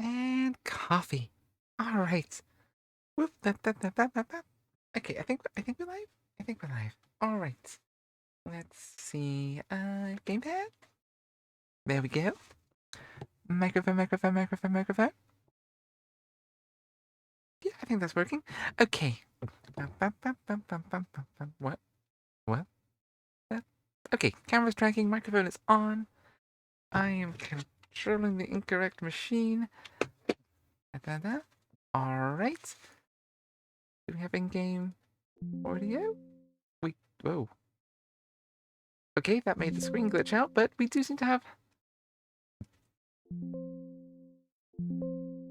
And coffee. All right. Whoop, that. Okay, I think we're live. I think we're live. All right. Let's see. Gamepad. There we go. Microphone. Yeah, I think that's working. Okay. What? What? Okay, camera's tracking. Microphone is on. I am controlling the incorrect machine. All right. Do we have in-game audio? Whoa. Okay, that made the screen glitch out, but we do seem to have...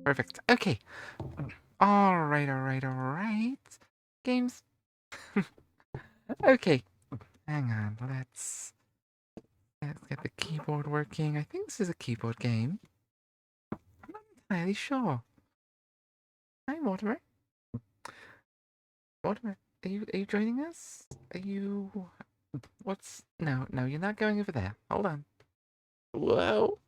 Perfect. Okay. Alright. Games. Okay. Hang on. Let's get the keyboard working. I think this is a keyboard game. I'm not entirely sure. Hi, Mortimer. Mortimer, are you joining us? Are you... What's... No, you're not going over there. Hold on. Whoa.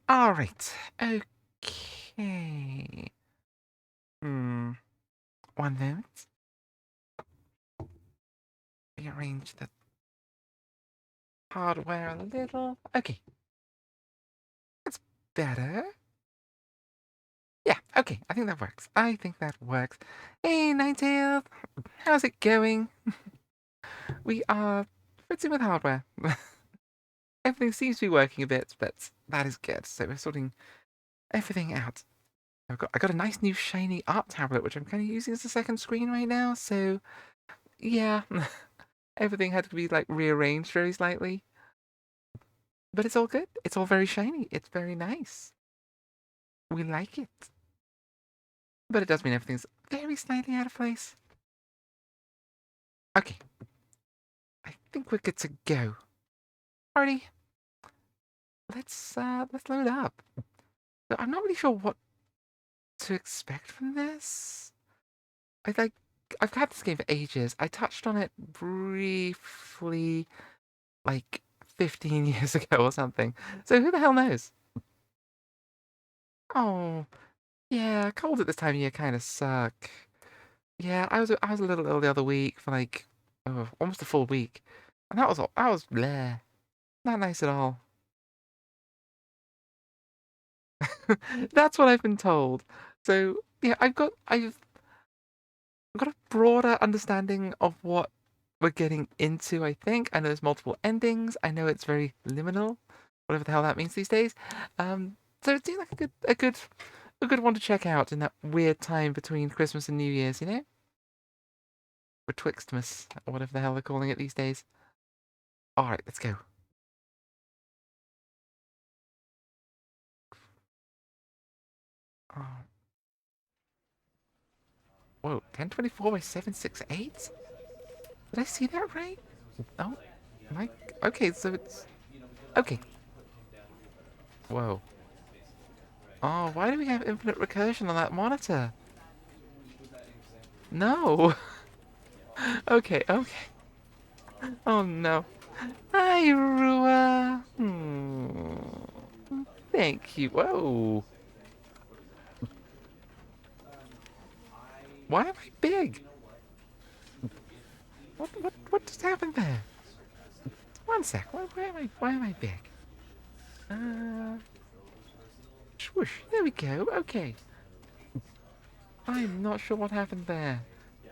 Alright. Okay. One moment. Rearrange the hardware a little. Okay. That's better. Yeah, okay. I think that works. Hey, Ninetail. How's it going? We are fixing with hardware. Everything seems to be working a bit, but that is good. So we're sorting everything out. I got a nice new shiny art tablet, which I'm kind of using as a second screen right now. So yeah, everything had to be like rearranged very slightly. But it's all good. It's all very shiny. It's very nice. We like it. But it does mean everything's very slightly out of place. Okay. I think we're good to go. Alrighty. Let's load up. So I'm not really sure what to expect from this. I've had this game for ages. I touched on it briefly like 15 years ago or something. So who the hell knows? Oh, yeah, cold at this time of year kind of suck. Yeah, I was a little ill the other week for like almost a full week, and that was bleh, not nice at all. That's what I've been told. So yeah, I've got a broader understanding of what we're getting into. I think I know there's multiple endings. I know it's very liminal, whatever the hell that means these days. So it seems like a good one to check out in that weird time between Christmas and New Year's. Betwixtmas, or whatever the hell they're calling it these days. All right, let's go. Oh, whoa, 1024 by 768? Did I see that right? Oh, my. Okay, so it's. Okay. Whoa. Oh, why do we have infinite recursion on that monitor? No. Okay. Oh no. Hi, Rua. Thank you. Whoa. Why am I big? What just happened there? One sec. Why am I big? Uh, swoosh. There we go. Okay. I'm not sure what happened there.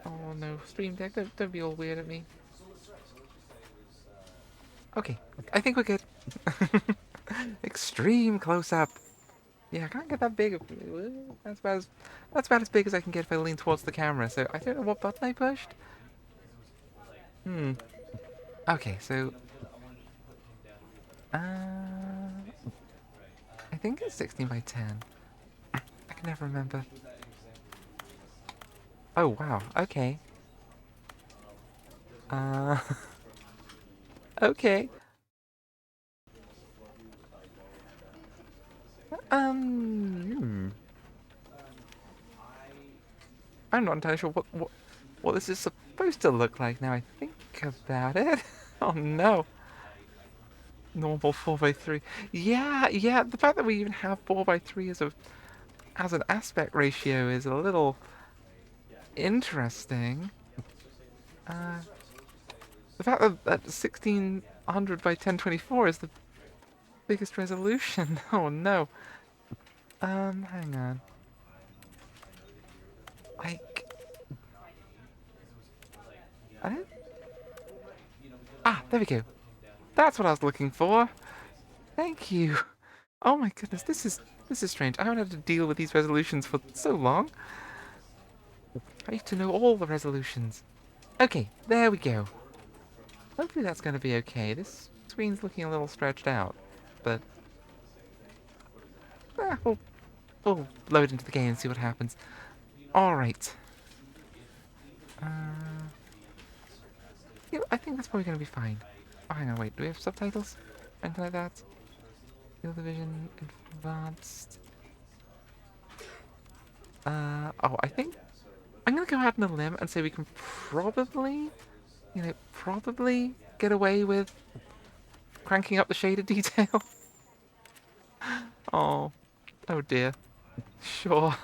Oh no, Stream Deck, don't be all weird at me. Okay, I think we're good. Extreme close up. Yeah, I can't get that big. That's about as big as I can get if I lean towards the camera. So I don't know what button I pushed. Okay, so I think it's 16 by 10. I can never remember. Oh wow. Okay. Uh. Okay. I'm not entirely sure what this is supposed to look like now I think about it. Oh no. Normal 4x3. Yeah, yeah. The fact that we even have 4x3 as an aspect ratio is a little interesting. Uh, the fact that 1600 by 1024 is the biggest resolution. Oh no. Hang on. Like, I don't. Ah, there we go. That's what I was looking for. Thank you. Oh my goodness, this is strange. I haven't had to deal with these resolutions for so long. I used to know all the resolutions. Okay, there we go. Hopefully that's going to be okay. This screen's looking a little stretched out, but we'll load into the game and see what happens. All right. Uh, yeah, I think that's probably going to be fine. Oh, hang on, wait. Do we have subtitles? Anything like that? Field Division Advanced. Oh, I think I'm gonna go out on a limb and say we can probably, probably get away with cranking up the shader detail. Oh, oh dear. Sure.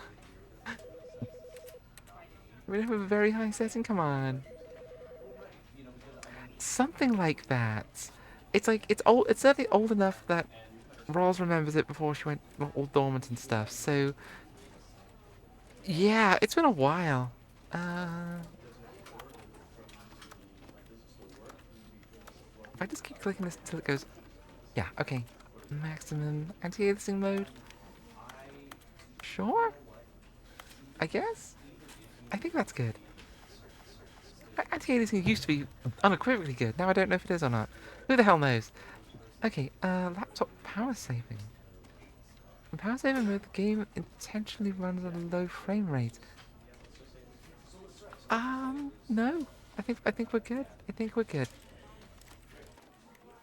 We don't have a very high setting. Come on. Something like that. It's like it's old. It's certainly old enough that Roz remembers it before she went all dormant and stuff. So yeah, it's been a while. If I just keep clicking this until it goes, yeah, okay, maximum anti-aliasing mode. Sure, I guess. I think that's good. Anti-aliasing used to be unequivocally good. Now I don't know if it is or not. Who the hell knows? Okay, laptop power saving. In power saving mode, the game intentionally runs at a low frame rate. No. I think we're good. I think we're good.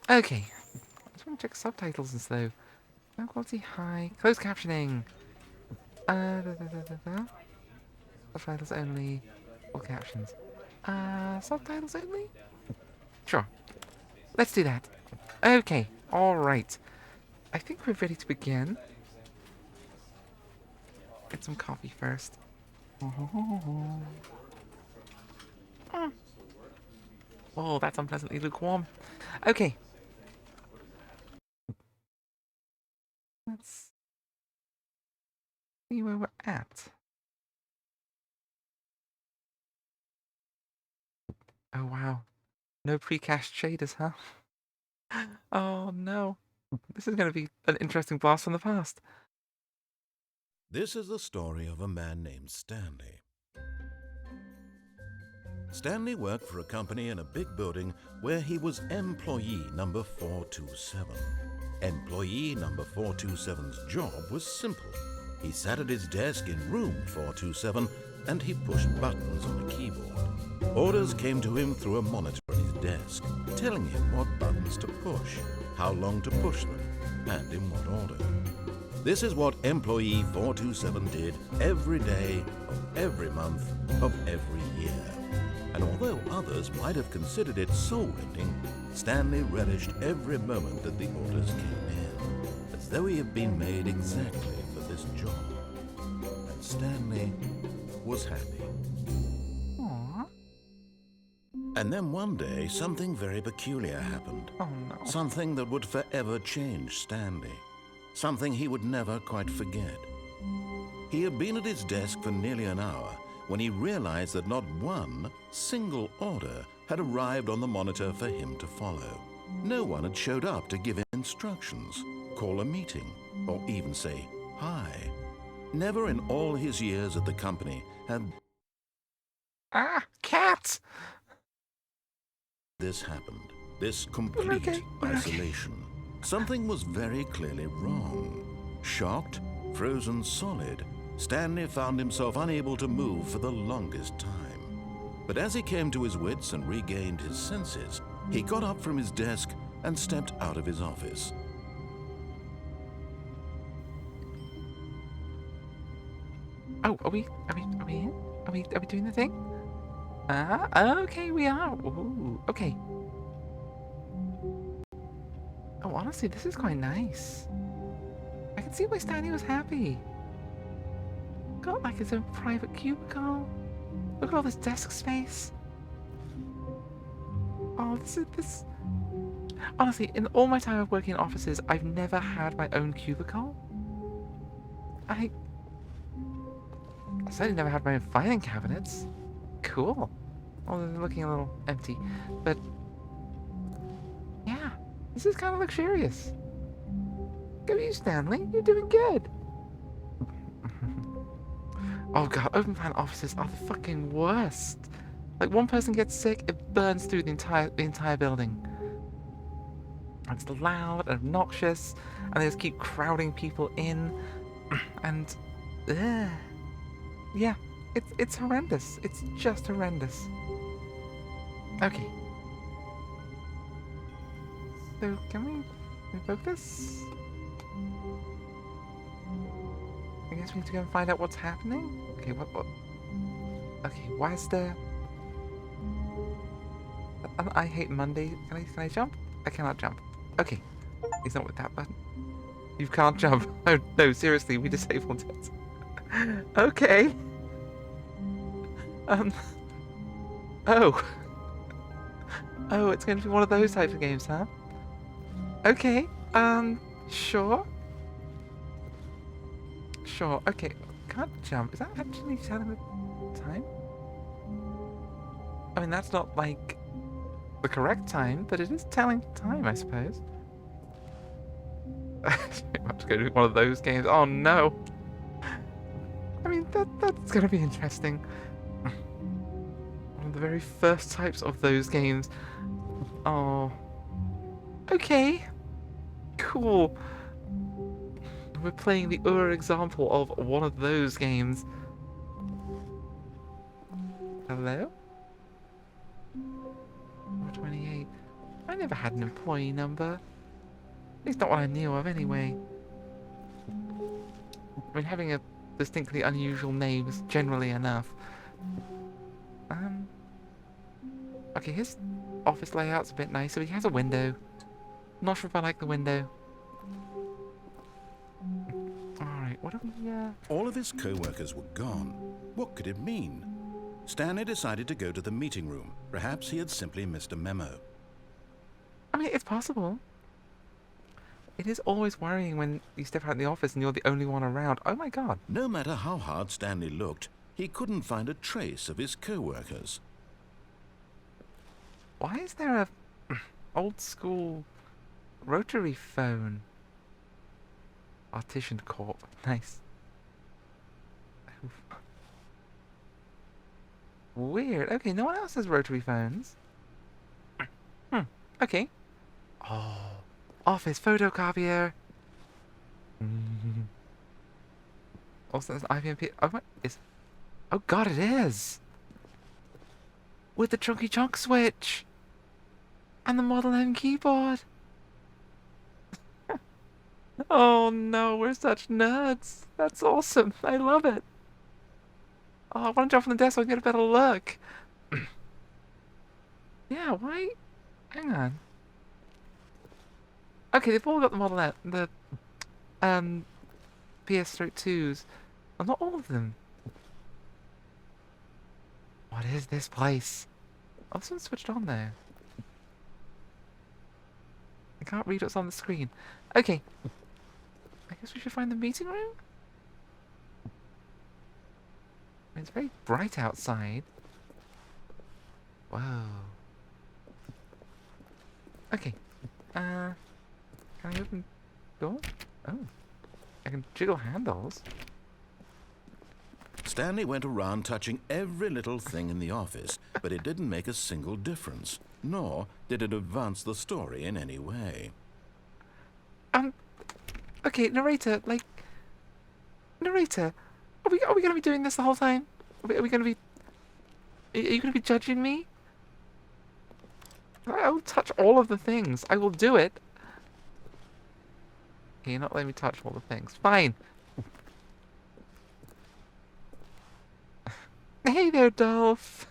Okay. I just want to check subtitles and slow. Sound quality high. Closed captioning. Subtitles only. All captions. Subtitles only? Sure. Let's do that. Okay. Alright. I think we're ready to begin. Get some coffee first. Oh, that's unpleasantly lukewarm. Okay. Let's see where we're at. Oh, wow. No pre-cached shaders, huh? Oh, no. This is going to be an interesting blast from the past. This is the story of a man named Stanley. Stanley worked for a company in a big building where he was employee number 427. Employee number 427's job was simple. He sat at his desk in room 427 and he pushed buttons on a keyboard. Orders came to him through a monitor on his desk, telling him what buttons to push, how long to push them, and in what order. This is what employee 427 did every day of every month of every year. And although others might have considered it soul-rending, Stanley relished every moment that the orders came in, as though he had been made exactly for this job. And Stanley was happy. Aww. And then one day, something very peculiar happened. Oh, no. Something that would forever change Stanley. Something he would never quite forget. He had been at his desk for nearly an hour when he realized that not one single order had arrived on the monitor for him to follow. No one had showed up to give him instructions, call a meeting, or even say hi. Never in all his years at the company had Cats! this happened, this complete Okay. isolation. Something was very clearly wrong. Shocked, frozen solid, Stanley found himself unable to move for the longest time. But as he came to his wits and regained his senses, he got up from his desk and stepped out of his office. Oh, are we in? Are we doing the thing? Okay, we are. Ooh, okay. Oh, Honestly, this is quite nice. I can see why Stanley was happy. Got like his own private cubicle. Look at all this desk space. Oh, this. Honestly, in all my time of working in offices, I've never had my own cubicle. I certainly never had my own filing cabinets. Cool. Oh, they're looking a little empty. But, yeah, this is kind of luxurious. Go you, Stanley. You're doing good. Oh god, open plan offices are the fucking worst. Like, one person gets sick, it burns through the entire building. And it's loud and obnoxious, and they just keep crowding people in, and yeah, it's horrendous. It's just horrendous. Okay. So can we invoke this? I guess we need to go and find out what's happening. Okay, what? Okay, why is there? I hate Monday. Can I jump? I cannot jump. Okay, it's not with that button. You can't jump. Oh no, seriously, we disabled it. Okay. Oh. Oh, it's going to be one of those types of games, huh? Okay. Sure. Sure. Okay. Can't jump. Is that actually telling the time? I mean, that's not like the correct time, but it is telling time, I suppose. I'm just going to be one of those games. Oh no. I mean, that's going to be interesting. One of the very first types of those games. Oh. Okay. Cool. We're playing the example of one of those games. Hello? 28. I never had an employee number. At least not what I knew of, anyway. I mean, having a distinctly unusual name is generally enough. Okay, his office layout's a bit nicer, but he has a window. Not sure if I like the window. Alright, what do we, All of his co-workers were gone. What could it mean? Stanley decided to go to the meeting room. Perhaps he had simply missed a memo. I mean, it's possible. It is always worrying when you step out in the office and you're the only one around. Oh my god. No matter how hard Stanley looked, he couldn't find a trace of his co-workers. Why is there a old school rotary phone? Artisan Corp. Nice. Weird. Okay, no one else has rotary phones. Okay. Oh. Office photocopier. Also, there's an IBM. Oh, what is? Oh god, it is. With the chunky chunk switch. And the Model M keyboard. Oh no, we're such nerds. That's awesome. I love it. Oh, I want to jump on the desk so I can get a better look. Yeah, why? Hang on. Okay, they've all got the Model M, the PS2s. Well, not all of them. What is this place? Oh, this one's switched on there. I can't read what's on the screen. Okay. I guess we should find the meeting room? I mean, it's very bright outside. Whoa. Okay. Can I open door? Oh. I can jiggle handles. Stanley went around touching every little thing in the office, but it didn't make a single difference, nor did it advance the story in any way. Okay, narrator, narrator, are we gonna be doing this the whole time? Are we gonna be? Are you gonna be judging me? I will touch all of the things. I will do it. Okay, you're not letting me touch all the things. Fine. Hey there, Dolph.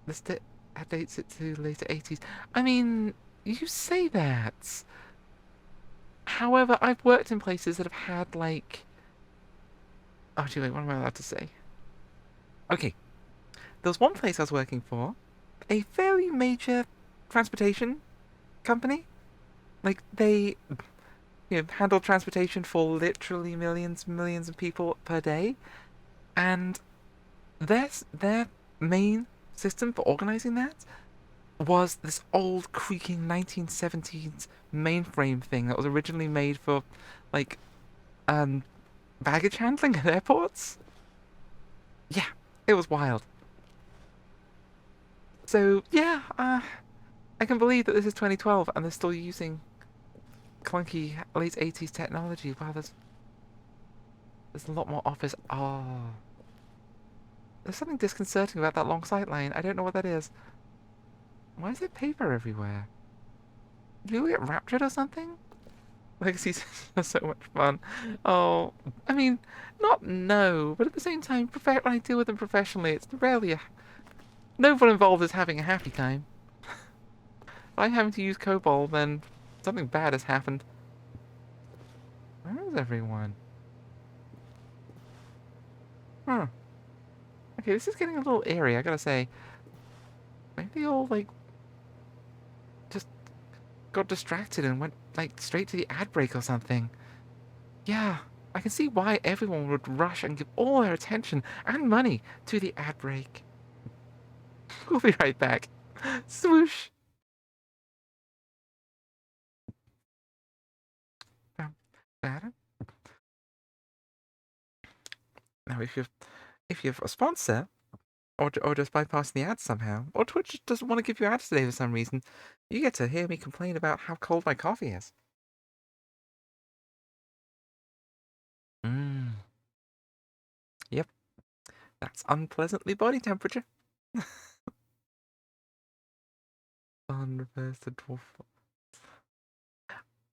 This dates it to later 80s. I mean, You say that. However, I've worked in places that have had like. Oh, gee, wait, what am I allowed to say? Okay, there was one place I was working for, a fairly major transportation company. Like they, handle transportation for literally millions, millions of people per day, and their main system for organizing that was this old creaking 1970s mainframe thing that was originally made for like um baggage handling at airports. Yeah, it was wild. So yeah, I can believe that this is 2012 and they're still using clunky late 80s technology. Wow, there's a lot more office. Oh, there's something disconcerting about that long sight line. I don't know what that is. Why is there paper everywhere? Did you get raptured or something? Legacy's so much fun. Oh, I mean, not no, but at the same time, when I deal with them professionally, it's rarely no one involved is having a happy time. If I'm having to use COBOL, then something bad has happened. Where is everyone? Huh. Okay, this is getting a little eerie, I gotta say. Maybe they all, like, just got distracted and went, like, straight to the ad break or something. Yeah, I can see why everyone would rush and give all their attention and money to the ad break. We'll be right back. Swoosh! Now, if you're a sponsor, or just bypassing the ads somehow, or Twitch doesn't want to give you ads today for some reason, you get to hear me complain about how cold my coffee is. Mmm. Yep, that's unpleasantly body temperature. Sun refers to dwarf.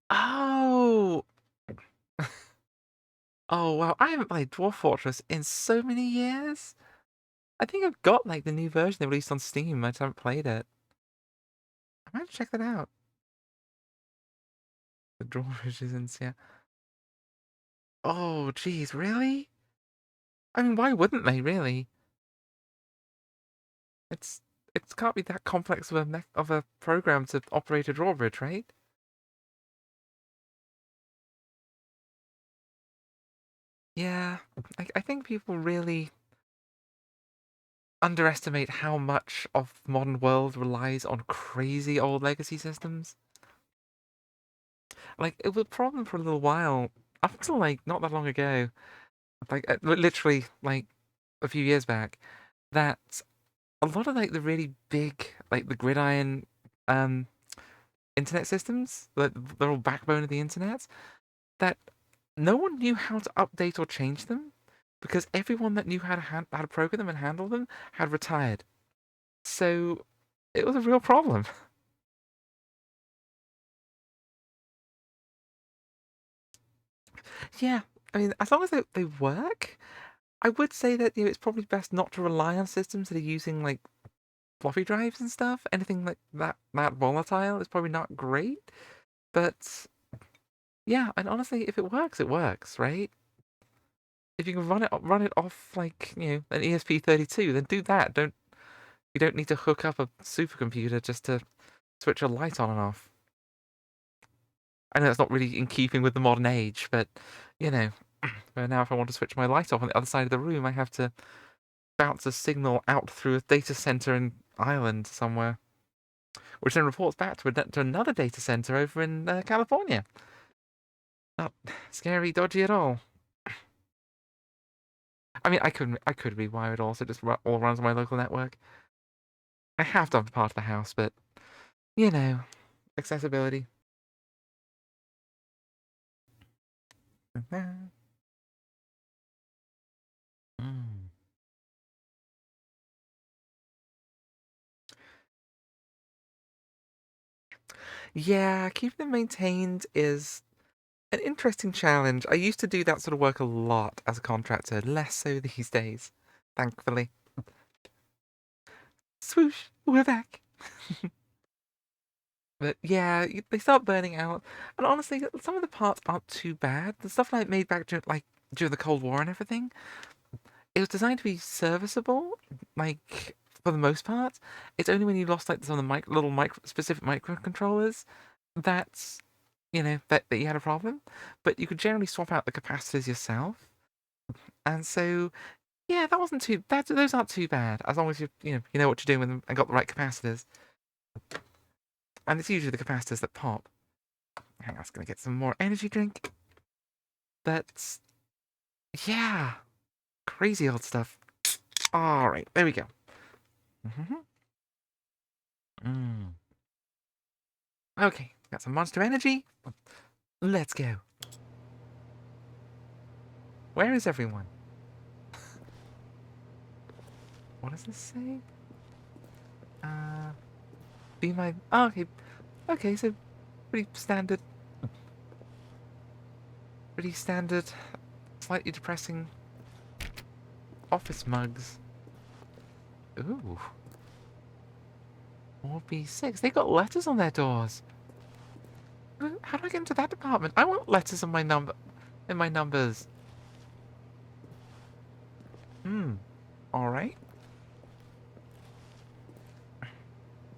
Oh! Oh, wow. I haven't played Dwarf Fortress in so many years. I think I've got, like, the new version they released on Steam. I just haven't played it. I might check that out. The Dwarf isn't, yeah. Oh, jeez, really? I mean, why wouldn't they, really? It's it can't be that complex of a program to operate a drawbridge, right? Yeah, I think people really underestimate how much of the modern world relies on crazy old legacy systems. Like, it was a problem for a little while, up until, like, not that long ago, like, literally, like, a few years back, that a lot of, like, the really big, like, the gridiron, um, internet systems, the whole backbone of the internet, that no one knew how to update or change them because everyone that knew how to program them and handle them had retired. So it was a real problem. Yeah, I mean, as long as they work, I would say that it's probably best not to rely on systems that are using like floppy drives and stuff. Anything like that volatile is probably not great. But yeah, and honestly, if it works, right? If you can run it off like an ESP32, then do that. You don't need to hook up a supercomputer just to switch a light on and off. I know that's not really in keeping with the modern age, but you know, now if I want to switch my light off on the other side of the room, I have to bounce a signal out through a data center in Ireland somewhere, which then reports back to another data center over in California. Not scary, dodgy at all. I mean, I could rewire it all, so it just all runs on my local network. I have done for part of the house, but you know, accessibility. Mm. Yeah, keeping them maintained is an interesting challenge. I used to do that sort of work a lot as a contractor, less so these days, thankfully. Swoosh, we're back. But yeah, they start burning out. And honestly, some of the parts aren't too bad. The stuff like made back during the Cold War and everything, it was designed to be serviceable, like for the most part. It's only when you lost like some of the little specific microcontrollers that's that you had a problem. But you could generally swap out the capacitors yourself, and so yeah, that wasn't too. Those aren't too bad as long as you know what you're doing with them and got the right capacitors. And it's usually the capacitors that pop. Hang on, I was gonna get some more energy drink. But yeah, crazy old stuff. All right, there we go. Mm-hmm. Mm. Okay, got some monster energy. Let's go. Where is everyone? What does this say? Uh, be my. Oh, okay, okay. So pretty standard. Pretty standard. Slightly depressing. Office mugs. Ooh. 4B6. They got letters on their doors. How do I get into that department? I want letters on my in my numbers. Hmm. All right.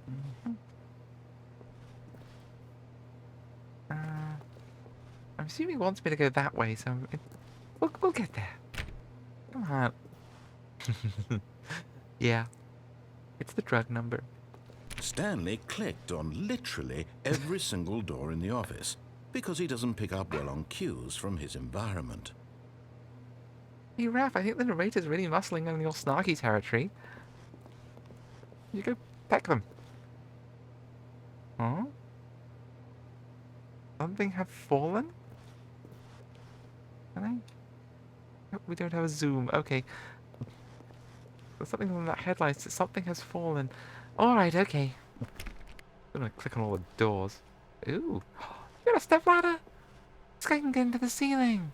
Mhm. I'm assuming he wants me to go that way, so we'll get there. Come on. Yeah, it's the drug number. Stanley clicked on literally every single door in the office because he doesn't pick up well on cues from his environment. Hey, Raph, I think the narrator's really muscling on your snarky territory. You go peck them. Huh? Something have fallen? Can I? Oh, we don't have a zoom. Okay. There's something on that headline. Something has fallen. Alright, okay. I'm gonna click on all the doors. Ooh. You got a step ladder? This guy can get into the ceiling.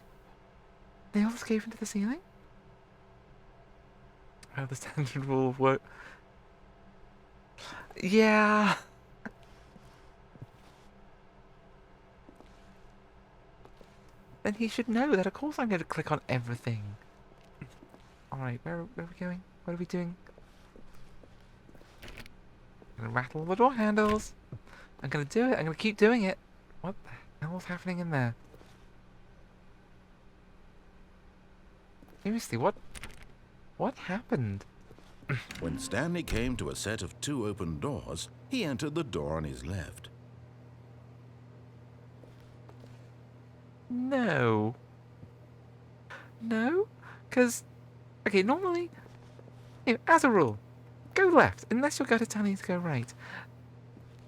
They all escape into the ceiling? Oh, the standard rule of work. Yeah. Then he should know that of course I'm going to click on everything. Alright, where are we going? What are we doing? I'm gonna rattle the door handles. I'm gonna do it. I'm gonna keep doing it. What the hell's happening in there? Seriously, what happened? When Stanley came to a set of 2 open doors, he entered the door on his left. No. No? Because, okay, normally, as a rule, go left. Unless your gut is telling you to go right.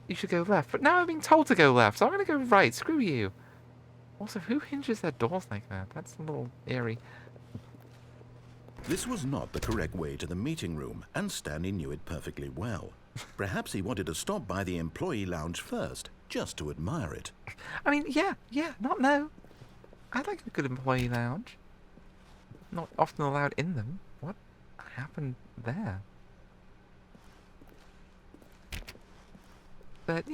You should go left. But now I'm being told to go left, so I'm going to go right. Screw you. Also, who hinges their doors like that? That's a little eerie. This was not the correct way to the meeting room, and Stanley knew it perfectly well. Perhaps he wanted to stop by the employee lounge first, just to admire it. I mean, yeah, not no. I like a good employee lounge. Not often allowed in them. What happened there? But,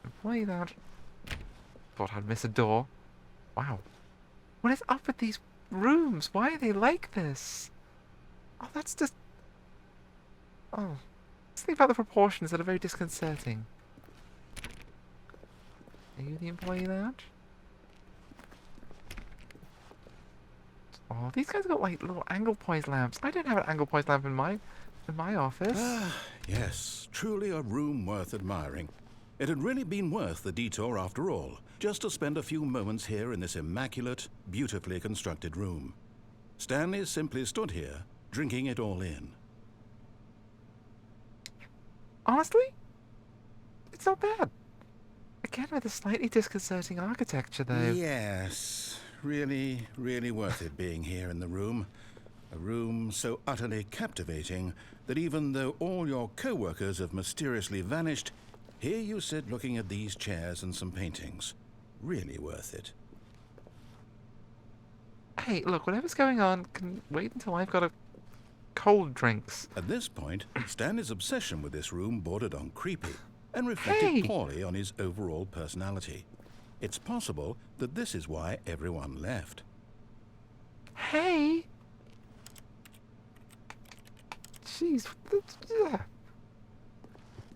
employee lounge. Thought I'd miss a door. Wow. What is up with these rooms? Why are they like this? Oh, that's just... Oh. Let's think about the proportions that are very disconcerting. Are you the employee lounge? Oh, these guys got like little angle poise lamps. I don't have an angle poise lamp in my office. Ah, yes, truly a room worth admiring. It had really been worth the detour after all, just to spend a few moments here in this immaculate, beautifully constructed room. Stanley simply stood here, drinking it all in. Honestly, it's not bad. Again, with a slightly disconcerting architecture, though. Yes, really, really worth it being here in the room. A room so utterly captivating that even though all your co-workers have mysteriously vanished, here you sit looking at these chairs and some paintings. Really worth it. Hey, look, whatever's going on can wait until I've got a cold drinks. At this point, Stanley's obsession with this room bordered on creepy and reflected Hey! poorly on his overall personality. It's possible that this is why everyone left. Hey! Jeez. Why do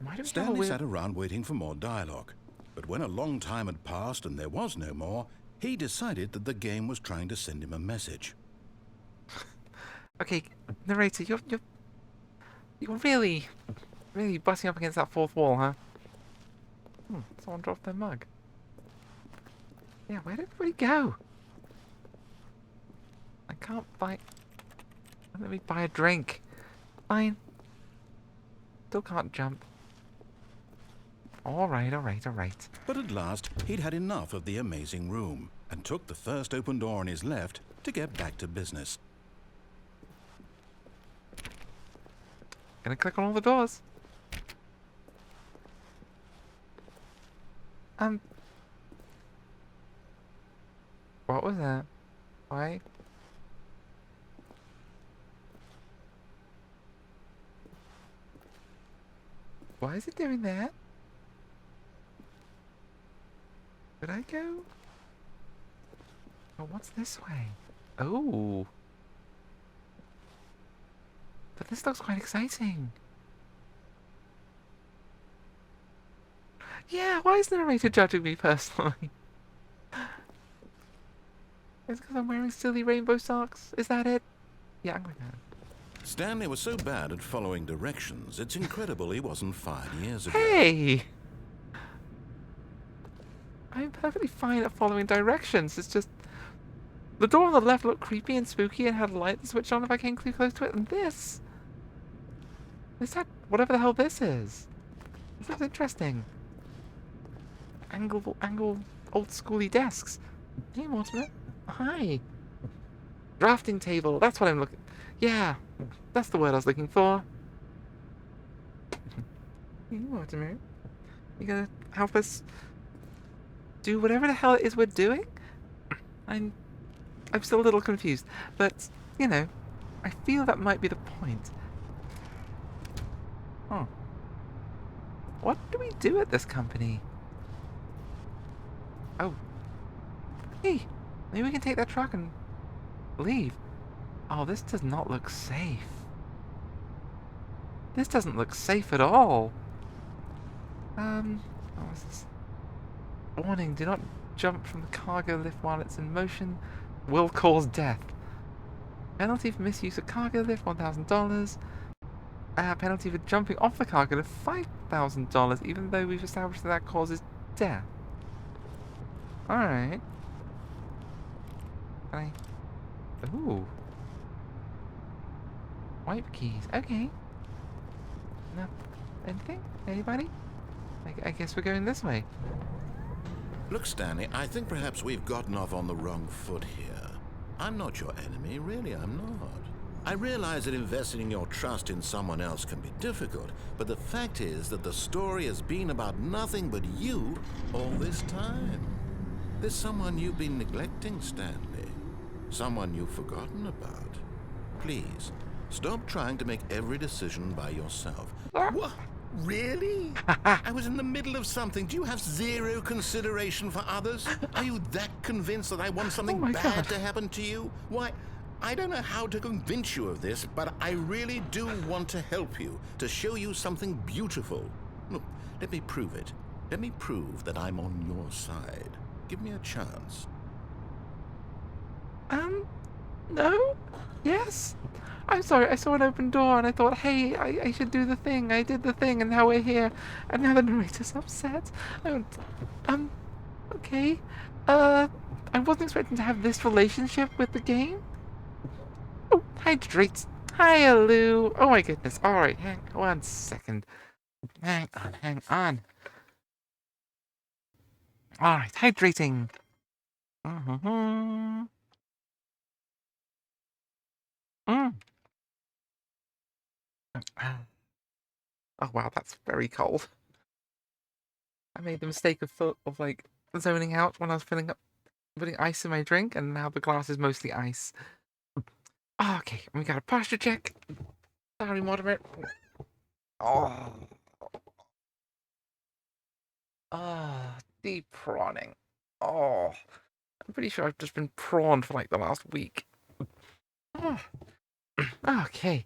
we have a Stanley weird... sat around waiting for more dialogue, but when a long time had passed and there was no more, he decided that the game was trying to send him a message. Okay, narrator, you're really butting up against that fourth wall, huh? Someone dropped their mug. Yeah, where did everybody go? I can't buy... Let me buy a drink. Fine. Still can't jump. Alright. But at last, he'd had enough of the amazing room and took the first open door on his left to get back to business. Gonna click on all the doors. What was that? Why? Why is it doing that? Did I go? Oh, what's this way? Oh. But this looks quite exciting. Yeah, why is the narrator judging me personally? It's because I'm wearing silly rainbow socks? Is that it? Yeah, I'm going to. Stanley was so bad at following directions, it's incredible he wasn't fired years ago. Hey! I'm perfectly fine at following directions. It's just... The door on the left looked creepy and spooky and had a light to switch on if I came too close to it. And this... Is that... Whatever the hell this is. This looks interesting. Angle, old schooly desks. Hey, Mortimer. Hi. Drafting table. That's what I'm looking... Yeah. That's the word I was looking for. Hey, Mortimer. You gonna help us do whatever the hell it is we're doing? I'm still a little confused, but, you know, I feel that might be the point. Oh. What do we do at this company? Oh. Hey, maybe we can take that truck and leave. Oh, this does not look safe. This doesn't look safe at all. What's this? Warning, do not jump from the cargo lift while it's in motion. Will cause death. Penalty for misuse of cargo lift, $1,000. Penalty for jumping off the cargo lift, $5,000, even though we've established that causes death. Alright. Can I... Ooh. Wipe keys. Okay. No. Anything? Anybody? I guess we're going this way. Look, Stanley, I think perhaps we've gotten off on the wrong foot here. I'm not your enemy, really, I'm not. I realize that investing your trust in someone else can be difficult, but the fact is that the story has been about nothing but you all this time. There's someone you've been neglecting, Stanley. Someone you've forgotten about. Please, stop trying to make every decision by yourself. What? Really? I was in the middle of something. Do you have zero consideration for others? Are you that convinced that I want something bad to happen to you? Why, I don't know how to convince you of this, but I really do want to help you, to show you something beautiful. Look, let me prove it. Let me prove that I'm on your side. Give me a chance. No? Yes? I'm sorry, I saw an open door and I thought, hey, I should do the thing. I did the thing and now we're here. And now the narrator's upset. Okay. I wasn't expecting to have this relationship with the game. Oh, hydrate. Hi, Lou. Oh my goodness. Alright, hang on 1 second. Hang on. Alright, hydrating. Oh wow, that's very cold. I made the mistake of like zoning out when I was putting ice in my drink, and now the glass is mostly ice. Okay, we got a posture check. Sorry, Mortimer. Oh. Deep prawning. Oh. I'm pretty sure I've just been prawned for like the last week. Oh. Okay.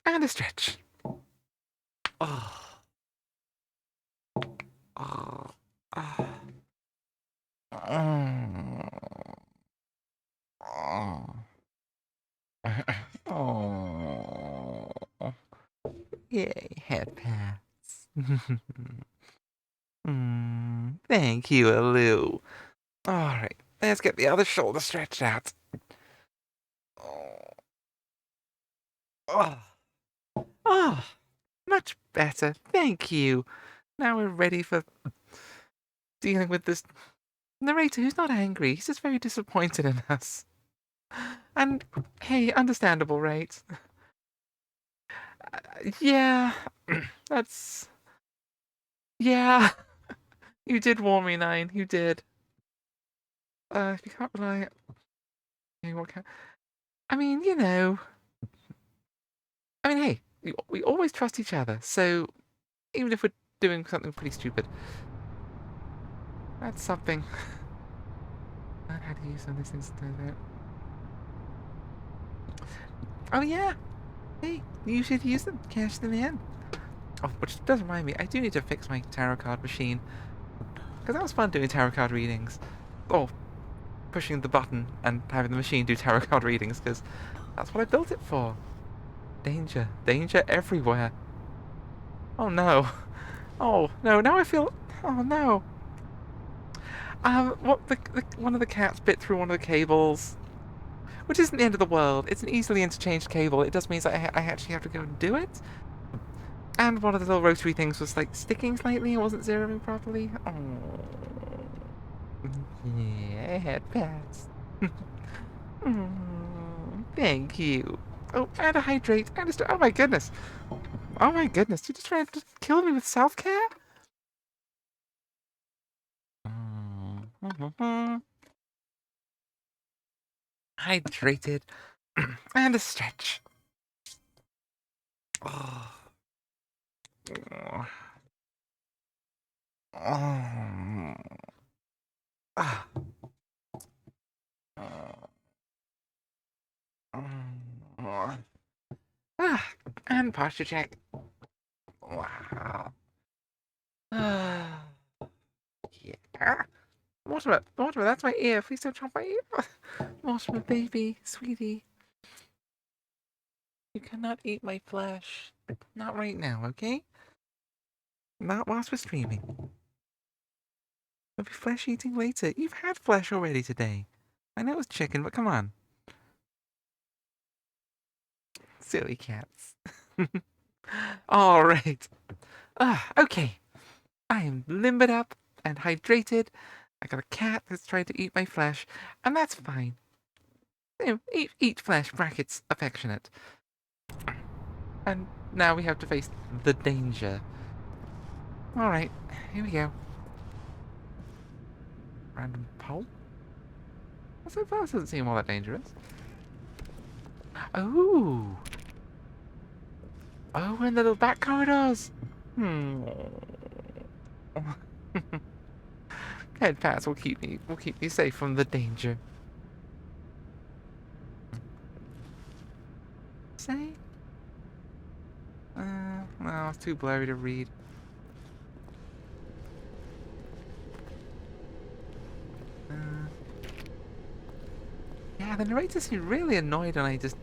And a stretch. Oh. Oh. Oh. Oh. Oh. Yay, head pass. Thank you, Alou. Alright, let's get the other shoulder stretched out. Oh. Oh. Oh. Much better. Thank you. Now we're ready for dealing with this narrator who's not angry. He's just very disappointed in us. And, hey, understandable, right? Yeah, that's... Yeah, you did warn me, Nine. You did. You can't rely... What can... I mean, you know... I mean, hey, we always trust each other, so even if we're doing something pretty stupid, that's something. I had to use some of these things to do that. Oh, yeah. Hey, you should use them. Cash them in. Oh, which does remind me, I do need to fix my tarot card machine. Because that was fun doing tarot card readings. Or pushing the button and having the machine do tarot card readings, because that's what I built it for. Danger. Danger everywhere. Oh, no. Oh, no. Now I feel... Oh, no. One of the cats bit through one of the cables. Which isn't the end of the world. It's an easily interchanged cable. It just means I actually have to go and do it. And one of the little rotary things was like sticking slightly. It wasn't zeroing properly. Oh. Yeah, head pass. Thank you. Oh, and a hydrate. And oh my goodness. Oh my goodness. You just trying to kill me with self-care? Hydrated. And a stretch. Oh. Oh. Ah. Ah. And posture check. Wow. Ah. Yeah. Mortimer, Mortimer, that's my ear. Please don't chop my ear. Mortimer, baby, sweetie. You cannot eat my flesh. Not right now, okay? Not whilst we're streaming. There'll be flesh eating later. You've had flesh already today. I know it was chicken, but come on. Silly cats. Alright. Okay. I am limbered up and hydrated. I got a cat that's trying to eat my flesh, and that's fine. You know, eat flesh, brackets, affectionate. And now we have to face the danger. Alright, here we go. Random pole? So far, this doesn't seem all that dangerous. Oh! Oh, and the little back corridors! Head pass will keep me safe from the danger. Say? No, it's too blurry to read. Yeah, the narrator seemed really annoyed when I just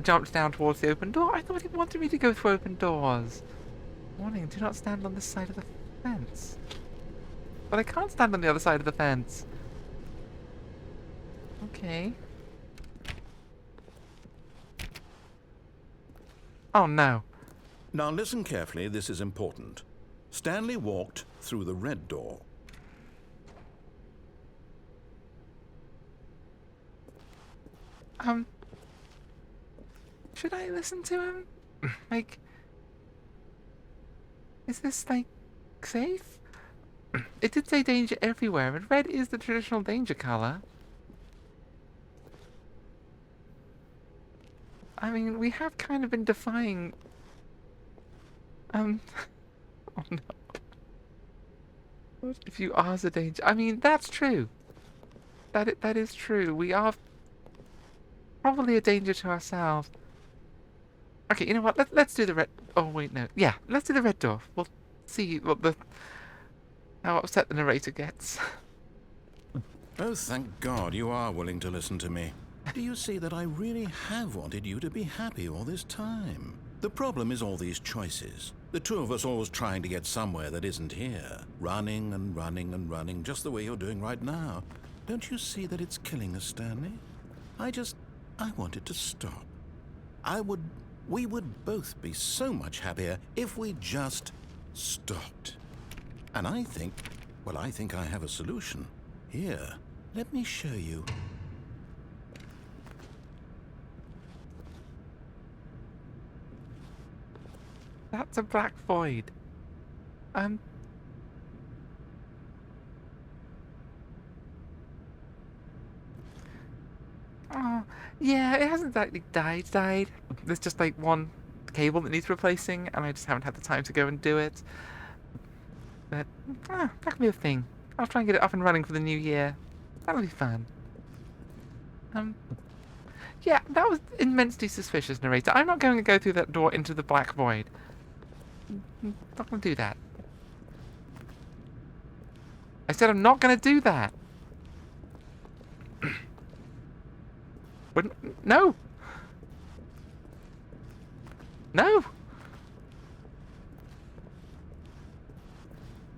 jumped down towards the open door. I thought he wanted me to go through open doors. Warning, do not stand on this side of the fence. But I can't stand on the other side of the fence. Okay. Oh no. Now listen carefully, this is important. Stanley walked through the red door. Should I listen to him? Like, is this, like, safe? It did say danger everywhere, and red is the traditional danger color. I mean, we have kind of been defying... Oh no. What if you are the danger? I mean, that's true. That is true. We are probably a danger to ourselves. Okay, you know what? Let's do the red... Oh, wait, no. Yeah, let's do the red dwarf. We'll see how upset the narrator gets. Oh, thank God you are willing to listen to me. Do you see that I really have wanted you to be happy all this time? The problem is all these choices. The two of us always trying to get somewhere that isn't here. Running and running and running, just the way you're doing right now. Don't you see that it's killing us, Stanley? I want it to stop. We would both be so much happier if we just stopped. And I think I have a solution. Here, let me show you. That's a black void. Oh, yeah, it hasn't like died. There's just like one cable that needs replacing, and I just haven't had the time to go and do it. But, that can be a thing. I'll try and get it up and running for the new year. That'll be fun. Yeah, that was immensely suspicious, narrator. I'm not going to go through that door into the black void. Not going to do that. I said I'm not going to do that. No. No.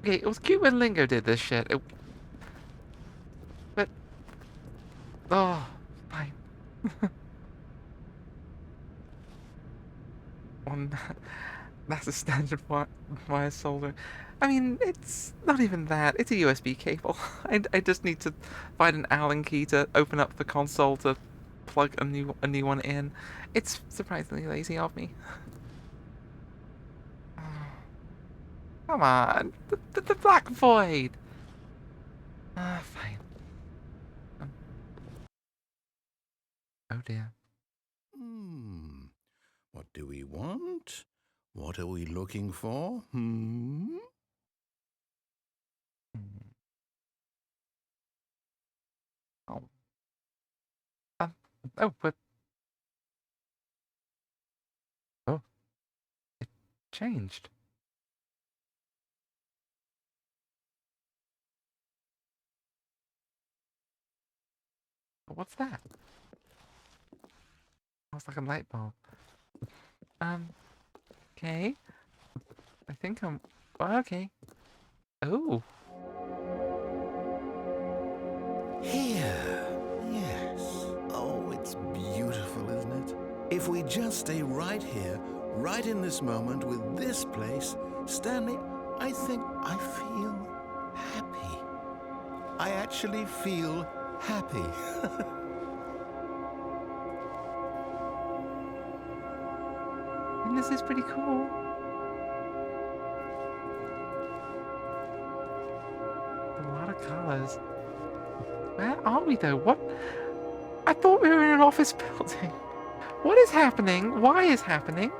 Okay, it was cute when Lingo did this shit. But... Oh, fine. That's a standard wire solder. I mean, it's not even that. It's a USB cable. I just need to find an Allen key to open up the console to plug a new one in. It's surprisingly lazy of me. Come on, the black void. Fine. Oh dear. What do we want? What are we looking for? Oh. Oh, but... Oh. It changed. What's that? Oh, it's like a light bulb. Okay. I think I'm... Okay. Oh. Here. Yes. Oh, it's beautiful, isn't it? If we just stay right here, right in this moment with this place, Stanley, I think I feel happy. I actually feel happy. And this is pretty cool. A lot of colors. Where are we though? What? I thought we were in an office building. What is happening? Why is happening?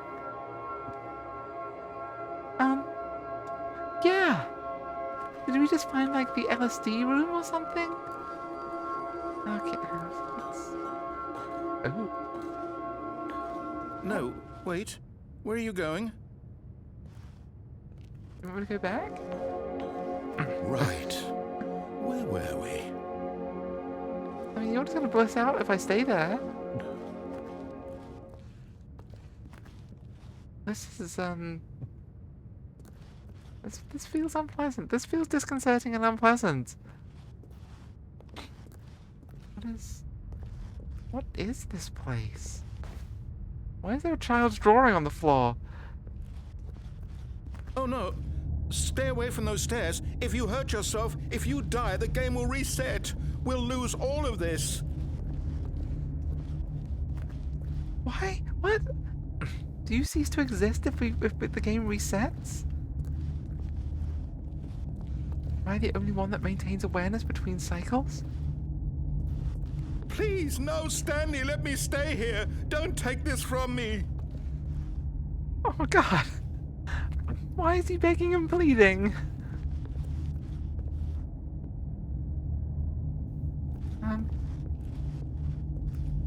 Yeah. Did we just find like the LSD room or something? Okay. Oh. No, wait. Where are you going? You want me to go back? Right. Where were we? I mean, you're just gonna bliss out if I stay there. This is, This feels unpleasant. This feels disconcerting and unpleasant. What is this place? Why is there a child's drawing on the floor? Oh no. Stay away from those stairs. If you hurt yourself, if you die, the game will reset. We'll lose all of this. Why? What? Do you cease to exist if the game resets? Am I the only one that maintains awareness between cycles? Please, no, Stanley, let me stay here. Don't take this from me. Oh my god. Why is he begging and pleading?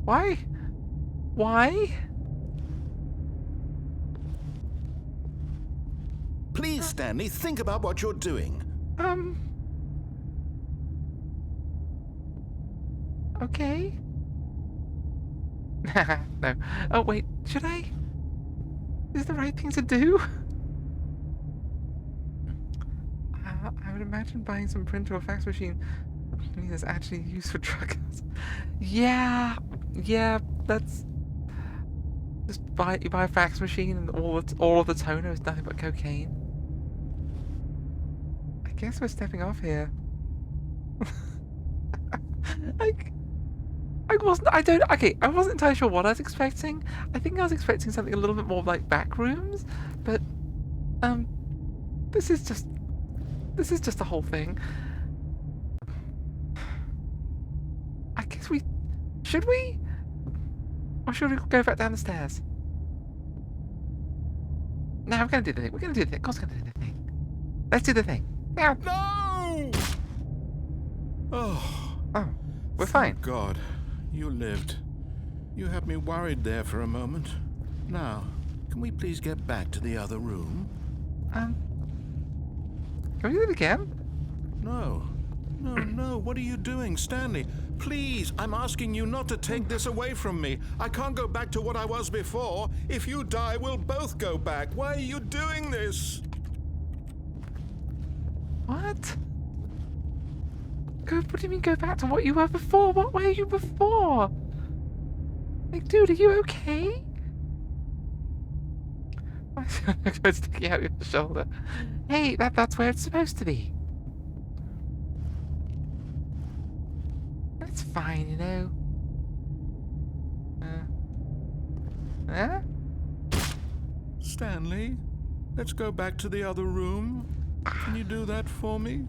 Why? Why? Please, Stanley, think about what you're doing. Okay. No. Oh, wait, should I? Is the right thing to do? I would imagine buying some printer or fax machine is actually used for truckers. Yeah, that's just you buy a fax machine and all of the toner is nothing but cocaine. I guess we're stepping off here. Like, I wasn't entirely sure what I was expecting. I think I was expecting something a little bit more like back rooms, but this is just the whole thing. I guess should we? Or should we go back down the stairs? No, we're gonna do the thing. We're gonna do the thing. Of course we're gonna do the thing. Let's do the thing. Yeah. No! Oh, We're thank fine. God, you lived. You had me worried there for a moment. Now, can we please get back to the other room? Can we do it again? No, what are you doing, Stanley? Please, I'm asking you not to take this away from me. I can't go back to what I was before. If you die, we'll both go back. Why are you doing this? What? What do you mean go back to what you were before? What were you before? Like, dude, are you okay? Why is it sticking out your shoulder? Hey, that's where it's supposed to be. It's fine, you know. Huh? Stanley, let's go back to the other room. Can you do that for me?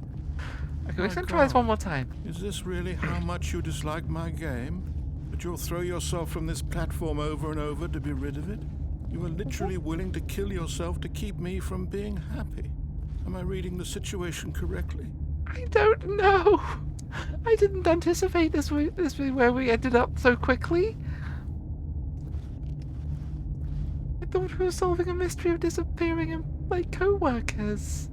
Okay, we're gonna try this one more time. Is this really how much you dislike my game? That you'll throw yourself from this platform over and over to be rid of it? You are literally willing to kill yourself to keep me from being happy. Am I reading the situation correctly? I don't know. I didn't anticipate this be where we ended up so quickly. I thought we were solving a mystery of disappearing and like co-workers.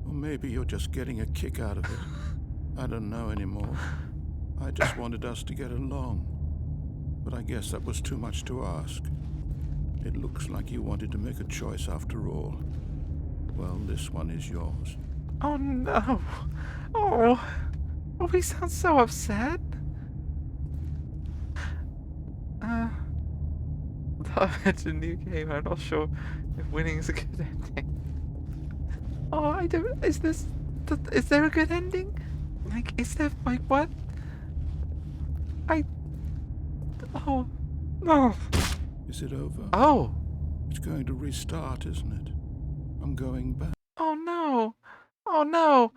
Or maybe you're just getting a kick out of it. I don't know anymore. I just wanted us to get along. But I guess that was too much to ask. It looks like you wanted to make a choice after all. Well, this one is yours. Oh no. Oh, we sound so upset. It's a new game. I'm not sure if winning is a good ending. Oh, I don't. Is there a good ending? Like, is there, like, what? Oh, no. Is it over? Oh. It's going to restart, isn't it? I'm going back. Oh no. Oh no.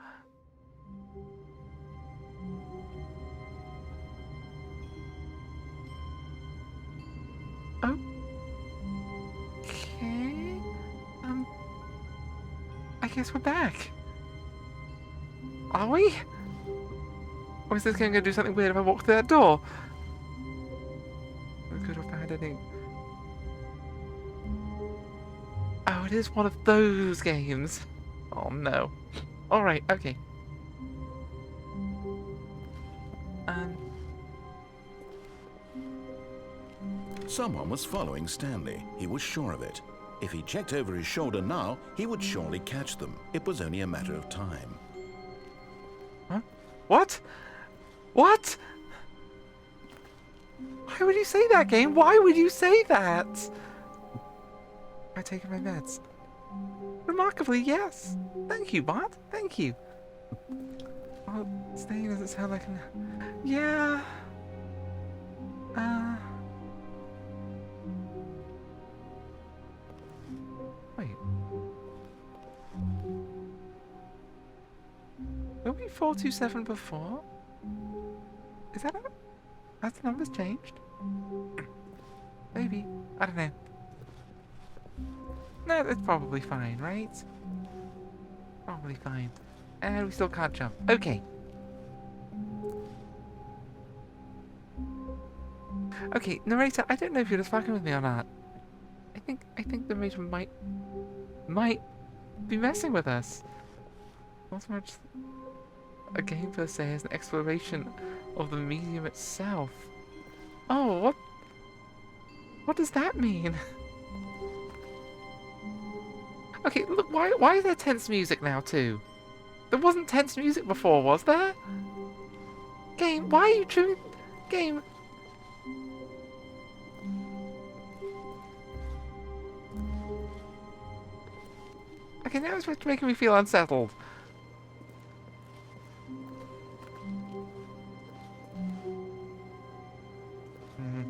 Okay. I guess we're back. Are we? Or is this game gonna do something weird if I walk through that door? A good or bad ending. Oh, it is one of those games. Oh no. Alright, okay. Someone was following Stanley. He was sure of it. If he checked over his shoulder now, he would surely catch them. It was only a matter of time. Huh? What? What? Why would you say that, game? Why would you say that? I've taken my meds. Remarkably, yes. Thank you, Bart. Thank you. Well, staying doesn't sound like an... Yeah. Wait. Were we 427 before? Is that it? Has the numbers changed? Maybe. I don't know. No, it's probably fine, right? Probably fine. And we still can't jump. Okay. Okay, narrator, I don't know if you're just fucking with me or not. I think the narrator might be messing with us. Not so much a game per se as an exploration of the medium itself. Oh, what does that mean? Okay, look, why is there tense music now too? There wasn't tense music before, was there? Game, why are you chewing? Game. Okay, now it's making me feel unsettled. Hmm.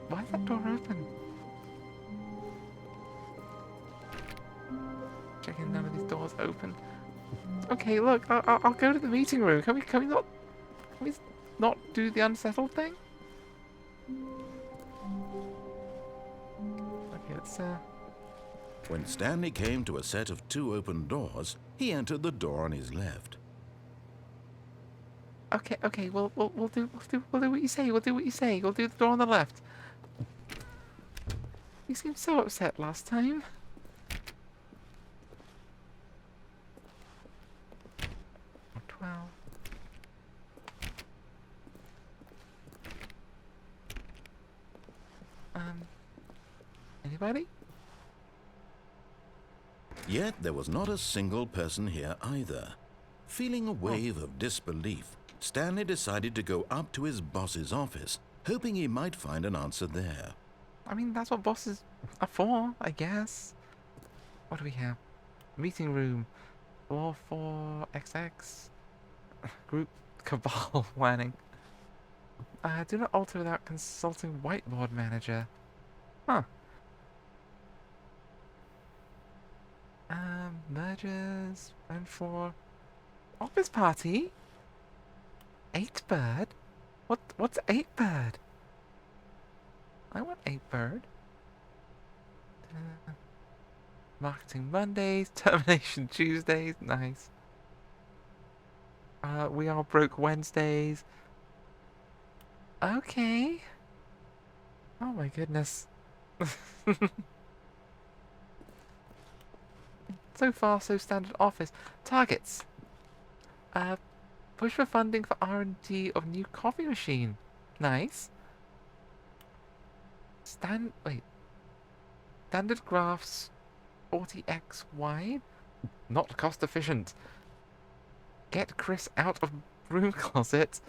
Why is that door open? Checking none of these doors open. Okay, look, I'll go to the meeting room. Can we not do the unsettled thing? Okay, let's When Stanley came to a set of 2 open doors, he entered the door on his left. Okay, we'll do what you say. We'll do what you say. We'll do the door on the left. You seemed so upset last time. Or 12. Anybody? Yet there was not a single person here either. Feeling a wave of disbelief, Stanley decided to go up to his boss's office, hoping he might find an answer there. I mean, that's what bosses are for, I guess. What do we have? Meeting room. Floor 4XX. Group cabal planning. Do not alter without consulting whiteboard manager. Huh. Mergers. And for office party? 8-bird? What's 8-bird? I want 8-bird. Marketing Mondays, termination Tuesdays, nice. We are broke Wednesdays. Okay. Oh my goodness. So far, so standard office. Targets. Push for funding for R&D of new coffee machine. Nice. Standard graphs 40x wide. Not cost efficient. Get Chris out of broom closet.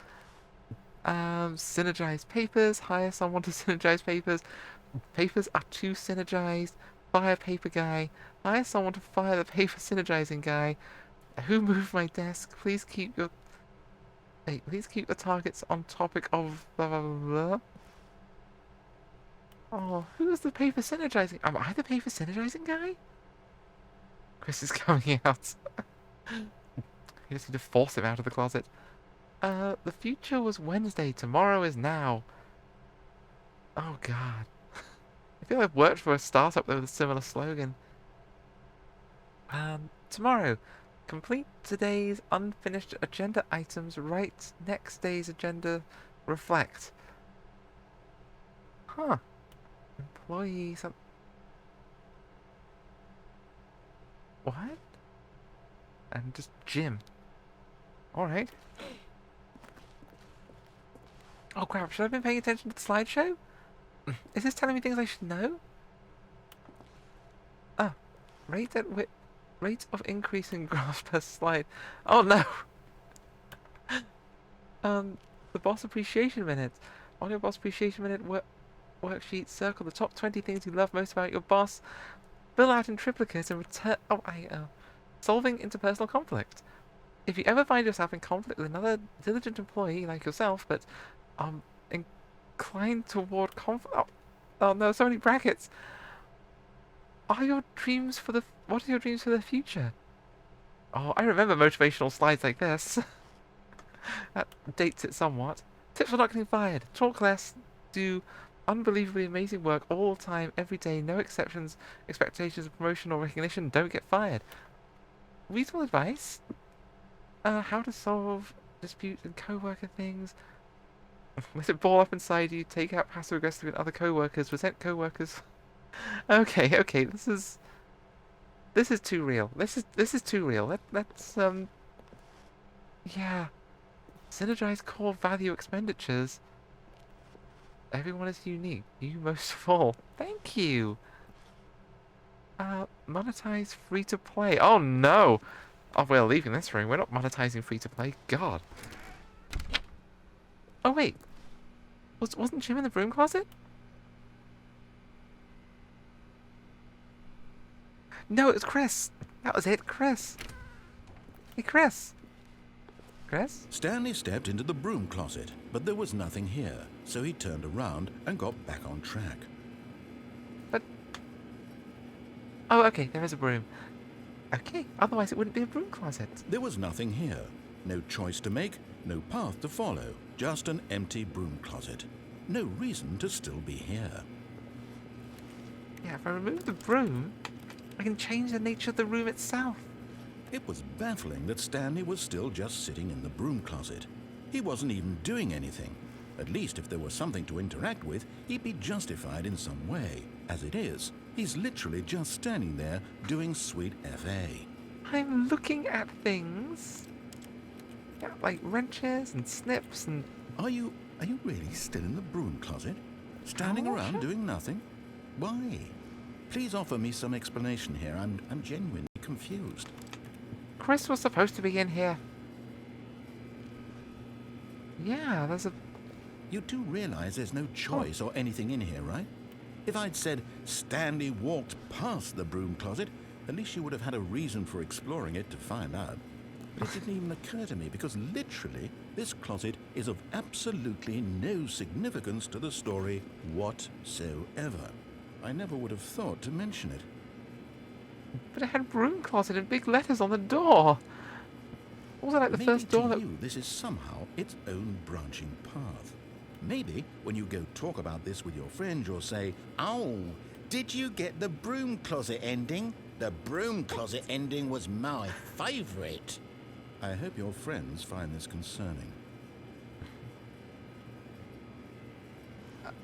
Synergize papers. Hire someone to synergize papers. Papers are too synergized. Fire paper guy. Hire someone to fire the paper synergizing guy. Who moved my desk? Please keep your... Hey, please keep the targets on topic of blah blah blah. Oh, who's the paper synergizing? Am I the paper synergizing guy? Chris is coming out. You just need to force him out of the closet. The future was Wednesday. Tomorrow is now. Oh god. I feel I've worked for a startup with a similar slogan. Tomorrow. Complete today's unfinished agenda items. Write next day's agenda. Reflect. Huh. Employee some... What? And just gym. Alright. Oh crap, should I have been paying attention to the slideshow? Is this telling me things I should know? Ah. Rate of increase in graphs per slide. Oh no! The boss appreciation minute. On your boss appreciation minute worksheet, circle the top 20 things you love most about your boss. Fill out in triplicate and return... solving interpersonal conflict. If you ever find yourself in conflict with another diligent employee like yourself, but inclined toward conflict... Oh no, so many brackets. What are your dreams for the future? Oh, I remember motivational slides like this. That dates it somewhat. Tips for not getting fired. Talk less. Do unbelievably amazing work all the time, every day. No exceptions, expectations of promotion or recognition. Don't get fired. Reasonable advice. How to solve disputes and co-worker things. Let it ball up inside you. Take out passive aggressive in other co-workers. Resent co-workers. Okay. This is too real. This is too real. Let's yeah. Synergize core value expenditures. Everyone is unique. You most of all. Thank you. Monetize free to play. Oh no! Oh, we're leaving this room. We're not monetizing free to play. God. Oh wait. Wasn't Jim in the broom closet? No, it was Chris. That was it, Chris. Hey, Chris. Chris? Stanley stepped into the broom closet, but there was nothing here, so he turned around and got back on track. But... Oh, okay, there is a broom. Okay, otherwise it wouldn't be a broom closet. There was nothing here. No choice to make, no path to follow, just an empty broom closet. No reason to still be here. Yeah, if I remove the broom, I can change the nature of the room itself. It was baffling that Stanley was still just sitting in the broom closet. He wasn't even doing anything. At least if there was something to interact with, he'd be justified in some way. As it is, he's literally just standing there doing sweet FA. I'm looking at things. Yeah, like wrenches and snips and... Are you really still in the broom closet? Standing Oh, around sure. doing nothing? Why? Please offer me some explanation here. I'm genuinely confused. Chris was supposed to be in here. Yeah, there's a... You do realize there's no choice or anything in here, right? If I'd said Stanley walked past the broom closet, at least you would have had a reason for exploring it to find out. But it didn't even occur to me because literally this closet is of absolutely no significance to the story whatsoever. I never would have thought to mention it. But it had broom closet in big letters on the door. Was it like the Maybe first door to that... you, this is somehow its own branching path. Maybe when you go talk about this with your friends, you'll say, "Oh, did you get the broom closet ending? The broom closet ending was my favorite." I hope your friends find this concerning.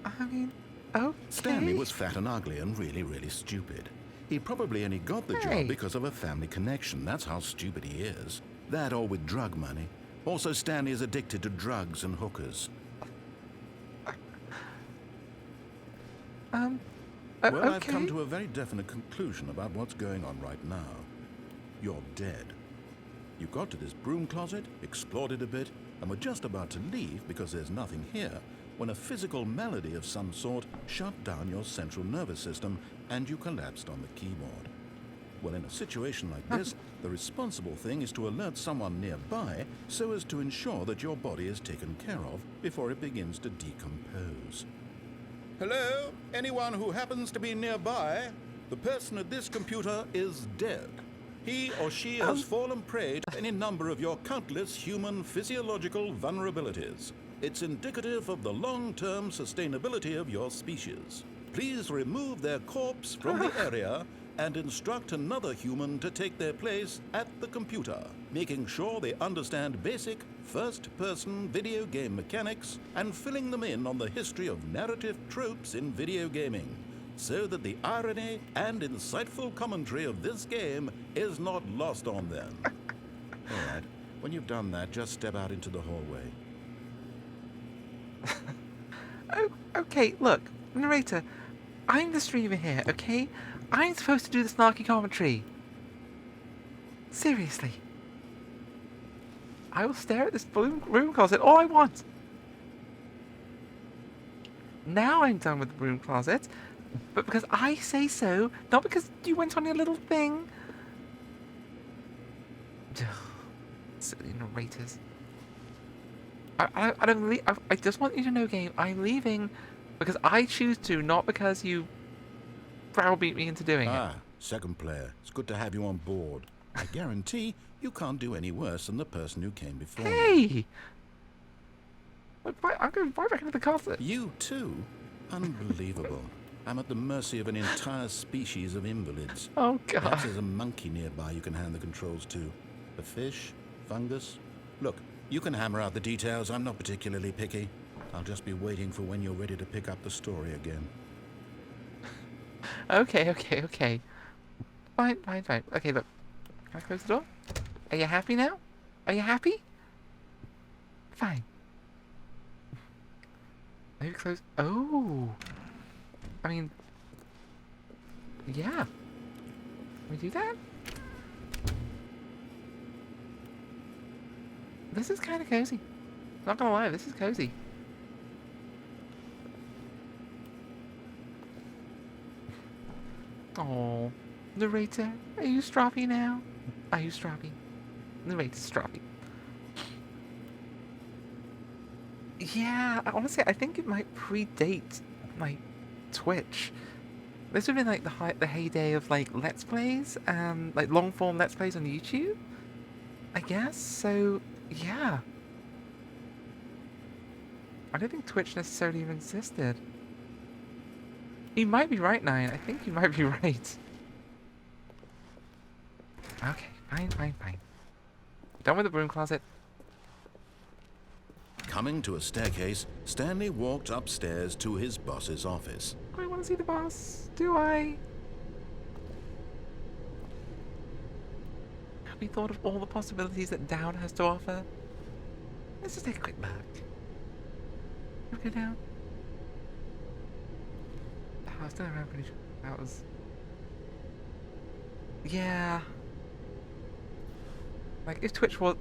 I mean, okay. Stanley was fat and ugly and really stupid. He probably only got the Hey. job because of a family connection. That's how stupid he is. That or with drug money. Also, Stanley is addicted to drugs and hookers. Well, okay. I've come to a very definite conclusion about what's going on right now. You're dead. You got to this broom closet, explored it a bit, and were just about to leave because there's nothing here, when a physical malady of some sort shut down your central nervous system and you collapsed on the keyboard. Well, in a situation like this, the responsible thing is to alert someone nearby so as to ensure that your body is taken care of before it begins to decompose. Hello? Anyone who happens to be nearby? The person at this computer is dead. He or she has fallen prey to any number of your countless human physiological vulnerabilities. It's indicative of the long-term sustainability of your species. Please remove their corpse from the area and instruct another human to take their place at the computer, making sure they understand basic first-person video game mechanics and filling them in on the history of narrative tropes in video gaming, so that the irony and insightful commentary of this game is not lost on them. All right, when you've done that, just step out into the hallway. Oh, okay, look, narrator, I'm the streamer here, okay? I'm supposed to do the snarky commentary. Seriously. I will stare at this broom closet all I want. Now I'm done with the broom closet, but because I say so, not because you went on your little thing. Silly narrators. I don't leave. I just want you to know, game. I'm leaving because I choose to, not because you browbeat me into doing it. Second player. It's good to have you on board. I guarantee you can't do any worse than the person who came before you. Hey! I'm going right back into the closet. You too? Unbelievable. I'm at the mercy of an entire species of invalids. Oh, Perhaps God. there's a monkey nearby you can hand the controls to. A fish? Fungus? Look, you can hammer out the details. I'm not particularly picky. I'll just be waiting for when you're ready to pick up the story again. Okay. Fine. Okay, look. Can I close the door? Are you happy now? Are you happy? Fine. Maybe close... Oh! I mean... Yeah. Can we do that? This is kind of cozy. Not gonna lie, this is cozy. Oh, narrator, are you stroppy now? Are you stroppy? Narrator's stroppy. Yeah, honestly, I think it might predate like Twitch. This would have been like the heyday of like Let's Plays and like long form Let's Plays on YouTube, I guess. So yeah, I don't think Twitch necessarily even existed. You might be right, Nine. I think you might be right. Okay, fine. Done with the broom closet. Coming to a staircase, Stanley walked upstairs to his boss's office. Do I want to see the boss? Do I? Have we thought of all the possibilities that down has to offer? Let's just take a quick look. Can we go down? Oh, I was still around pretty sure. That was... Yeah. Like, if Twitch was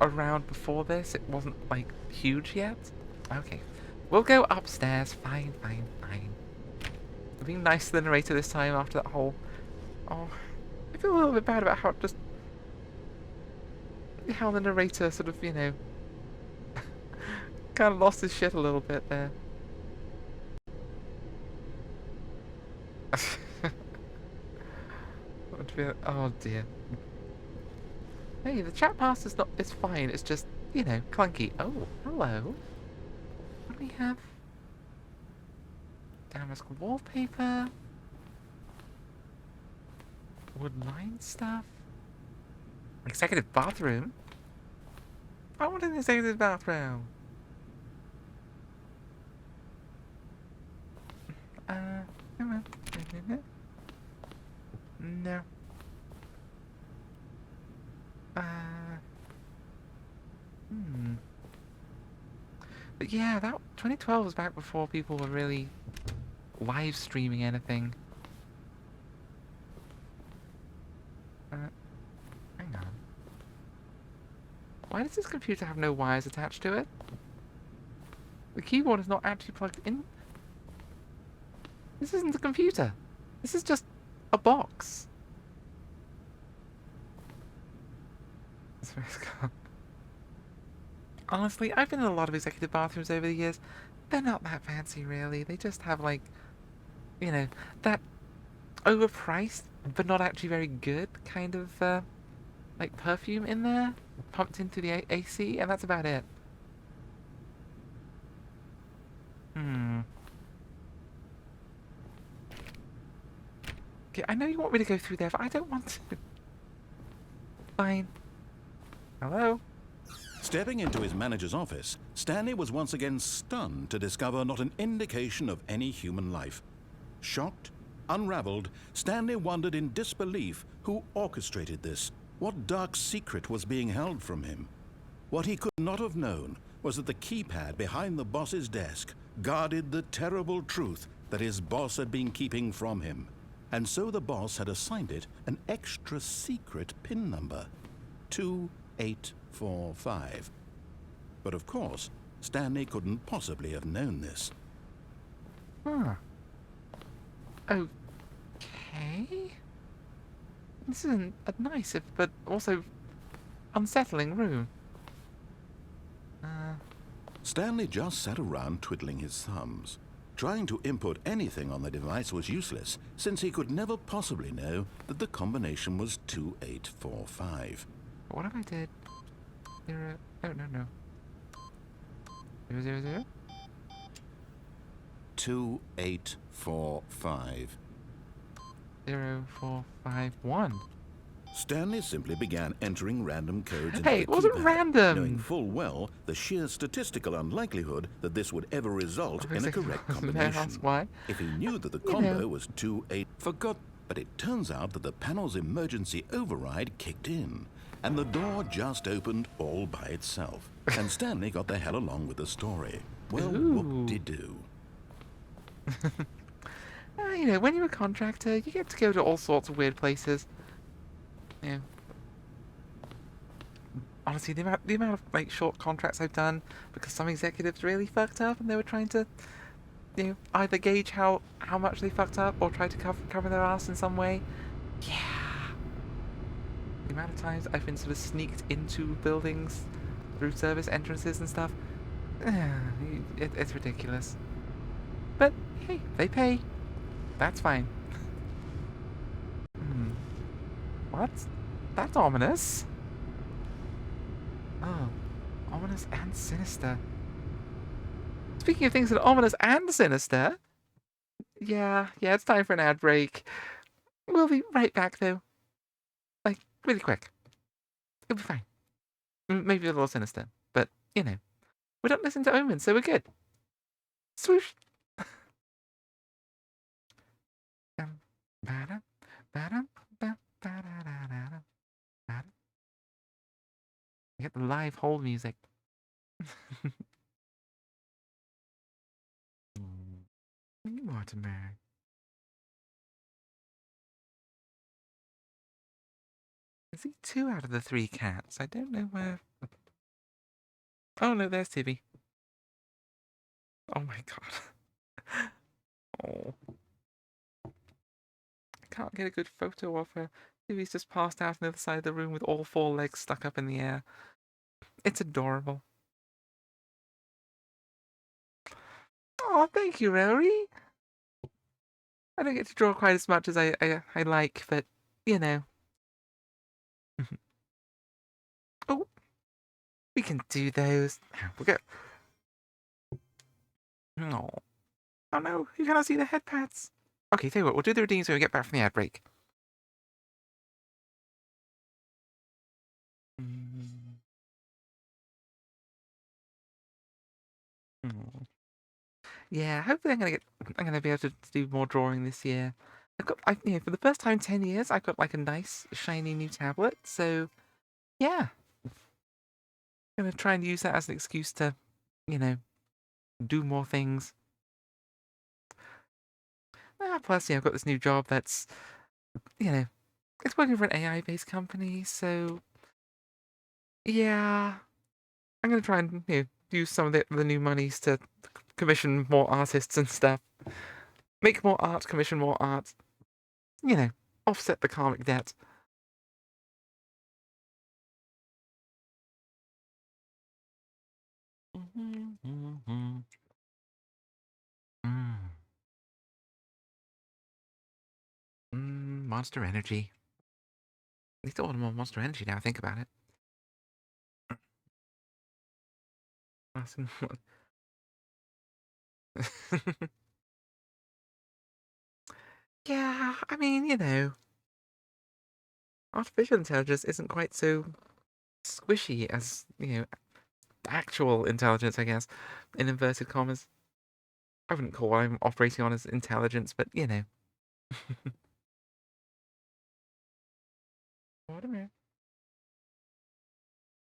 around before this, it wasn't, like, huge yet. Okay. We'll go upstairs. Fine. Being nice to the narrator this time after that whole... Oh, I feel a little bit bad about how how the narrator sort of, you know, kind of lost his shit a little bit there. Oh dear. Hey, the chat pass is not... It's fine. It's just, you know, clunky. Oh, hello. What do we have? Damask wallpaper. Wood line stuff. Executive bathroom. I want an executive bathroom. Come on. No. But yeah, that 2012 was back before people were really live streaming anything. Hang on. Why does this computer have no wires attached to it? The keyboard is not actually plugged in. This isn't a computer. This is just a box. Honestly, I've been in a lot of executive bathrooms over the years. They're not that fancy, really. They just have, like, you know, that overpriced, but not actually very good kind of, like, perfume in there, pumped into the AC, and that's about it. Okay, I know you want me to go through there, but I don't want to. Fine. Hello? Stepping into his manager's office, Stanley was once again stunned to discover not an indication of any human life. Shocked, unraveled, Stanley wondered in disbelief who orchestrated this. What dark secret was being held from him? What he could not have known was that the keypad behind the boss's desk guarded the terrible truth that his boss had been keeping from him. And so the boss had assigned it an extra secret PIN number. 2845. But of course, Stanley couldn't possibly have known this. Huh. Okay. This isn't a nice, but also unsettling room. Stanley just sat around twiddling his thumbs. Trying to input anything on the device was useless, since he could never possibly know that the combination was 2845. What if I did... 0... Oh, no. 000? 2845. 0451. Stanley simply began entering random codes into Hey, the it wasn't keypad, knowing random! full well the sheer statistical unlikelihood that this would ever result in a correct May I ask combination. why? If he knew that the You know. combo was 28, forgot, but it turns out that the panel's emergency override kicked in, and the door just opened all by itself. And Stanley got the hell along with the story. Well, Ooh. whoop-de-doo. You know, when you're a contractor, you get to go to all sorts of weird places. You know, honestly, the amount of like short contracts I've done because some executives really fucked up and they were trying to, you know, either gauge how much they fucked up or try to cover their ass in some way. Yeah. The amount of times I've been sort of sneaked into buildings through service entrances and stuff, it's ridiculous. But hey, they pay. That's fine. What? That's ominous. Oh, ominous and sinister. Speaking of things that are ominous and sinister, yeah, it's time for an ad break. We'll be right back though. Like, really quick. It'll be fine. Maybe a little sinister, but, you know, we don't listen to omens, so we're good. Swoosh! Ba-da, ba-da, ba-da-da-da-da, ba-da. Get the live hold music. Mortimer. Is he 2 out of the 3 cats? I don't know where... Oh no, there's Tibby. Oh my god. Oh. I can't get a good photo of her. Tibby's just passed out on the other side of the room with all 4 legs stuck up in the air. It's adorable. Oh, thank you, Rory. I don't get to draw quite as much as I like, but, you know. Oh, we can do those. We'll get... Oh. Oh no, you cannot see the head pads. Okay, tell you what, we'll do the redeems when we get back from the ad break. Yeah, hopefully I'm gonna be able to do more drawing this year. You know, for the first time in 10 years, I've got like a nice shiny new tablet. So yeah, I'm gonna try and use that as an excuse to, you know, do more things. Plus, you know, I've got this new job that's, you know, it's working for an AI-based company. So yeah, I'm gonna try and, you know, use some of the new monies to commission more artists and stuff. Make more art, commission more art. You know, offset the karmic debt. Monster Energy. Need to order more Monster Energy now I think about it. Yeah, I mean, you know, artificial intelligence isn't quite so squishy as, you know, actual intelligence, I guess, in inverted commas. I wouldn't call what I'm operating on as intelligence, but, you know.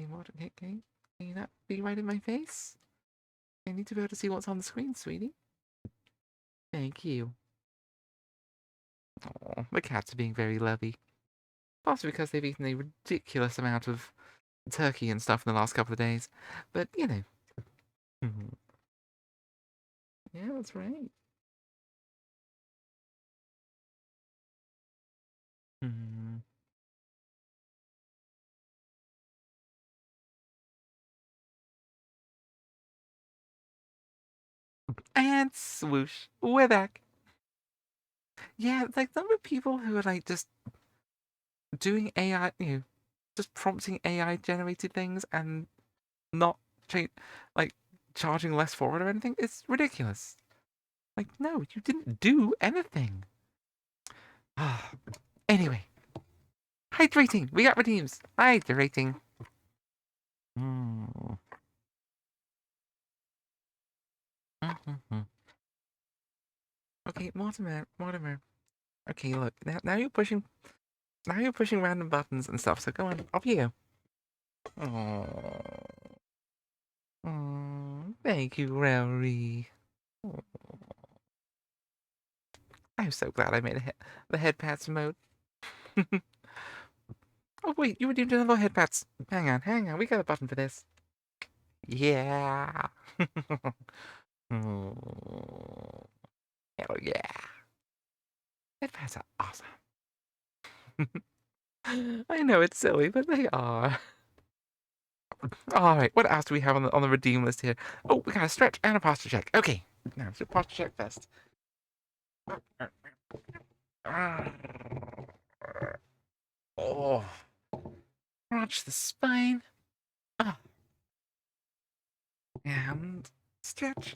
Water. Can you not be right in my face? I need to be able to see what's on the screen, sweetie. Thank you. Oh, the cats are being very lovey. Possibly because they've eaten a ridiculous amount of turkey and stuff in the last couple of days. But, you know. Yeah, that's right. And swoosh, we're back. Yeah, like the number of people who are like just doing AI, you know, just prompting AI generated things and not change, like charging less for it or anything. It's ridiculous. Like, no, you didn't do anything. Anyway, hydrating. We got redeems. Hydrating. Mm. Okay, Mortimer. Okay, look. Now you're pushing. Now you're pushing random buttons and stuff. So go on. Off you go. Oh, thank you, Rory. I'm so glad I made the head pats mode. Oh wait, you redeemed another head pats. Hang on. We got a button for this. Yeah. Oh, hell yeah. Head pats are awesome. I know it's silly, but they are. All right, what else do we have on the redeem list here? Oh, we got a stretch and a posture check. Okay, now let's do posture check first. Oh, stretch the spine. Ah, and stretch.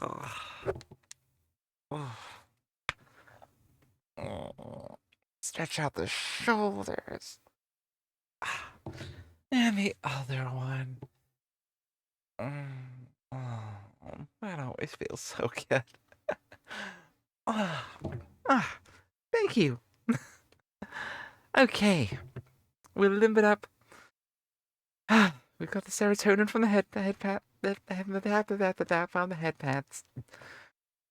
Oh, oh, oh. Stretch out the shoulders. Ah, and the other one. Oh, that always feels so good. Ah, thank you. Okay, we'll limp it up. We've got the serotonin from the head pat, found the head pats.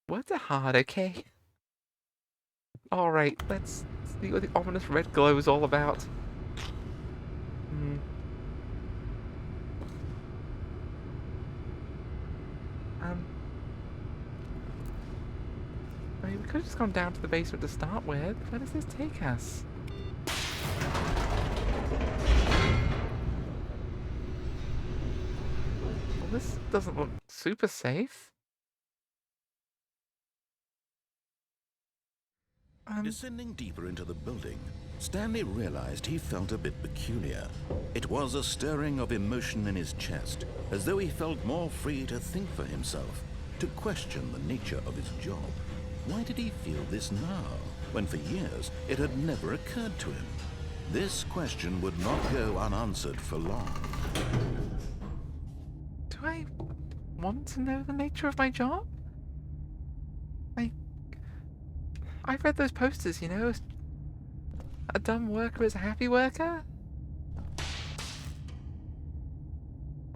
What a heart, okay? Alright, let's see what the ominous red glow is all about. I mean, we could have just gone down to the basement to start with. Where does this take us? Well, this doesn't look super safe. Descending deeper into the building, Stanley realized he felt a bit peculiar. It was a stirring of emotion in his chest, as though he felt more free to think for himself, to question the nature of his job. Why did he feel this now, when for years it had never occurred to him? This question would not go unanswered for long. Do I want to know the nature of my job? I've read those posters, you know? A dumb worker is a happy worker?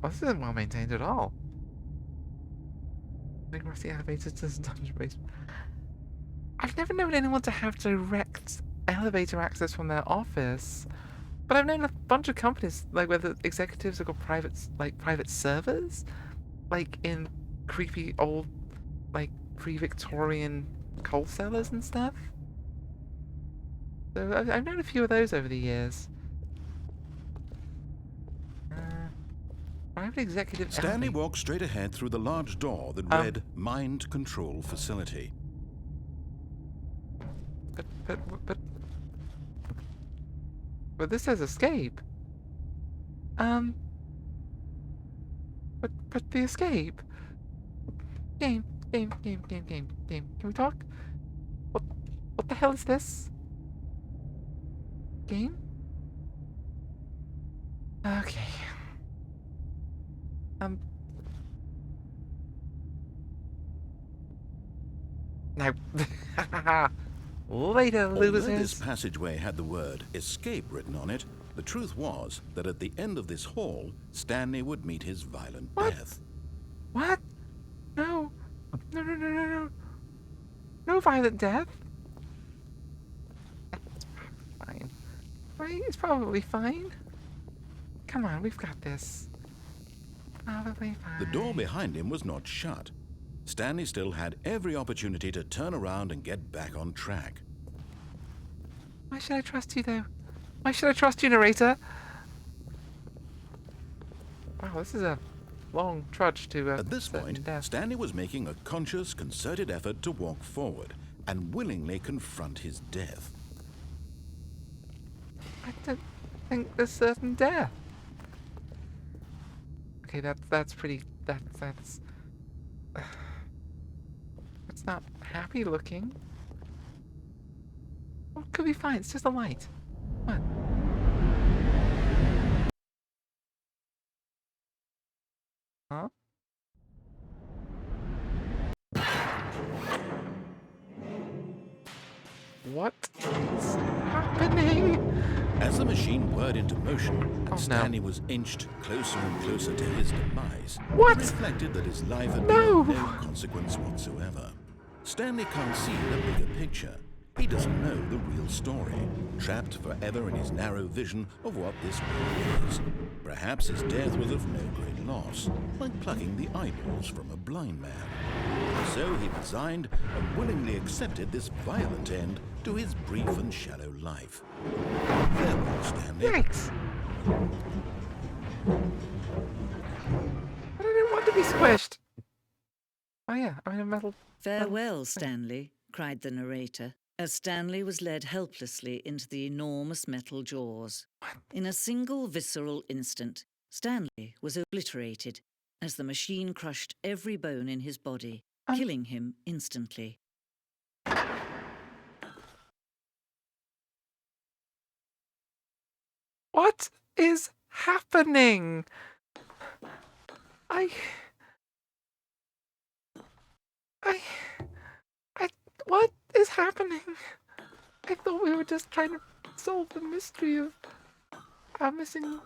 Well, this isn't well maintained at all. Big rusty elevators to the dungeon basement. I've never known anyone to have direct elevator access from their office, but I've known a bunch of companies, like where the executives have got private servers, like in creepy old, like pre-Victorian coal cellars and stuff. So I've known a few of those over the years. Private executive. Stanley walked straight ahead through the large door that read Mind Control Facility. But this says escape. But the escape. Game. Can we talk? What the hell is this? Game? Okay. No. Later, losers. Although this passageway had the word escape written on it, the truth was that at the end of this hall, Stanley would meet his violent death. What? No. No. No violent death. It's fine. Right? It's probably fine. Come on, we've got this. Probably fine. The door behind him was not shut. Stanley still had every opportunity to turn around and get back on track. Why should I trust you, though? Why should I trust you, narrator? Wow, this is a long trudge to At this point, death. Stanley was making a conscious, concerted effort to walk forward and willingly confront his death. I don't think there's certain death. Okay, that's pretty That's it's not happy looking. Well, it could be fine. It's just a light. What? Huh? What is happening? As the machine whirred into motion and Oh, no. Stanley was inched closer and closer to his demise, What? he reflected that his life had No. been of no consequence whatsoever. Stanley can't see the bigger picture. He doesn't know the real story, trapped forever in his narrow vision of what this world is. Perhaps his death was of no great loss, like plucking the eyeballs from a blind man. So he resigned and willingly accepted this violent end to his brief and shallow life. Farewell, Stanley. Yikes! I didn't want to be squished. Oh yeah, I'm in a metal. Farewell, Stanley, cried the narrator, as Stanley was led helplessly into the enormous metal jaws. In a single visceral instant, Stanley was obliterated as the machine crushed every bone in his body, killing him instantly. What is happening? I. What is happening? I thought we were just trying to solve the mystery of our missing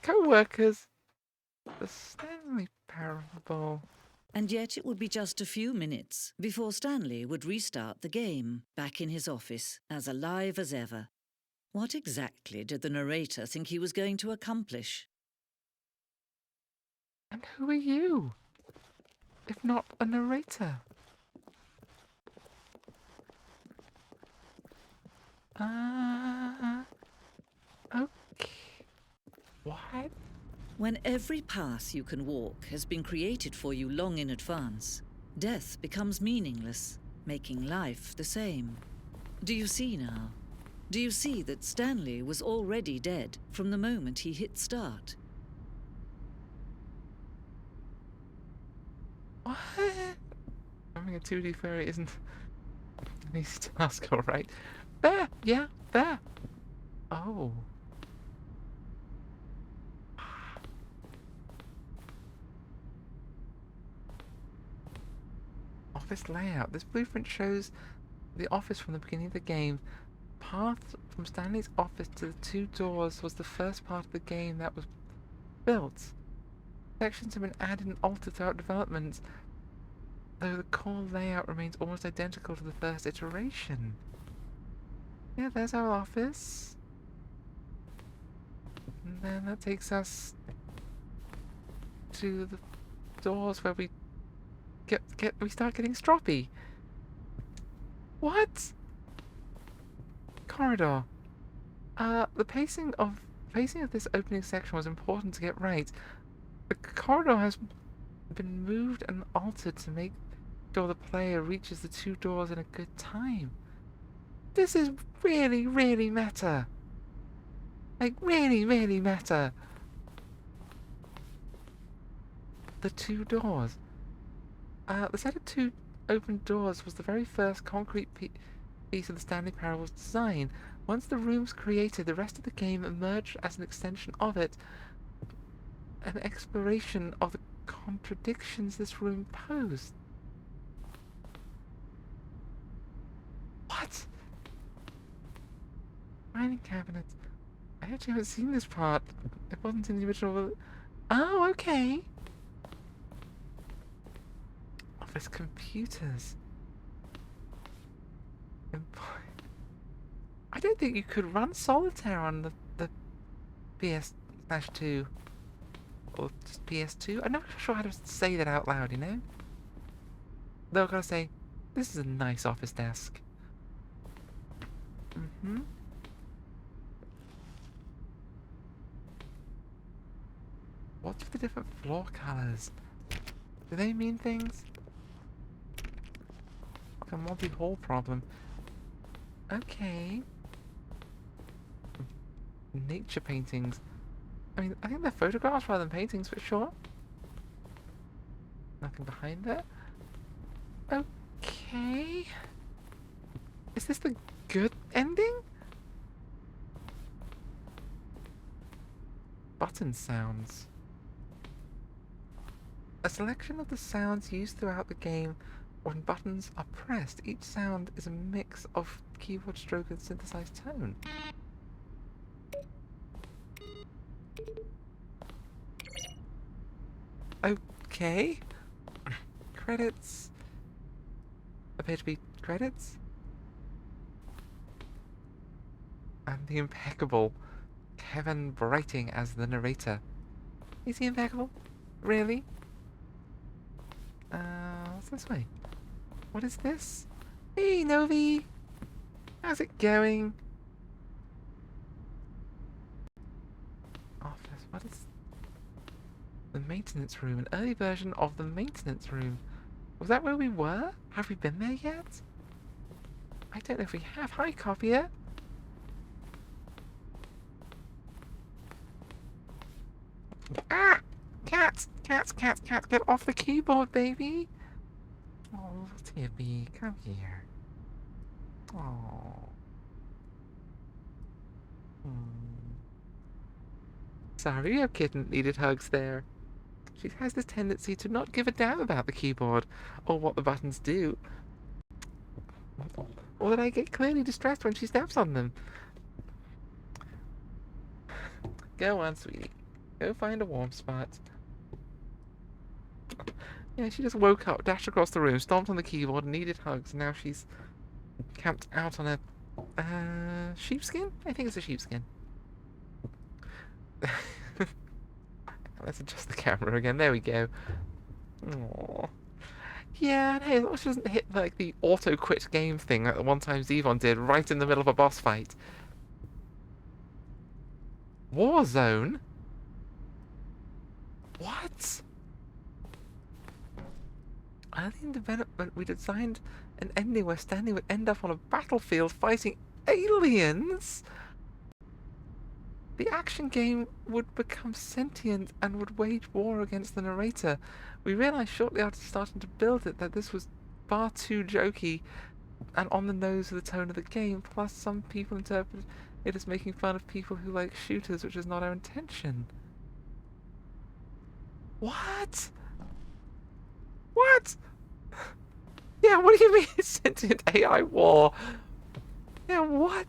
co-workers. The Stanley Parable. And yet it would be just a few minutes before Stanley would restart the game, back in his office, as alive as ever. What exactly did the narrator think he was going to accomplish? And who are you? If not a narrator? Okay. What? When every path you can walk has been created for you long in advance, death becomes meaningless, making life the same. Do you see now? Do you see that Stanley was already dead from the moment he hit start? What? Having a 2D fairy isn't an easy task, alright. There! Yeah, there! Oh. Office layout. This blueprint shows the office from the beginning of the game. Path from Stanley's office to the two doors was the first part of the game that was built. Sections have been added and altered throughout development, though the core layout remains almost identical to the first iteration. Yeah, there's our office. And then that takes us to the doors where we we start getting stroppy. What? Corridor. The pacing of this opening section was important to get right. The corridor has been moved and altered to make sure the player reaches the two doors in a good time. This is really, really meta. Like, really, really meta. The two doors. The set of two open doors was the very first concrete piece of the Stanley Parable's design. Once the room's created, the rest of the game emerged as an extension of it. An exploration of the contradictions this room posed. What? Mining cabinets. I actually haven't seen this part. It wasn't in the original. Oh, okay. Office computers. I don't think you could run solitaire on the PS/2 or just PS2. I'm not sure how to say that out loud, you know? Though I've got to say, this is a nice office desk. What's with the different floor colors? Do they mean things? Like a multi-hole problem. Okay. Nature paintings. I mean, I think they're photographs rather than paintings, for sure. Nothing behind there. Okay. Is this the good ending? Button sounds. A selection of the sounds used throughout the game when buttons are pressed. Each sound is a mix of keyboard stroke and synthesized tone. Okay. Credits. Appear to be credits. And the impeccable Kevin Brighting as the narrator. Is he impeccable? Really? What's this way? What is this? Hey, Novi! How's it going? Office. What is... The maintenance room. An early version of the maintenance room. Was that where we were? Have we been there yet? I don't know if we have. Hi, copier. Ah! Cats! Cats, cats, cats! Get off the keyboard, baby! Oh, Tippy, come here. Oh. Sorry, your kitten needed hugs there. She has this tendency to not give a damn about the keyboard or what the buttons do. Or that I get clearly distressed when she steps on them. Go on, sweetie. Go find a warm spot. Yeah, she just woke up, dashed across the room, stomped on the keyboard, needed hugs, and now she's camped out on a sheepskin? I think it's a sheepskin. Let's adjust the camera again. There we go. Aww. Yeah, and hey, as long as she doesn't hit like the auto quit game thing like the one time Zevon did right in the middle of a boss fight. Warzone? What? Early in development, we designed an ending where Stanley would end up on a battlefield fighting aliens? The action game would become sentient and would wage war against the narrator. We realized shortly after starting to build it that this was far too jokey and on the nose of the tone of the game, plus some people interpret it as making fun of people who like shooters, which is not our intention. What? What? Yeah, what do you mean it's sentient AI war? Yeah, what?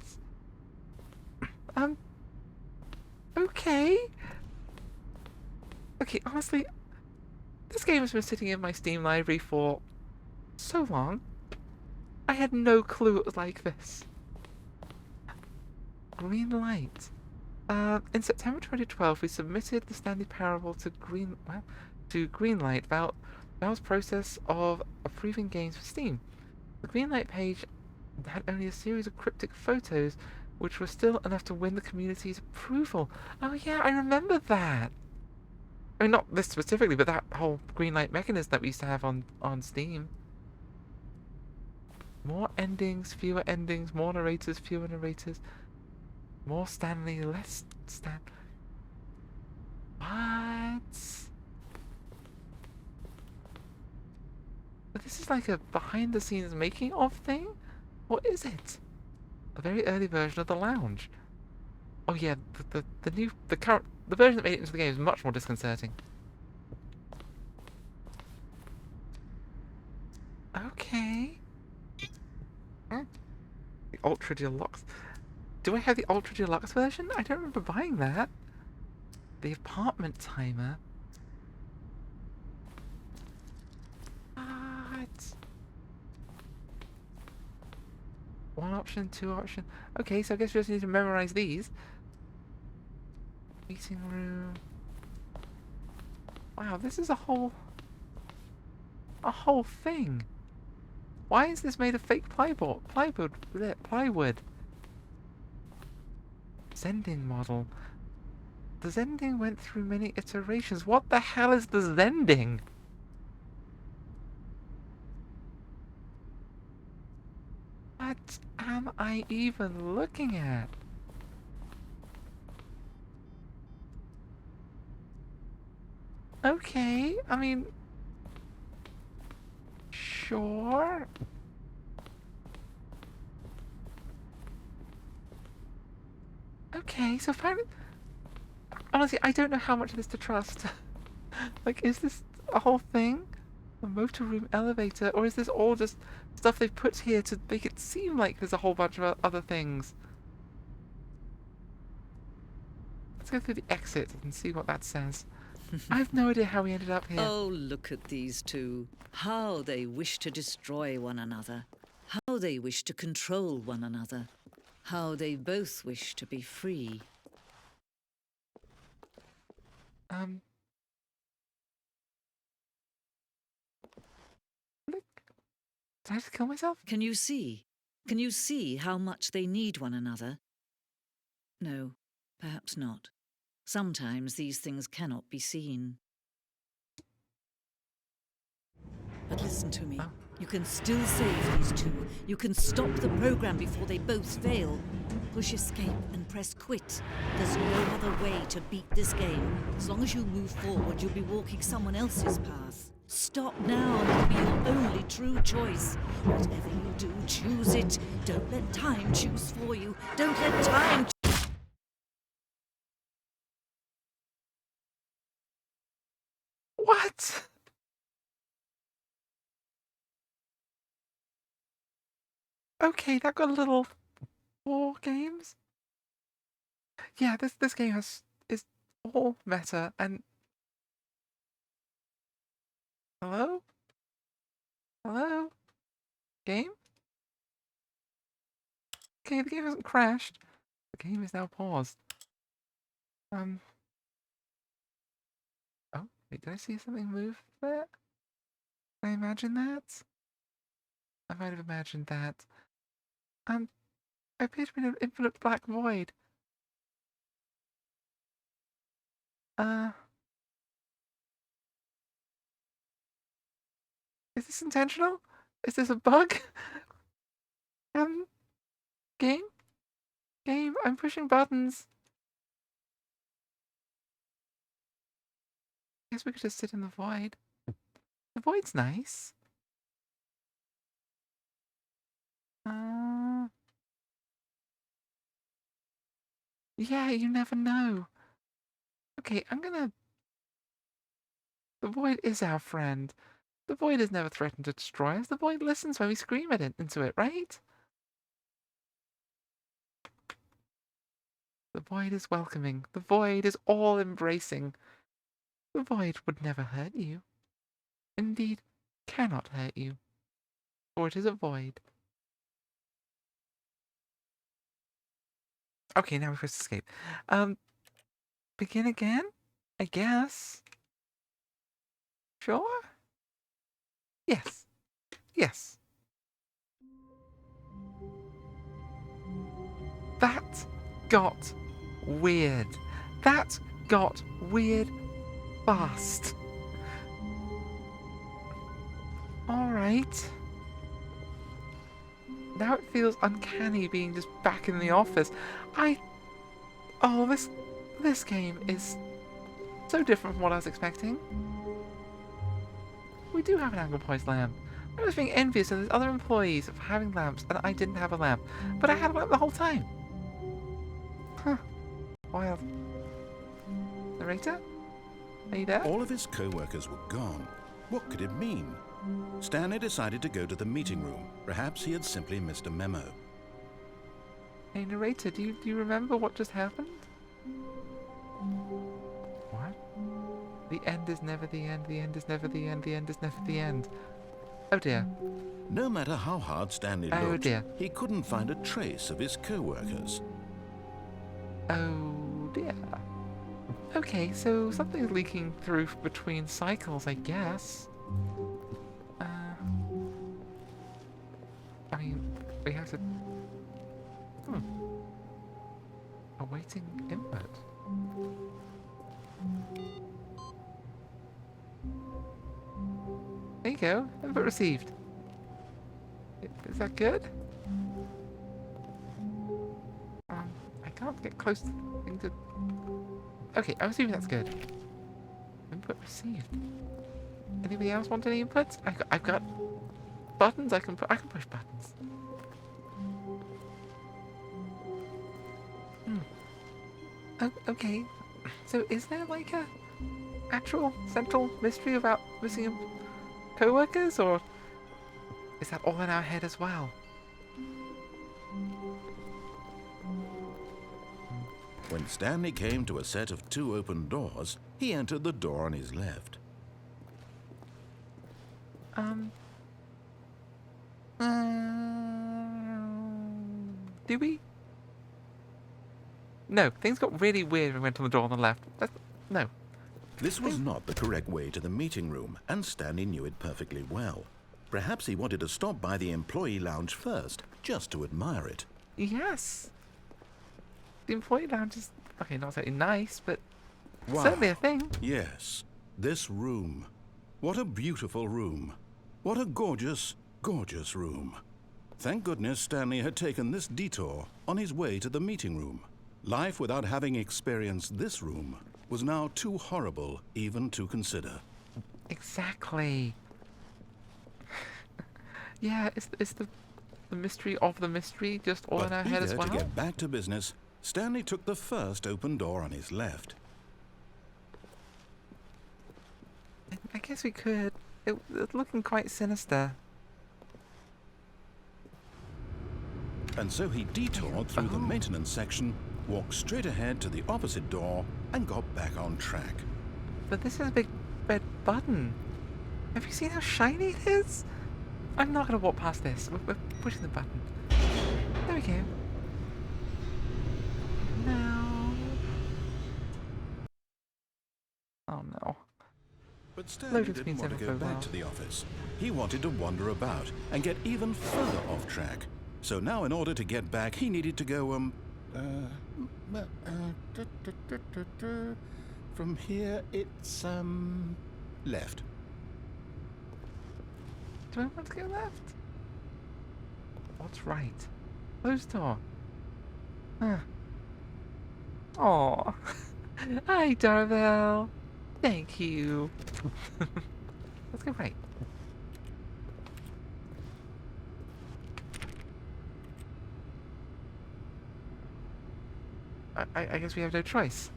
Okay. Okay, honestly, this game has been sitting in my Steam library for so long. I had no clue it was like this. Green light. In September 2012, we submitted the Stanley Parable to Greenlight, Valve's process of approving games for Steam. The Greenlight page had only a series of cryptic photos, which were still enough to win the community's approval. Oh yeah, I remember that. I mean, not this specifically, but that whole Greenlight mechanism that we used to have on Steam. More endings, fewer endings, more narrators, fewer narrators. More Stanley, less Stan. What? But this is like a behind-the-scenes making-of thing? What is it? A very early version of the lounge. Oh yeah, the version that made it into the game is much more disconcerting. Okay. The Ultra Deluxe. Do I have the Ultra Deluxe version? I don't remember buying that. The apartment timer. What? One option, two option. Okay, so I guess we just need to memorize these. Meeting room. Wow, this is a whole thing. Why is this made of fake plywood? Zending model. The Zending went through many iterations. What the hell is the Zending? What am I even looking at? Okay, I mean, Sure. Okay, so finally... Honestly, I don't know how much of this to trust. Like, is this a whole thing? A motor room elevator? Or is this all just stuff they've put here to make it seem like there's a whole bunch of other things? Let's go through the exit and see what that says. I have no idea how we ended up here. Oh, look at these two. How they wish to destroy one another. How they wish to control one another. How they both wish to be free. Look. Did I just kill myself? Can you see? Can you see how much they need one another? No, perhaps not. Sometimes these things cannot be seen. But listen to me. Oh. You can still save these two. You can stop the program before they both fail. Push escape and press quit. There's no other way to beat this game. As long as you move forward, you'll be walking someone else's path. Stop now and it'll be your only true choice. Whatever you do, choose it. Don't let time choose for you. Don't let time What? Okay, that got a little... War games? Yeah, this game is all meta and... Hello? Hello? Game? Okay, the game hasn't crashed. The game is now paused. Oh, wait, did I see something move there? Did I imagine that? I might have imagined that. I appear to be in an infinite black void. Is this intentional? Is this a bug? Game? Game, I'm pushing buttons. Guess we could just sit in the void. The void's nice. Yeah, you never know. Okay, The void is our friend. The void has never threatened to destroy us. The void listens when we scream into it, right? The void is welcoming. The void is all embracing. The void would never hurt you. Indeed, cannot hurt you. For it is a void. Okay, now we first escape. Begin again? I guess. Sure? Yes. Yes. That got weird. That got weird fast. Alright. Now it feels uncanny being just back in the office. Oh, this game is so different from what I was expecting. We do have an angle point lamp. I was being envious of the other employees of having lamps, and I didn't have a lamp. But I had a lamp the whole time. Huh. Wild. Narrator? Are you there? All of his co-workers were gone. What could it mean? Stanley decided to go to the meeting room. Perhaps he had simply missed a memo. Hey, narrator, do you remember what just happened? What? The end is never the end, the end is never the end, the end is never the end. Oh dear. No matter how hard Stanley Oh looked, dear. he couldn't find a trace of his co-workers. Oh dear. Okay, so something's leaking through between cycles, I guess. I mean, we have to... Awaiting input. There you go. Input received. Is that good? I can't get close to the thing to... Okay, I'm assuming that's good. Input received. Anybody else want any inputs? I've got buttons. I can push buttons. Okay. So is there like a actual central mystery about missing co-workers, or is that all in our head as well? When Stanley came to a set of 2 open doors, he entered the door on his left. Do we? No, things got really weird when we went on the door on the left. No. This was not the correct way to the meeting room, and Stanley knew it perfectly well. Perhaps he wanted to stop by the employee lounge first, just to admire it. Yes. The employee lounge is, okay, not exactly nice, but Wow. certainly a thing. Yes, this room. What a beautiful room. What a gorgeous, gorgeous room. Thank goodness Stanley had taken this detour on his way to the meeting room. Life without having experienced this room was now too horrible even to consider. Exactly. Yeah, it's the mystery of the mystery just all in our But head as eager well. to get back to business, Stanley took the first open door on his left. I guess we could. It's looking quite sinister. And so he detoured through the maintenance section, walked straight ahead to the opposite door, and got back on track. But this is a big red button. Have you seen how shiny it is? I'm not going to walk past this. We're pushing the button. There we go. No. Oh no. But Stanley Loading didn't screen's want to never go go back well. to the office. He wanted to wander about and get even further off track. So now in order to get back, he needed to go, from here it's, left. Do I want to go left? What's right? Closed door. Huh. Aw. Hi, Darvel. Thank you. Let's go right. I guess we have no choice.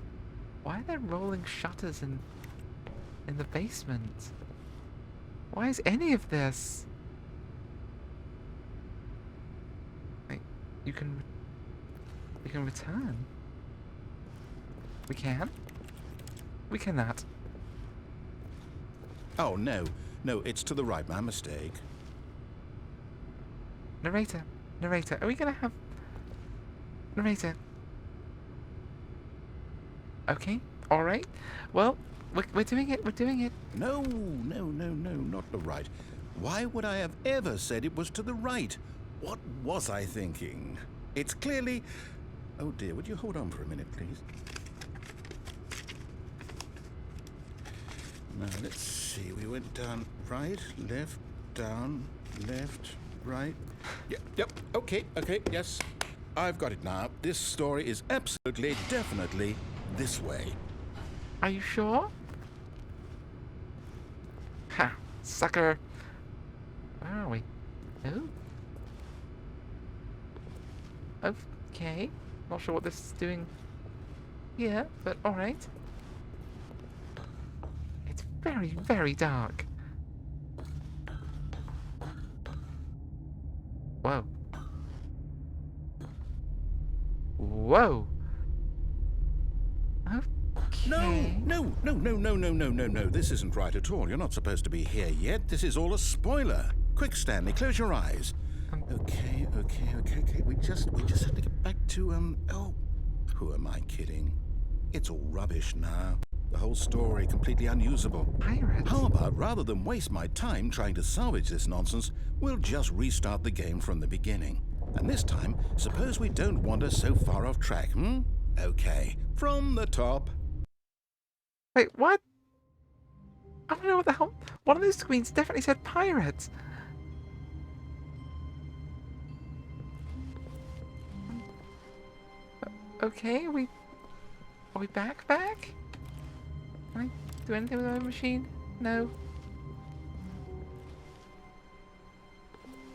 Why are there rolling shutters in the basement? Why is any of this? Like, you can return. We can? We cannot. Oh, no. No, it's to the right. My mistake. Narrator. Narrator. Are we gonna have... Narrator. Okay. Alright. Well, we're doing it. We're doing it. No, not the right. Why would I have ever said it was to the right? What was I thinking? It's clearly... Oh dear, would you hold on for a minute, please? Now, let's see. We went down right, left, down, left, right. Yep, okay, yes. I've got it now. This story is absolutely, definitely this way. Are you sure? Ha! Sucker! Where are we? Oh. Okay. Not sure what this is doing here, but alright. It's very, very dark. Whoa. Whoa! Okay. No. This isn't right at all. You're not supposed to be here yet. This is all a spoiler. Quick, Stanley, close your eyes. Okay. We just have to get back to, oh, who am I kidding? It's all rubbish now. The whole story completely unusable. Pirates? How about, rather than waste my time trying to salvage this nonsense, we'll just restart the game from the beginning. And this time, suppose we don't wander so far off track, Okay, from the top. Wait, what? I don't know what the hell. One of those screens definitely said pirates. Okay, are we back? Can I do anything with our machine? No.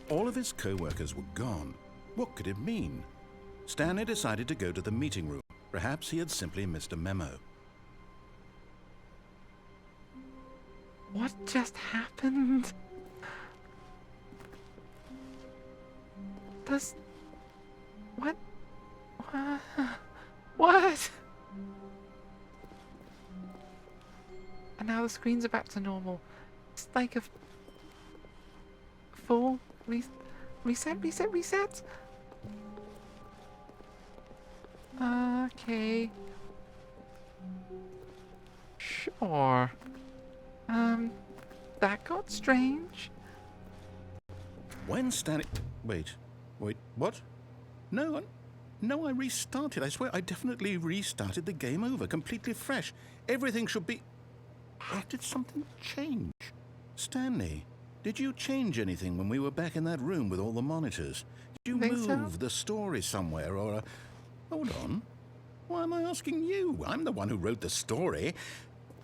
All of his co-workers were gone. What could it mean? Stanley decided to go to the meeting room. Perhaps he had simply missed a memo. What just happened? Does... What? What? And now the screens are back to normal. It's like a full reset. Okay. Sure. That got strange. When Stanley... Wait, what? No, I restarted. I swear I definitely restarted the game over, completely fresh. Everything should be... Or did something change? Stanley, did you change anything when we were back in that room with all the monitors? Did you move the story somewhere or... Hold on. Why am I asking you? I'm the one who wrote the story. It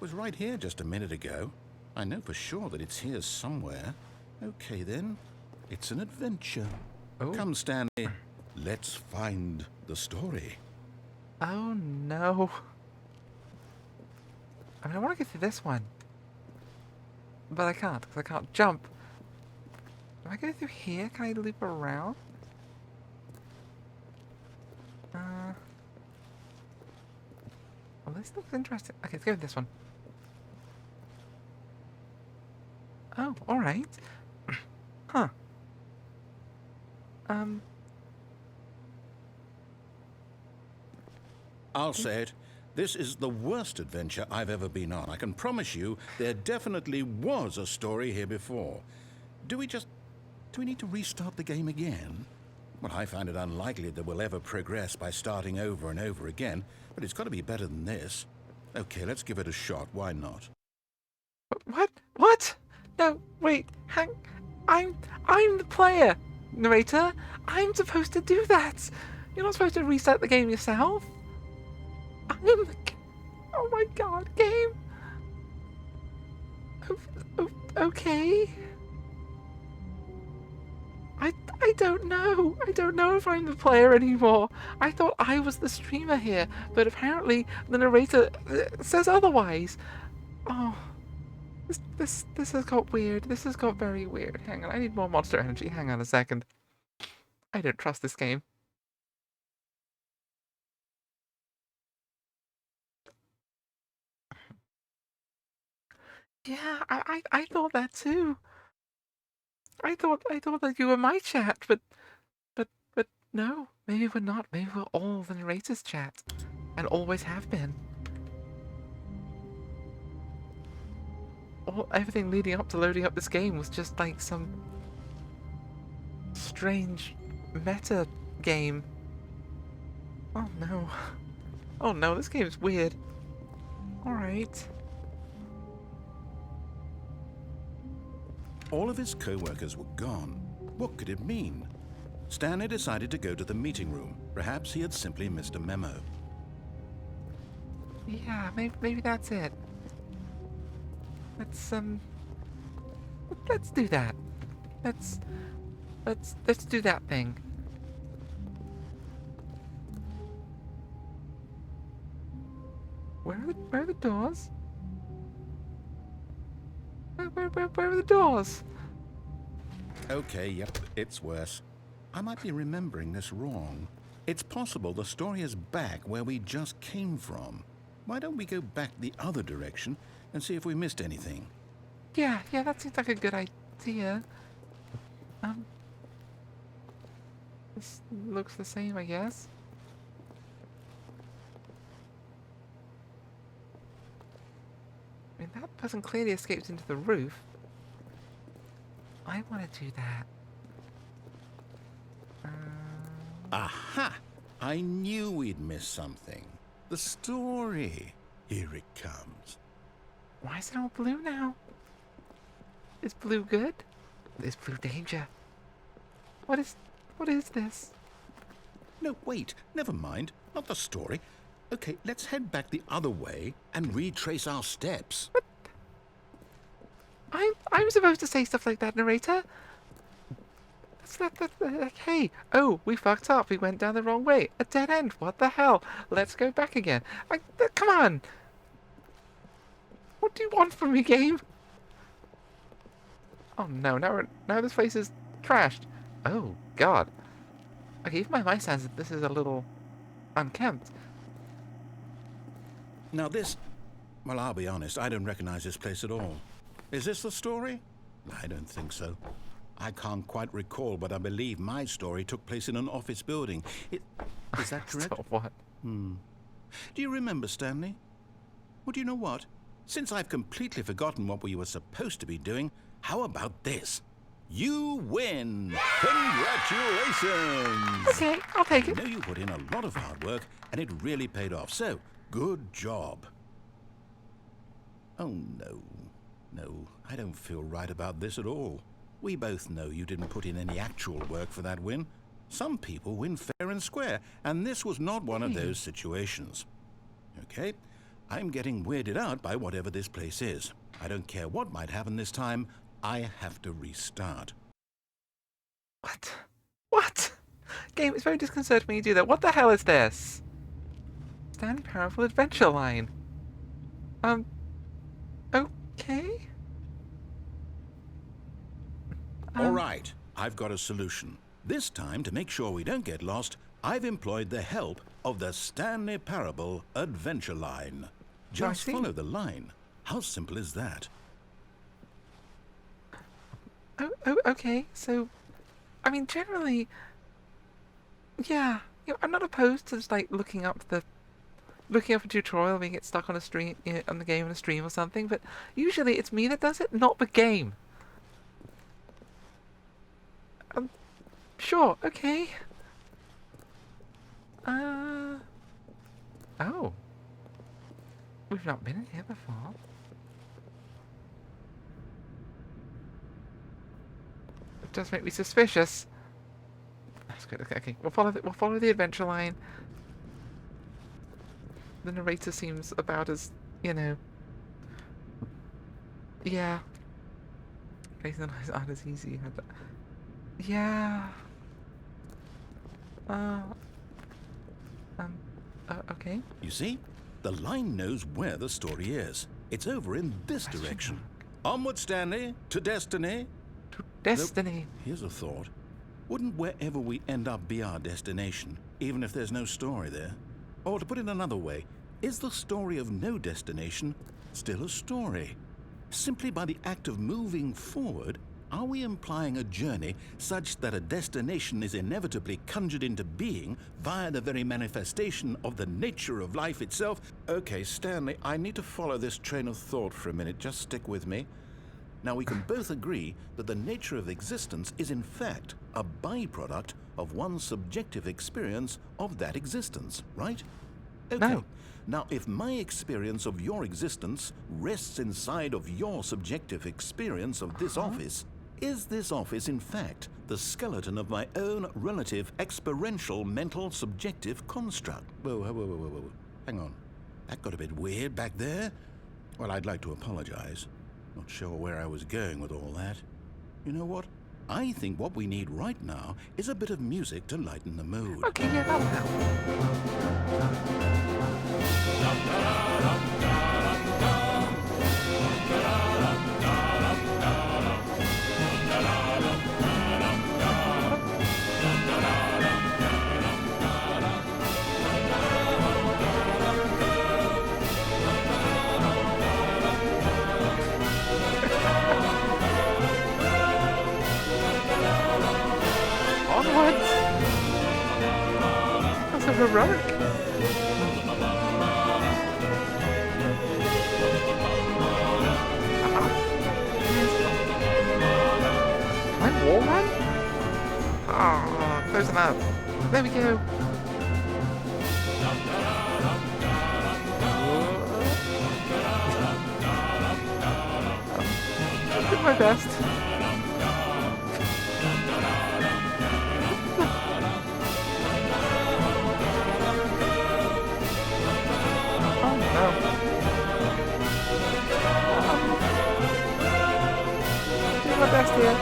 was right here just a minute ago. I know for sure that it's here somewhere. Okay, then. It's an adventure. Oh. Come, Stanley. Let's find the story. Oh, no. I mean, I want to get through this one. But I can't, because I can't jump. If I go through here, can I loop around? Well, this looks interesting. Okay, let's go with this one. Oh, alright. Huh. I'll say it. This is the worst adventure I've ever been on. I can promise you there definitely was a story here before. Do we need to restart the game again? Well, I find it unlikely that we'll ever progress by starting over and over again, but it's got to be better than this. Okay, let's give it a shot. Why not? What? What? No, wait, I'm the player, narrator. I'm supposed to do that. You're not supposed to restart the game yourself. Oh my god, game. Okay. I don't know. I don't know if I'm the player anymore. I thought I was the streamer here, but apparently the narrator says otherwise. Oh, this has got weird. This has got very weird. Hang on, I need more monster energy. Hang on a second. I don't trust this game. Yeah, I thought that too. I thought that you were my chat, but no, maybe we're not. Maybe we're all the narrator's chat, and always have been. Everything leading up to loading up this game was just like some strange meta game. Oh no. Oh no, this game's weird. Alright. All of his co-workers were gone. What could it mean? Stanley decided to go to the meeting room. Perhaps he had simply missed a memo. Yeah, maybe that's it. Let's do that. Let's do that thing. Where are the doors? Where are the doors? Okay, yep, it's worse. I might be remembering this wrong. It's possible the story is back where we just came from. Why don't we go back the other direction and see if we missed anything? Yeah, that seems like a good idea. This looks the same, I guess. I mean, that person clearly escaped into the roof. I want to do that. Aha! I knew we'd miss something. The story. Here it comes. Why is it all blue now? Is blue good? Is blue danger? What is this? No, wait. Never mind. Not the story. Okay, let's head back the other way and retrace our steps. What? I'm supposed to say stuff like that, narrator. Hey, oh, we fucked up. We went down the wrong way. A dead end. What the hell? Let's go back again. Come on. What do you want from me, game? Oh no, now this place is trashed. Oh god. Okay, even my mind says that this is a little unkempt. Now this... Well, I'll be honest, I don't recognize this place at all. Is this the story? I don't think so. I can't quite recall, but I believe my story took place in an office building. Is that correct? So what? Do you remember, Stanley? Well, do you know what? Since I've completely forgotten what we were supposed to be doing, how about this? You win! Congratulations! Okay, I'll take I it. know you put in a lot of hard work, and it really paid off, so good job. Oh, no. No, I don't feel right about this at all. We both know you didn't put in any actual work for that win. Some people win fair and square, and this was not one of those situations. Okay? I'm getting weirded out by whatever this place is. I don't care what might happen this time. I have to restart. What? What? Game, it's very disconcerting when you do that. What the hell is this? Stanley Parable Adventure Line. Okay. All right, I've got a solution. This time, to make sure we don't get lost, I've employed the help of the Stanley Parable Adventure Line. Just see. follow the line. How simple is that? Oh, okay. So, I mean, generally, yeah, I'm not opposed to just like looking up a tutorial when you get stuck on a stream, on the game on a stream or something. But usually it's me that does it, not the game. Sure, okay. Oh. We've not been in here before. It does make me suspicious. That's good. Okay. We'll follow the adventure line. The narrator seems about as, yeah. Facing the eyes aren't as easy. Yeah. Okay. You see? The line knows where the story is. It's over in this direction. Onward, Stanley, to destiny. To destiny. Though, here's a thought. Wouldn't wherever we end up be our destination, even if there's no story there? Or to put it another way, is the story of no destination still a story? Simply by the act of moving forward, are we implying a journey such that a destination is inevitably conjured into being via the very manifestation of the nature of life itself? Okay, Stanley, I need to follow this train of thought for a minute. Just stick with me. Now, we can both agree that the nature of existence is in fact a byproduct of one's subjective experience of that existence, right? Okay. No. Now, if my experience of your existence rests inside of your subjective experience of this office, is this office, in fact, the skeleton of my own relative experiential mental subjective construct? Whoa. Hang on. That got a bit weird back there. Well, I'd like to apologize. Not sure where I was going with all that. You know what? I think what we need right now is a bit of music to lighten the mood. Okay, yeah, that'll help. Onwards! That's so heroic. Am I warm man? Oh, close enough. There we go. Did my best. Oh no. Did my best here.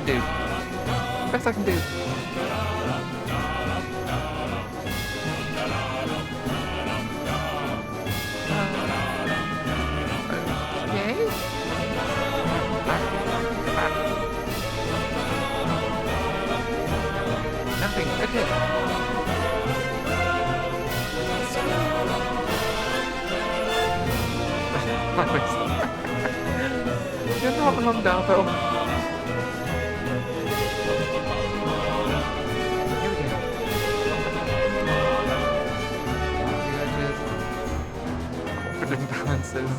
do. Best I can do. Okay. Nothing. Okay. You're not wrong, Darvel. Here we go. The edges. Awkward imbalances.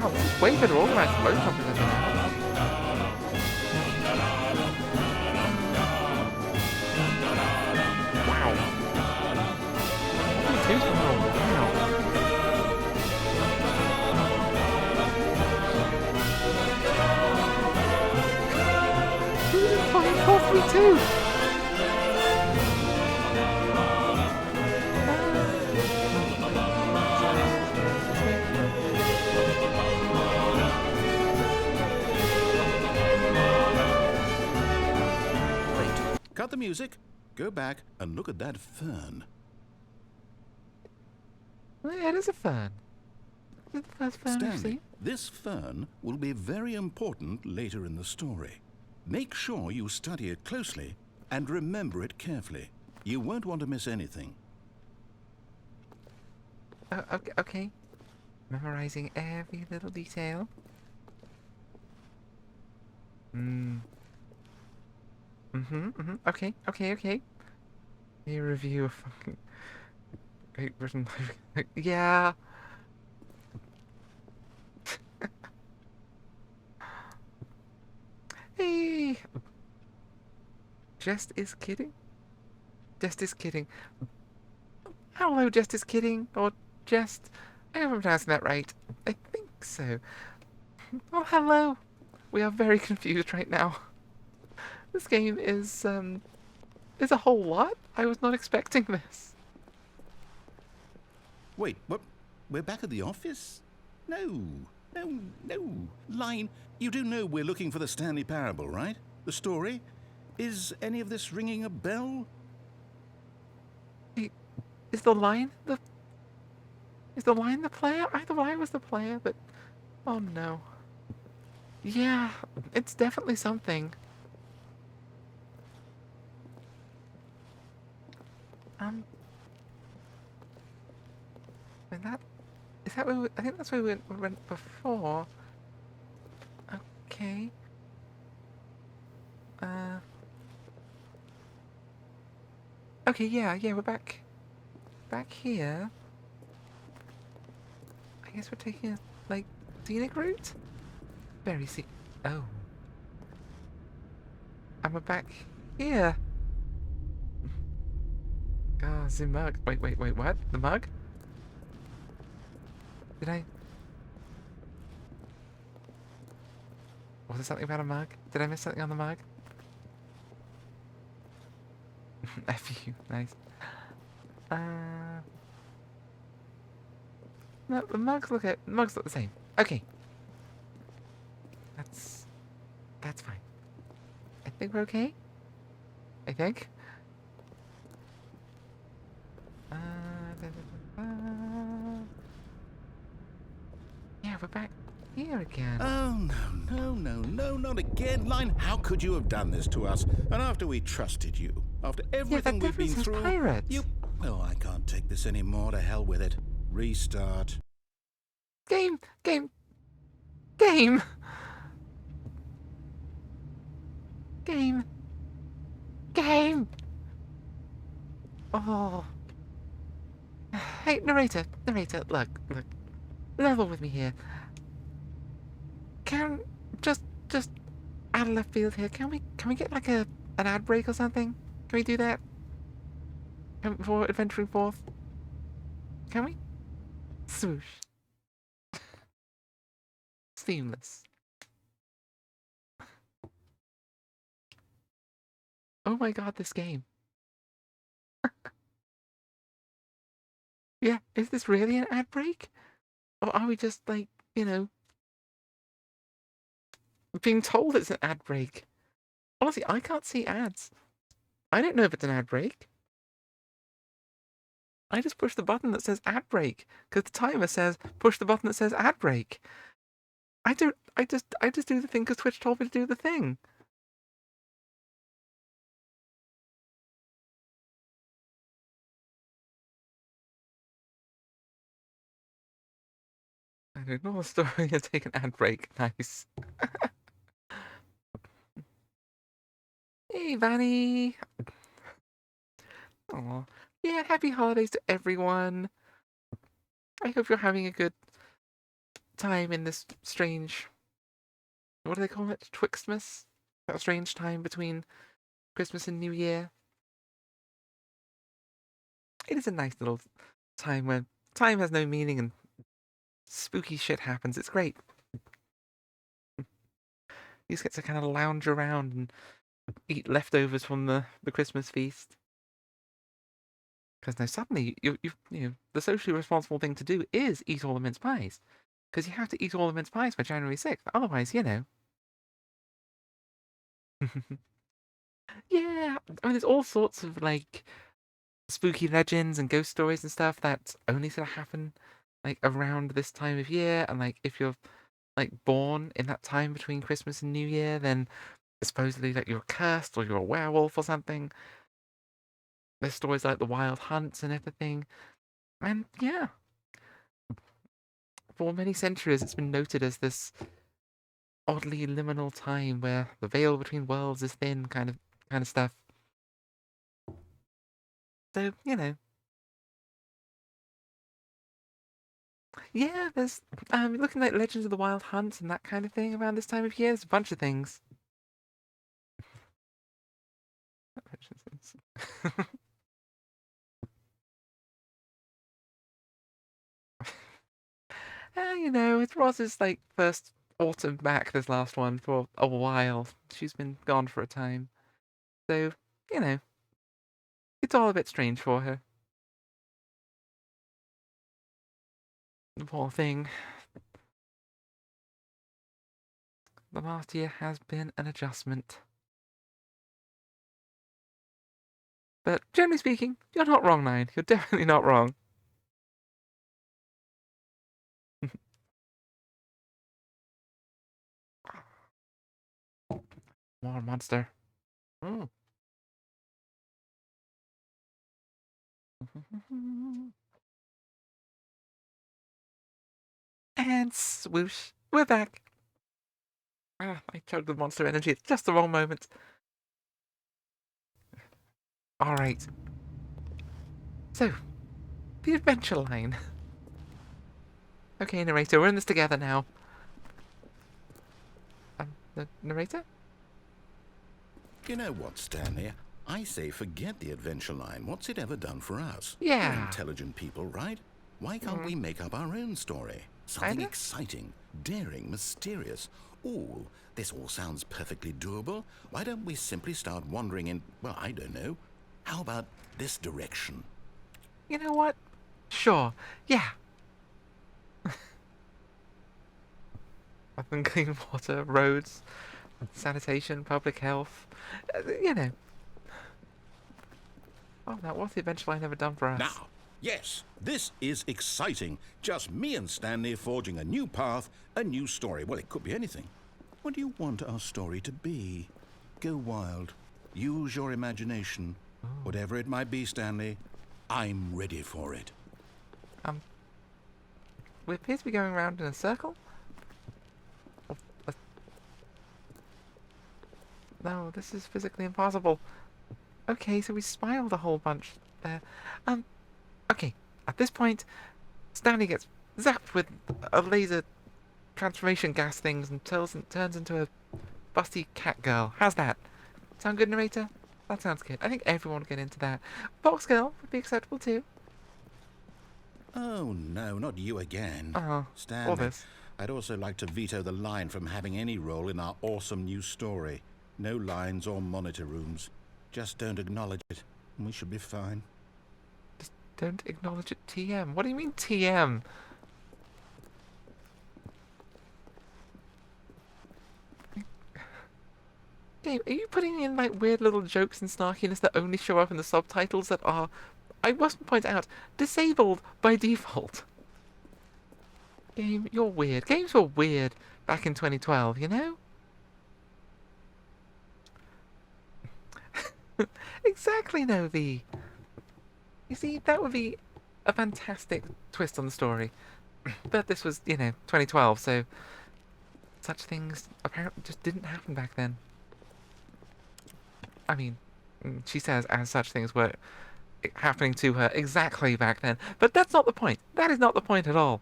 Wow, this is way better organized than most companies I've been at. Wow. Two's been wrong. Wow. Who's in playing 4-3-2? Wait, cut the music, go back and look at that fern. Yeah, it is a fern. Is it the first fern I've Stanley, seen? this fern will be very important later in the story. Make sure you study it closely and remember it carefully. You won't want to miss anything. Okay. Memorizing every little detail. Okay. A review of fucking Great Britain. Yeah. Hey. Just is kidding. Just is kidding. Hello, just is kidding. Or just. I hope I'm pronouncing that right. I think so. Oh, hello. We are very confused right now. This game is a whole lot. I was not expecting this. Wait, what? We're back at the office? No. Line, you do know we're looking for the Stanley Parable, right? The story? Is any of this ringing a bell? Wait, is the line the player? I thought I was the player, but oh no. Yeah, it's definitely something. And is that where I think that's where we went before. Okay. Okay, yeah, we're back here. I guess we're taking a, like, scenic route? Very scenic. Oh. And we're back here. Ah, the mug. Wait, what? The mug? Did I... Was there something about a mug? Did I miss something on the mug? F you, nice. No, the mugs look the same. Okay. That's fine. I think we're okay. I think. Yeah, we're back here again. Oh, no, not again. Line, how could you have done this to us? And after we trusted you, after everything we've been through, pirates. Well, I can't take this anymore. To hell with it. Restart. Game. Oh. Hey, narrator, look. Level with me here. Can just out of left field here. Can we get like an ad break or something? Can we do that? Before adventuring forth? Can we? Swoosh. Seamless. Oh my god, this game. Yeah, is this really an ad break? Or are we just like, being told it's an ad break. Honestly, I can't see ads. I don't know if it's an ad break. I just push the button that says ad break because the timer says push the button that says ad break. I don't. I just do the thing because Twitch told me to do the thing. I ignore the story and take an ad break. Nice. Hey, Vanny. Aw. Yeah, happy holidays to everyone. I hope you're having a good time in this strange. What do they call it? Twixtmas? That strange time between Christmas and New Year. It is a nice little time when time has no meaning and spooky shit happens. It's great. You just get to kind of lounge around and eat leftovers from the Christmas feast. Because now suddenly you know the socially responsible thing to do is eat all the mince pies. Because you have to eat all the mince pies by January 6th. Otherwise, you know. Yeah, I mean, there's all sorts of like spooky legends and ghost stories and stuff that only sort of happen like around this time of year. And like if you're like born in that time between Christmas and New Year, then supposedly like you're cursed or you're a werewolf or something. There's stories like the wild hunts and everything. And yeah, for many centuries it's been noted as this oddly liminal time where the veil between worlds is thin kind of stuff. So, you know. Yeah, there's looking like Legends of the Wild Hunt and that kind of thing around this time of year. There's a bunch of things. You know, it's Roz's like first autumn back, this last one, for a while. She's been gone for a time. So, you know, it's all a bit strange for her. The poor thing. The last year has been an adjustment. But generally speaking, you're not wrong, Nine. You're definitely not wrong. More monster. Mm. And swoosh, we're back. Ah, I chugged the monster energy at just the wrong moment. Alright. So, the adventure line. Okay, narrator, we're in this together now. The narrator? You know what, Stanley? I say forget the adventure line. What's it ever done for us? Yeah. We're intelligent people, right? Why can't we make up our own story? Something Kinda? exciting, daring, mysterious. Ooh, this all sounds perfectly doable. Why don't we simply start wandering in, well, I don't know. How about this direction? You know what? Sure. Yeah. Up and clean water, roads, sanitation, public health. You know. Oh, now what's the adventure line ever done for us? Now, yes, this is exciting. Just me and Stanley forging a new path, a new story. Well, it could be anything. What do you want our story to be? Go wild. Use your imagination. Whatever it might be, Stanley, I'm ready for it. We appear to be going around in a circle? No, this is physically impossible. Okay, so we spiraled a whole bunch there. Okay, at this point, Stanley gets zapped with a laser transformation gas things and turns into a busty cat girl. How's that? Sound good, narrator? That sounds good. I think everyone would get into that. Fox girl would be acceptable too. Oh, no, not you again. All Stanley, this. I'd also like to veto the line from having any role in our awesome new story. No lines or monitor rooms. Just don't acknowledge it, and we should be fine. Just don't acknowledge it, TM. What do you mean, TM? Game, are you putting in like weird little jokes and snarkiness that only show up in the subtitles that are, I must point out, disabled by default? Game, you're weird. Games were weird back in 2012, you know? Exactly, Novi. You see, that would be a fantastic twist on the story. But this was, 2012, so such things apparently just didn't happen back then. I mean, she says as such things were happening to her exactly back then. But that's not the point. That is not the point at all.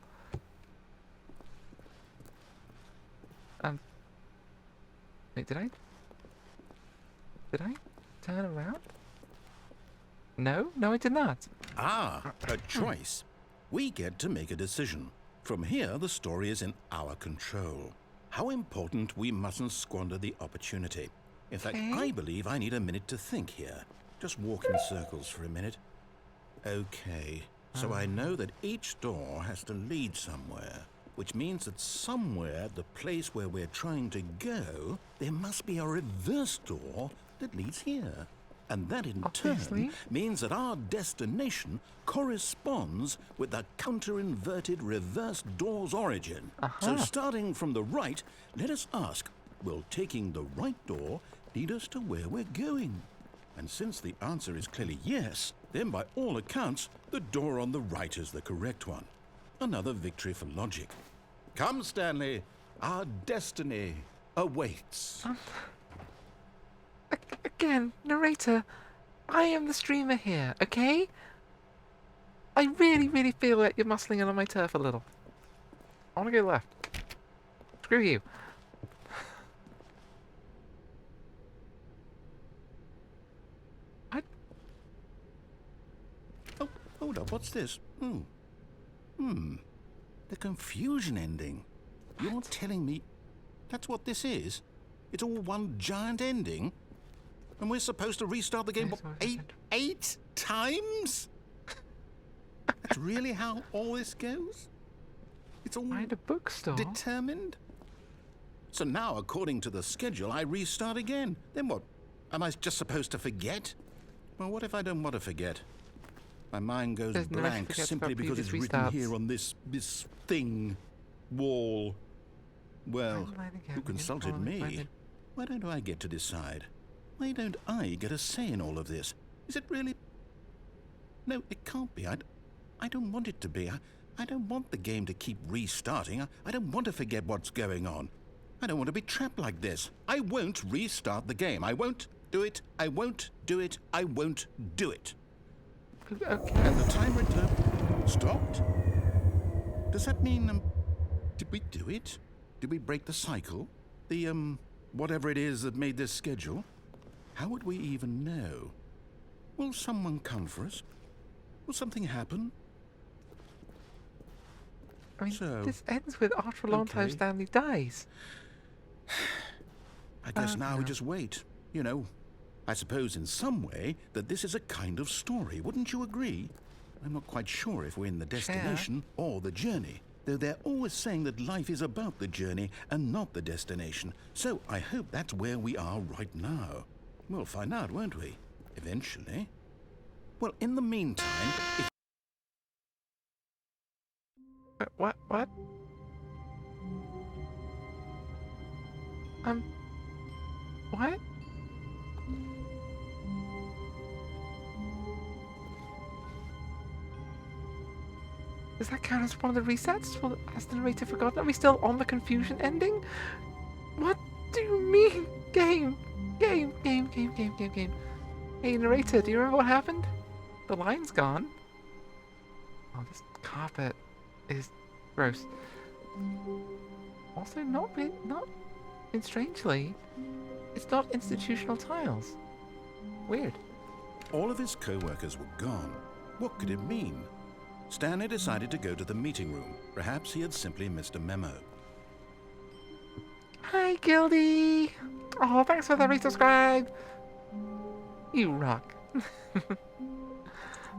Wait, did I turn around? No, I did not. Ah, a choice. We get to make a decision. From here, the story is in our control. How important we mustn't squander the opportunity. In fact, I believe I need a minute to think here. Just walk in circles for a minute. Okay, so I know that each door has to lead somewhere, which means that somewhere, the place where we're trying to go, there must be a reverse door that leads here. And that in turn means that our destination corresponds with the counter-inverted reverse door's origin. So starting from the right, let us ask, will taking the right door lead us to where we're going? And since the answer is clearly yes, then by all accounts, the door on the right is the correct one. Another victory for logic. Come, Stanley, our destiny awaits. Again, narrator, I am the streamer here, okay? I really, really feel like you're muscling in on my turf a little. I want to go left. Screw you. What? Oh, hold up, what's this? The confusion ending. You're telling me that's what this is? It's all one giant ending? And we're supposed to restart the game eight times? That's really how all this goes? It's all Find a bookstore. determined? So now, according to the schedule, I restart again. Then what? Am I just supposed to forget? Well, what if I don't want to forget? My mind goes There's no blank forget simply about because it's previous written restarts. here on this thing, wall. Well, who consulted me? Why don't I get to decide? Why don't I get a say in all of this? Is it really? No, it can't be. I don't want it to be. I don't want the game to keep restarting. I don't want to forget what's going on. I don't want to be trapped like this. I won't restart the game. I won't do it. I won't do it. I won't do it. Okay. And the timer stopped? Does that mean, did we do it? Did we break the cycle? The, whatever it is that made this schedule? How would we even know? Will someone come for us? Will something happen? I mean, So, this ends with after a long time okay. Stanley dies. I guess now we just wait. You know, I suppose in some way that this is a kind of story. Wouldn't you agree? I'm not quite sure if we're in the destination or the journey, though they're always saying that life is about the journey and not the destination. So I hope that's where we are right now. We'll find out, won't we? Eventually. Well, in the meantime, if... What? What? What? Does that count as one of the resets? Well, has the narrator forgotten? Are we still on the confusion ending? What do you mean? Game. Hey, narrator, do you remember what happened? The line's gone. Oh, this carpet is gross. Also, and strangely, it's not institutional tiles. Weird. all of his co-workers were gone, what could it mean? Stanley decided to go to the meeting room. Perhaps he had simply missed a memo. Hi, Gildy! Oh, thanks for the resubscribe! You rock.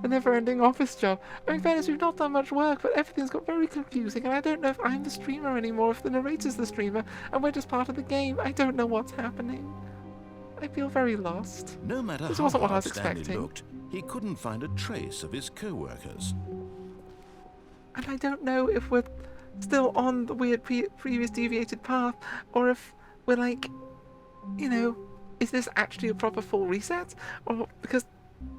A never-ending office job. In fairness, we've not done much work, but everything's got very confusing, and I don't know if I'm the streamer anymore, if the narrator's the streamer, and we're just part of the game. I don't know what's happening. I feel very lost. No matter This how wasn't what I hard was Stanley expecting. looked, he couldn't find a trace of his co-workers. And I don't know if we're still on the weird previous deviated path, or if we're like, you know, is this actually a proper full reset? Or because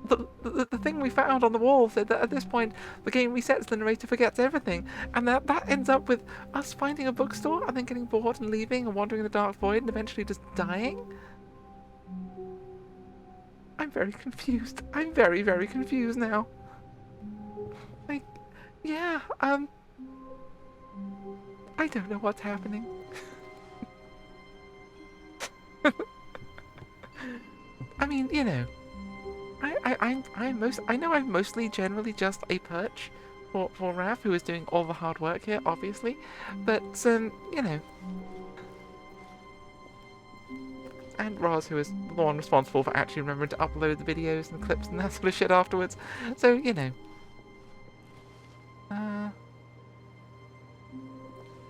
the thing we found on the wall said that at this point the game resets, the narrator forgets everything, and that ends up with us finding a bookstore and then getting bored and leaving and wandering in the dark void and eventually just dying. I'm very confused. I'm very, very confused now. Like, yeah, I don't know what's happening. I mean, you know, I know I'm mostly generally just a perch for Raph, who is doing all the hard work here, obviously, but you know, and Roz, who is the one responsible for actually remembering to upload the videos and clips and that sort of shit afterwards. So you know,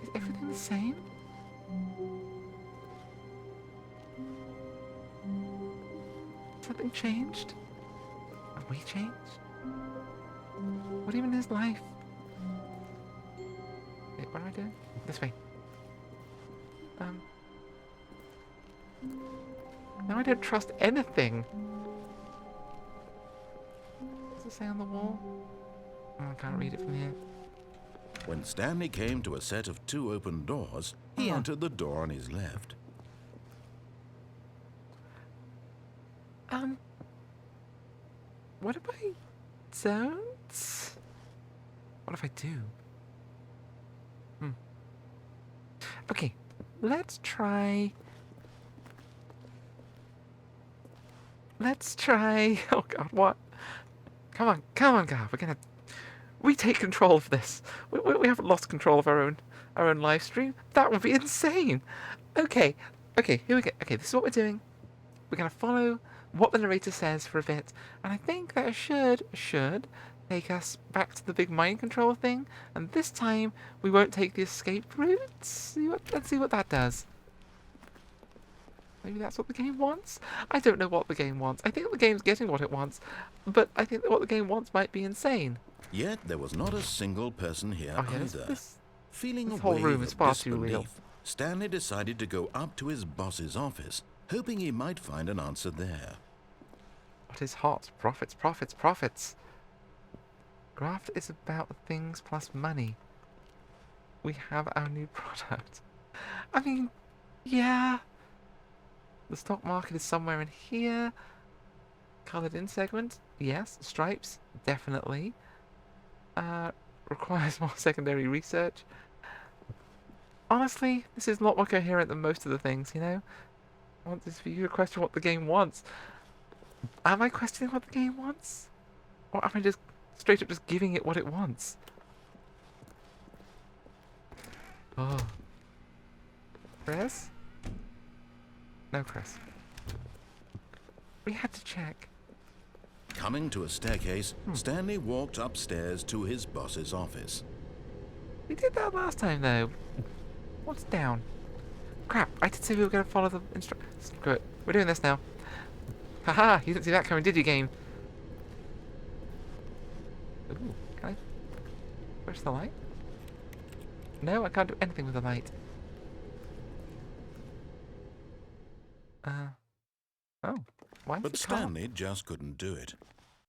is everything the same? Something changed? Have we changed? What even is life? Wait, what am I doing? This way. Now I don't trust anything. What does it say on the wall? Oh, I can't read it from here. When Stanley came to a set of 2 open doors, he entered the door on his left. What if I don't? What if I do? Okay, let's try... Oh god, what? Come on, God, we take control of this. We haven't lost control of our own live stream. That would be insane. Okay, here we go. Okay, this is what we're doing. We're gonna follow what the narrator says for a bit, and I think that should take us back to the big mind control thing. And this time we won't take the escape route. Let's see what that does. Maybe that's what the game wants? I don't know what the game wants. I think the game's getting what it wants, but I think that what the game wants might be insane. Yet there was not a single person here Okay, either. Feeling this a whole wave room is of far too real. disbelief, Stanley decided to go up to his boss's office, hoping he might find an answer there. What is hot? Profits, profits, profits. Graft is about things plus money. We have our new product. I mean, yeah. The stock market is somewhere in here. Coloured in segment, yes. Stripes, definitely. Requires more secondary research. Honestly, this is a lot more coherent than most of the things, you know? I want this for you to question what the game wants. Am I questioning what the game wants? Or am I just straight up just giving it what it wants? Oh. Chris? No, Chris. We had to check. Coming to a staircase, Stanley walked upstairs to his boss's office. We did that last time, though. What's down? Crap, I did say we were going to follow the instructions. Screw it. We're doing this now. Haha, you didn't see that coming, did you, game? Ooh, can I... Where's the light? No, I can't do anything with the light. Oh. Why is But the car... Stanley just couldn't do it.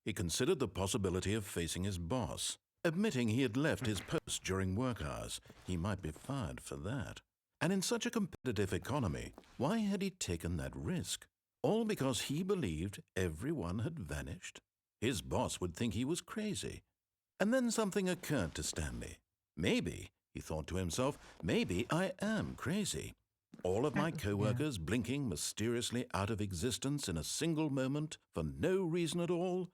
He considered the possibility of facing his boss, admitting he had left his post during work hours. He might be fired for that. And in such a competitive economy, why had he taken that risk? All because he believed everyone had vanished? His boss would think he was crazy. And then something occurred to Stanley. Maybe, he thought to himself, maybe I am crazy. All of my co-workers blinking mysteriously out of existence in a single moment for no reason at all?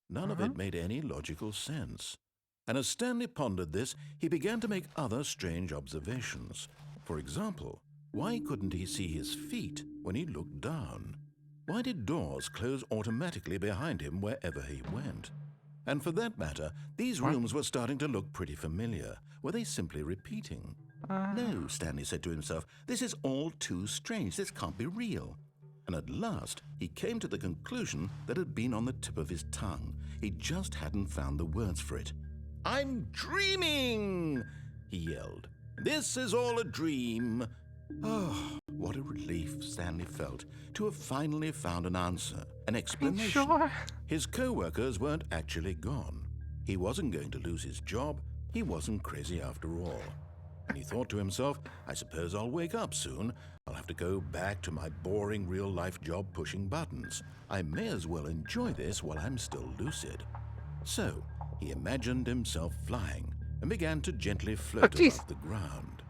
None of it made any logical sense. And as Stanley pondered this, he began to make other strange observations. For example, why couldn't he see his feet when he looked down? Why did doors close automatically behind him wherever he went? And for that matter, these rooms were starting to look pretty familiar. Were they simply repeating? No, Stanley said to himself, this is all too strange. This can't be real. And at last, he came to the conclusion that had been on the tip of his tongue. He just hadn't found the words for it. "I'm dreaming!" he yelled. "This is all a dream." Oh, what a relief Stanley felt to have finally found an answer, an explanation. Sure. His co-workers weren't actually gone. He wasn't going to lose his job. He wasn't crazy after all. And he thought to himself, I suppose I'll wake up soon. I'll have to go back to my boring real-life job pushing buttons. I may as well enjoy this while I'm still lucid. So he imagined himself flying and began to gently float above the ground.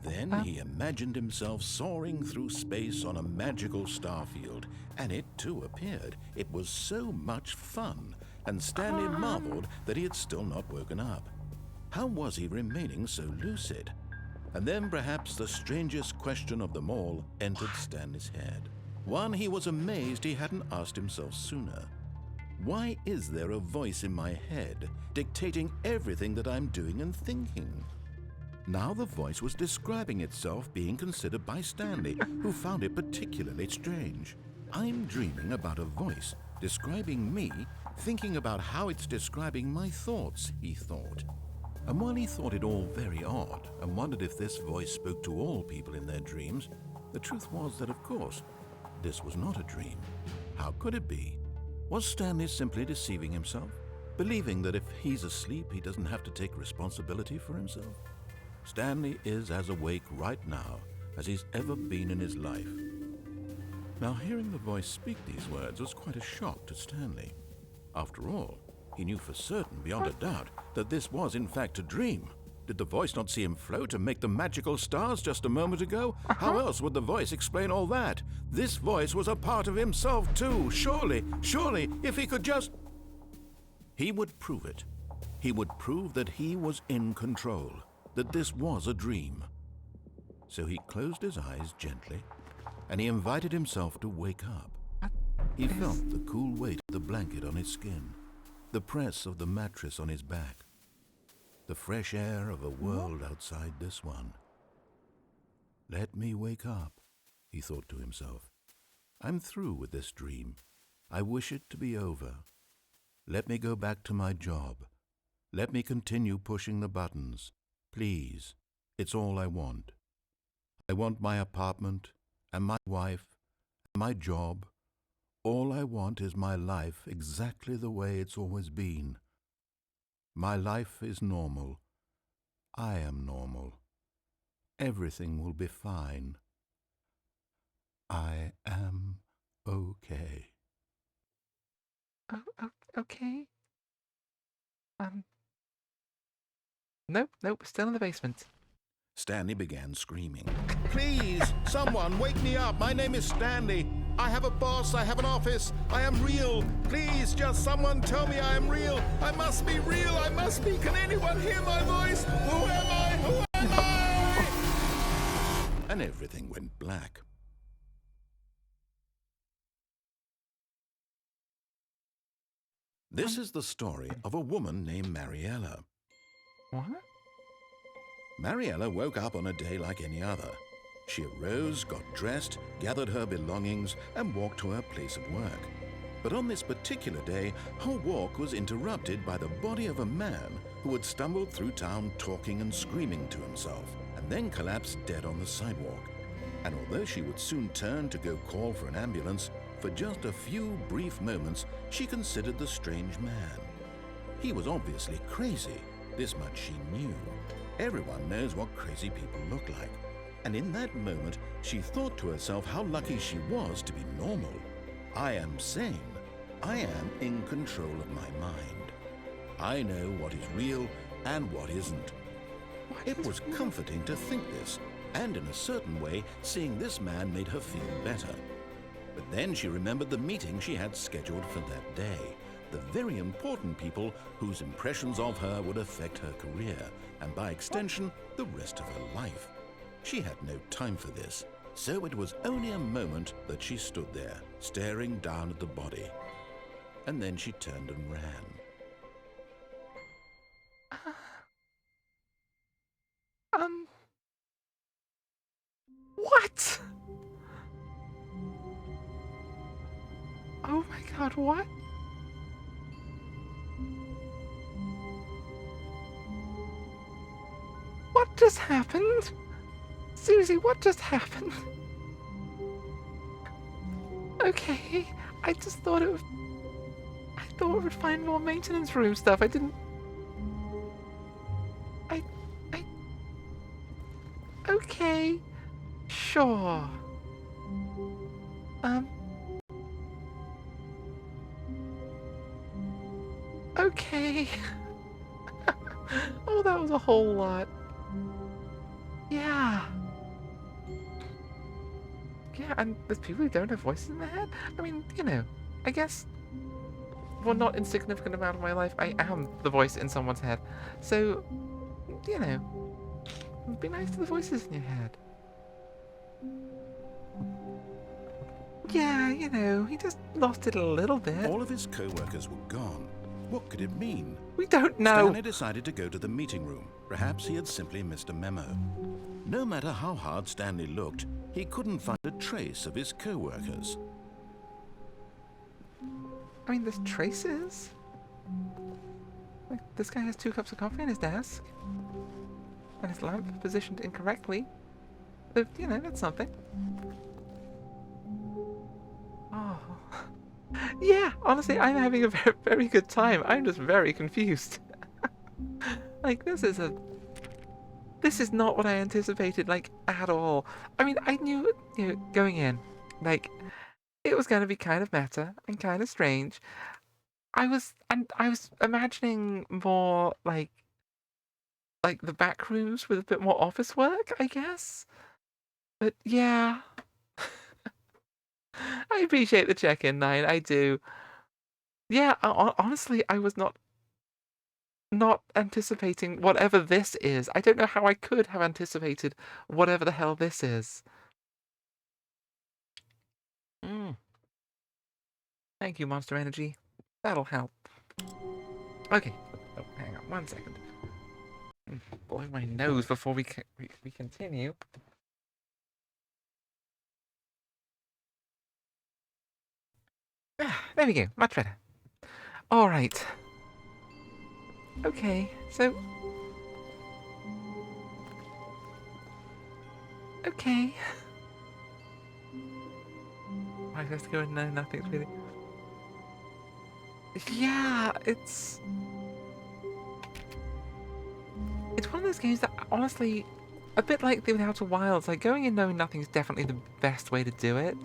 Then he imagined himself soaring through space on a magical starfield, and it too appeared. It was so much fun, and Stanley marveled that he had still not woken up. How was he remaining so lucid? And then perhaps the strangest question of them all entered Stanley's head. One he was amazed he hadn't asked himself sooner. Why is there a voice in my head dictating everything that I'm doing and thinking? Now the voice was describing itself being considered by Stanley, who found it particularly strange. I'm dreaming about a voice describing me, thinking about how it's describing my thoughts, he thought. And while he thought it all very odd and wondered if this voice spoke to all people in their dreams, the truth was that, of course, this was not a dream. How could it be? Was Stanley simply deceiving himself, believing that if he's asleep, he doesn't have to take responsibility for himself? Stanley is as awake right now as he's ever been in his life. Now, hearing the voice speak these words was quite a shock to Stanley. After all, he knew for certain, beyond a doubt, that this was in fact a dream. Did the voice not see him float and make the magical stars just a moment ago? How else would the voice explain all that? This voice was a part of himself too. Surely, if he could just... He would prove it. He would prove that he was in control, that this was a dream. So he closed his eyes gently, and he invited himself to wake up. He felt the cool weight of the blanket on his skin, the press of the mattress on his back, the fresh air of a world outside this one. Let me wake up, he thought to himself. I'm through with this dream. I wish it to be over. Let me go back to my job. Let me continue pushing the buttons. Please, it's all I want. I want my apartment and my wife and my job. All I want is my life exactly the way it's always been. My life is normal. I am normal. Everything will be fine. I am okay. Okay. Nope, still in the basement. Stanley began screaming. Please, someone, wake me up. My name is Stanley. I have a boss. I have an office. I am real. Please, just someone tell me I am real. I must be real. I must be. Can anyone hear my voice? Who am I? Who am I? And everything went black. This is the story of a woman named Mariella. What? Mariella woke up on a day like any other. She arose, got dressed, gathered her belongings, and walked to her place of work. But on this particular day, her walk was interrupted by the body of a man who had stumbled through town talking and screaming to himself, and then collapsed dead on the sidewalk. And although she would soon turn to go call for an ambulance, for just a few brief moments she considered the strange man. He was obviously crazy. This much she knew. Everyone knows what crazy people look like. And in that moment, she thought to herself how lucky she was to be normal. I am sane. I am in control of my mind. I know what is real and what isn't. It was comforting to think this, and in a certain way, seeing this man made her feel better. But then she remembered the meeting she had scheduled for that day. The very important people whose impressions of her would affect her career, and by extension, the rest of her life. She had no time for this, so it was only a moment that she stood there, staring down at the body. And then she turned and ran. What? But what? What just happened? Seriously, what just happened? Okay, I just thought it would... I thought it would find more maintenance room stuff. I didn't... I... Okay. Sure. Um... Okay. Oh, that was a whole lot. Yeah. Yeah, and there's people who don't have voices in their head. I mean, you know, I guess for not insignificant amount of my life, I am the voice in someone's head. So, you know, be nice to the voices in your head. Yeah, you know, he just lost it a little bit. All of his co-workers were gone. What could it mean? We don't know. Stanley decided to go to the meeting room. Perhaps he had simply missed a memo. No matter how hard Stanley looked, he couldn't find a trace of his co-workers. I mean, there's traces. Like, this guy has 2 cups of coffee on his desk. And his lamp positioned incorrectly. But, you know, that's something. Oh. Yeah, honestly, I'm having a very, very good time. I'm just very confused. Like, this is not what I anticipated, like, at all. I mean, I knew, you know, going in, like, it was going to be kind of meta and kind of strange. I was imagining more, like the back rooms with a bit more office work, I guess. But, yeah. I appreciate the check-in, Nine, I do. Yeah, honestly, I was not anticipating whatever this is. I don't know how I could have anticipated whatever the hell this is. Thank you, Monster Energy. That'll help. Okay. Oh, hang on 1 second. Blow my nose before we continue. There we go. Much better. All right. Okay, so... Okay. I just go and no, nothing's really... Yeah, it's one of those games that, honestly, a bit like the Outer Wilds, like, going in knowing nothing is definitely the best way to do it,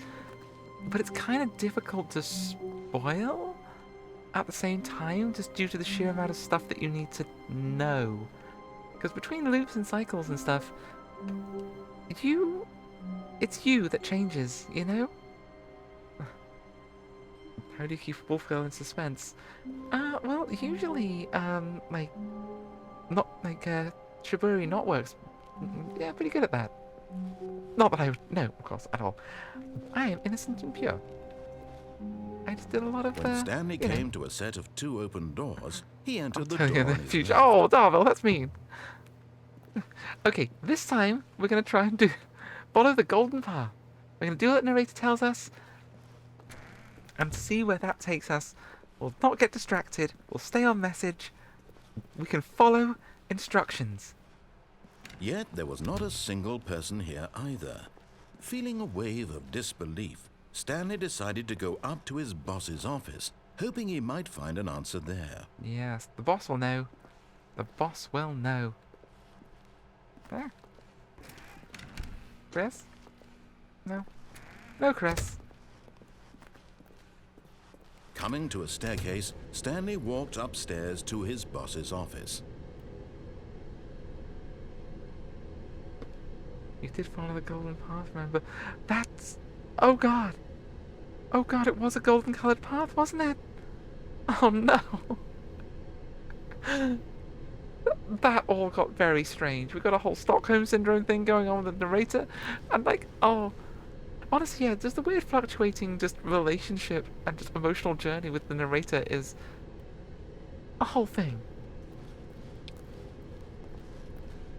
but it's kind of difficult to spoil at the same time, just due to the sheer amount of stuff that you need to know. Because between loops and cycles and stuff, it's you that changes, you know? How do you keep Wolfgirl in suspense? Well, usually, like, not, like, Shiburi not works. Yeah, pretty good at that. Not that I would know, of course, at all. I am innocent and pure. I just did a lot of, When Stanley came to a set of 2 open doors, he entered the tell you door in the on his future. left. Oh, Darvel, that's mean. Okay, this time, we're going to try and follow the golden path. We're going to do what the narrator tells us, and see where that takes us. We'll not get distracted. We'll stay on message. We can follow instructions. Yet there was not a single person here either. Feeling a wave of disbelief, Stanley decided to go up to his boss's office, hoping he might find an answer there. Yes, the boss will know. The boss will know. There. Chris? No. No, Chris. Coming to a staircase, Stanley walked upstairs to his boss's office. You did follow the golden path, remember? That's... Oh, God. Oh, God, it was a golden-coloured path, wasn't it? Oh, no. That all got very strange. We got a whole Stockholm Syndrome thing going on with the narrator. And, like, oh... Honestly, yeah, just the weird fluctuating just relationship and just emotional journey with the narrator is a whole thing.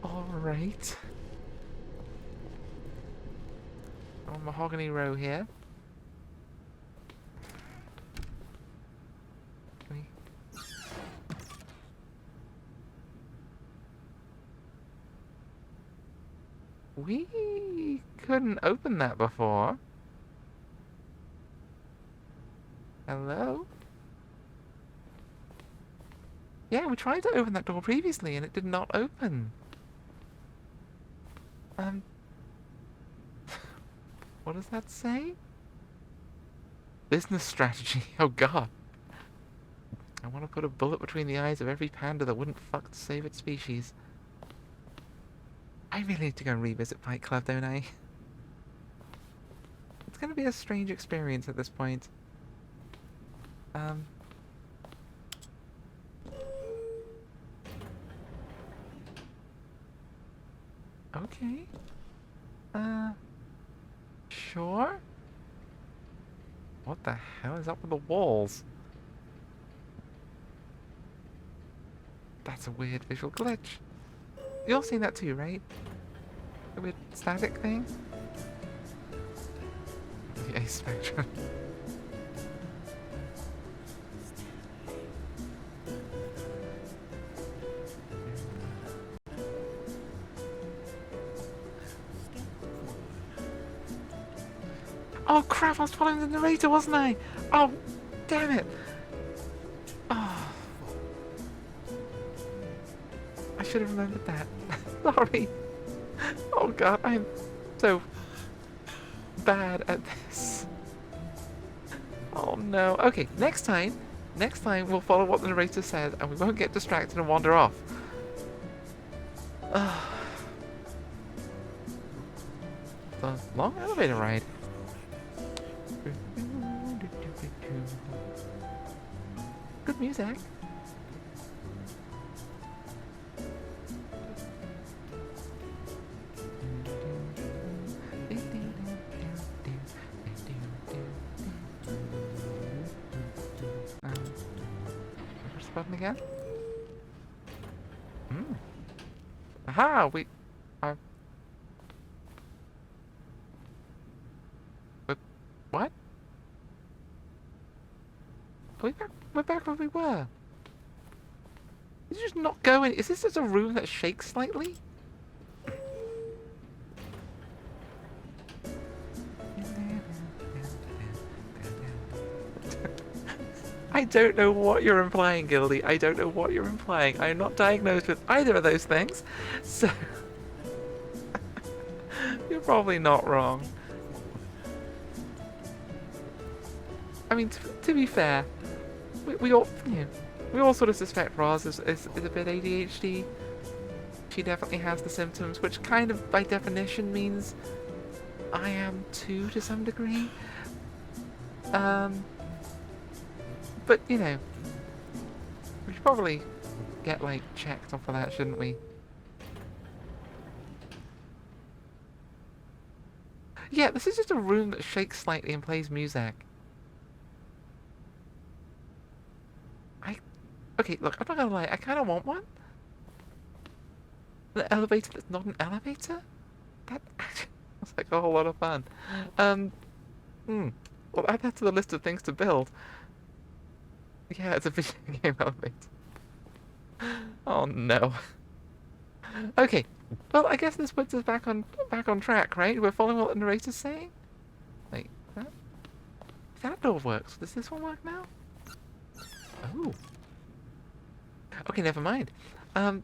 Alright. On Mahogany Row here. We couldn't open that before. Hello? Yeah, we tried to open that door previously and it did not open. What does that say? Business strategy. Oh god. I want to put a bullet between the eyes of every panda that wouldn't fuck to save its species. I really need to go and revisit Fight Club, don't I? It's going to be a strange experience at this point. Okay. Sure? What the hell is up with the walls? That's a weird visual glitch. You all seen that too, right? The weird static thing? The Ace Spectrum. Oh crap, I was following the narrator, wasn't I? Oh, damn it. Oh. I should have remembered that. Sorry. Oh god, I'm so bad at this. Oh no. Okay, next time we'll follow what the narrator says and we won't get distracted and wander off. The long elevator ride. Good music. Press the button again. Aha! We are. What? We're back where we were. Did you just not go in? Is this just a room that shakes slightly? I don't know what you're implying, Gildy. I don't know what you're implying. I am not diagnosed with either of those things, so you're probably not wrong. I mean, to be fair, we all, we all sort of suspect Roz is a bit ADHD. She definitely has the symptoms, which kind of, by definition, means I am too, to some degree. But, we should probably get, checked off for that, shouldn't we? Yeah, this is just a room that shakes slightly and plays music. Okay, look, I'm not gonna lie, I kind of want one. An elevator that's not an elevator? That actually sounds like a whole lot of fun. Well, add that to the list of things to build. Yeah, it's a video game elevator. Oh no. Okay, well, I guess this puts us back on track, right? We're following what the narrator's saying? Wait, that door works. Does this one work now? Oh. Okay, never mind. To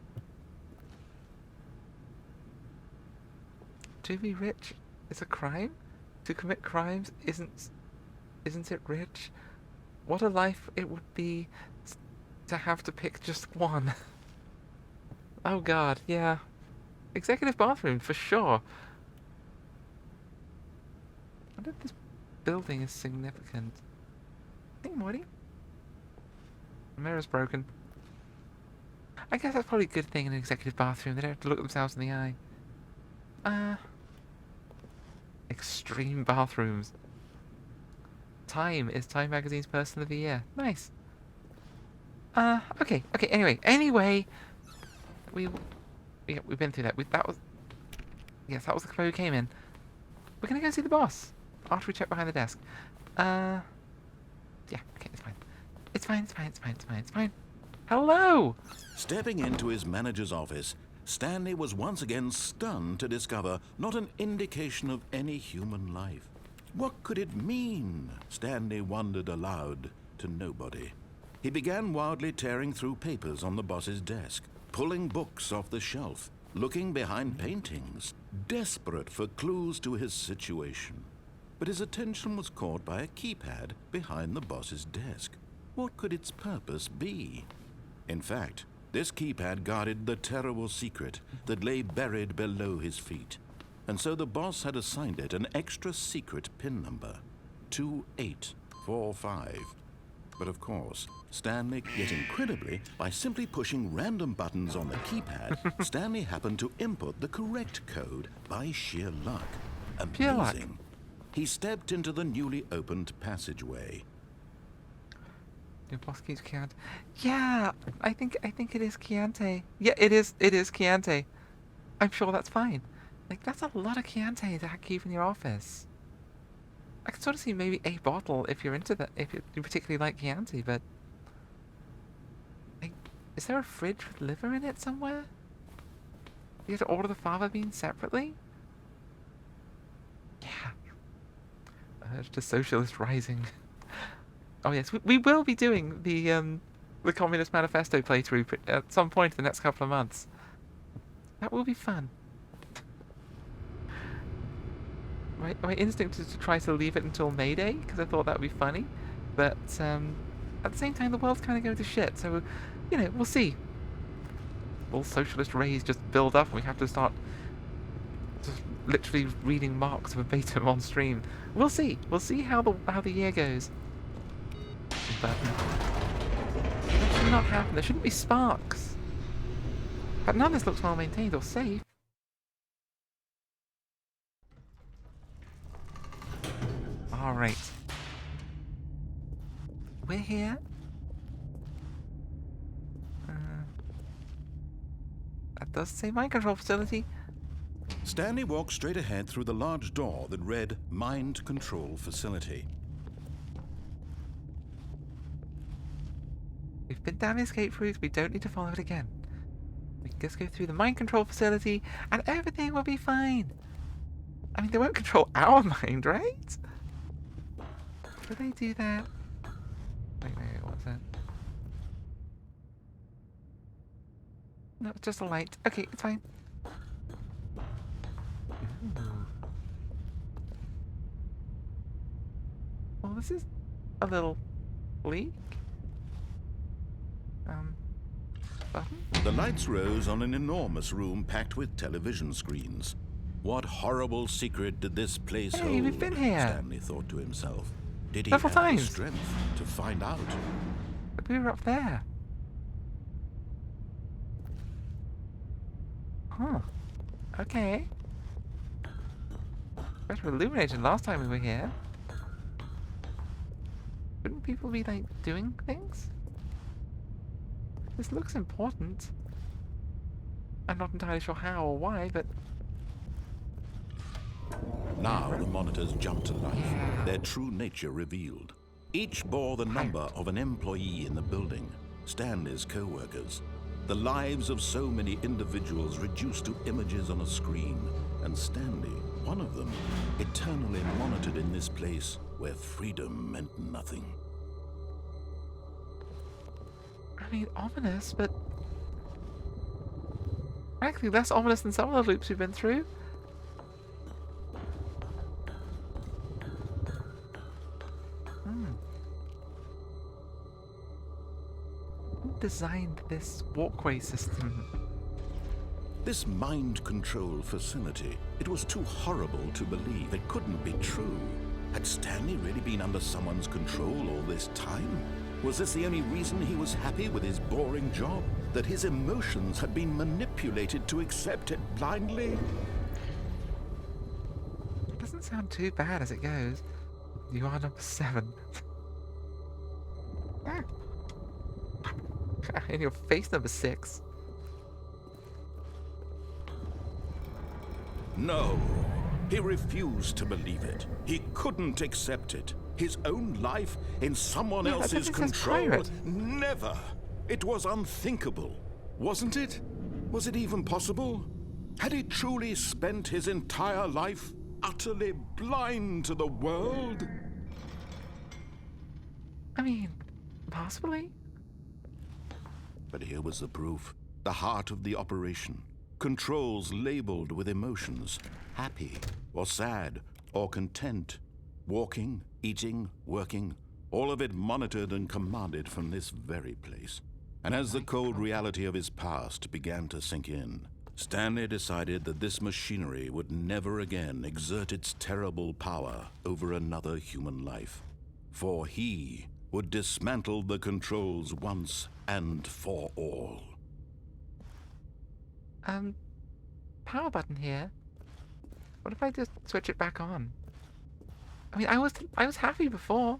be rich is a crime? To commit crimes isn't it rich? What a life it would be to have to pick just one. Oh god, yeah. Executive bathroom, for sure. I wonder if this building is significant. Hey, Morty. The mirror's broken. I guess that's probably a good thing in an executive bathroom. They don't have to look themselves in the eye. Extreme bathrooms. Time is Time Magazine's Person of the Year. Nice. Okay, anyway. We've been through that. That was the clue we came in. We're gonna go see the boss after we check behind the desk. Yeah, okay, it's fine. It's fine. Hello! Stepping into his manager's office, Stanley was once again stunned to discover not an indication of any human life. What could it mean? Stanley wondered aloud to nobody. He began wildly tearing through papers on the boss's desk, pulling books off the shelf, looking behind paintings, desperate for clues to his situation. But his attention was caught by a keypad behind the boss's desk. What could its purpose be? In fact, this keypad guarded the terrible secret that lay buried below his feet. And so the boss had assigned it an extra secret PIN number, 2845. But of course, Stanley, yet incredibly, by simply pushing random buttons on the keypad, Stanley happened to input the correct code by sheer luck. Pure luck. Amazing. He stepped into the newly opened passageway. Your boss keeps Chianti. Yeah, I think it is Chianti. Yeah, it is Chianti. I'm sure that's fine. Like, that's a lot of Chianti to keep in your office. I can sort of see maybe a bottle if you're into that, if you particularly like Chianti, but like, is there a fridge with liver in it somewhere? You have to order the fava beans separately? Yeah. Urge to Socialist Rising. Oh yes, we will be doing the Communist Manifesto playthrough at some point in the next couple of months. That will be fun. My instinct is to try to leave it until May Day, because I thought that would be funny. But at the same time, the world's kind of going to shit, so, you know, we'll see. Will socialist rays just build up and we have to start just literally reading Marx verbatim on stream? We'll see. We'll see how the year goes. But that should not happen. There shouldn't be sparks. But none of this looks well maintained or safe. Alright. We're here. That does say mind control facility. Stanley walked straight ahead through the large door that read Mind Control Facility. We've been down the escape route, we don't need to follow it again. We can just go through the mind control facility and everything will be fine. I mean, they won't control our mind, right? Do they do that? Wait, what's that? No, it's just a light. Okay, it's fine. Ooh. Well, this is a little bleak. Button? The lights rose on an enormous room packed with television screens. What horrible secret did this place hold? Hey, we've been here. Stanley thought to himself. Did he Several have times. the strength to find out? But we were up there. Huh. Okay. Better illuminated last time we were here. Wouldn't people be, like, doing things? This looks important. I'm not entirely sure how or why, but... Now the monitors jumped to life, their true nature revealed. Each bore the number of an employee in the building, Stanley's co-workers. The lives of so many individuals reduced to images on a screen, and Stanley, one of them, eternally monitored in this place where freedom meant nothing. I mean, ominous, but... frankly, less ominous than some of the loops we've been through. Who designed this walkway system? This mind control facility, it was too horrible to believe. It couldn't be true. Had Stanley really been under someone's control all this time? Was this the only reason he was happy with his boring job? That his emotions had been manipulated to accept it blindly? It doesn't sound too bad as it goes. You are number 7. In your face, number 6. No, he refused to believe it. He couldn't accept it. His own life in someone else's definitely says control. pirate. Never. It was unthinkable, wasn't it? Was it even possible? Had he truly spent his entire life utterly blind to the world? I mean, possibly. But here was the proof. The heart of the operation. Controls labeled with emotions. Happy, or sad, or content. Walking, eating, working. All of it monitored and commanded from this very place. And as the cold reality of his past began to sink in, Stanley decided that this machinery would never again exert its terrible power over another human life. For he would dismantle the controls once and for all. Power button here. What if I just switch it back on? I mean, I was happy before.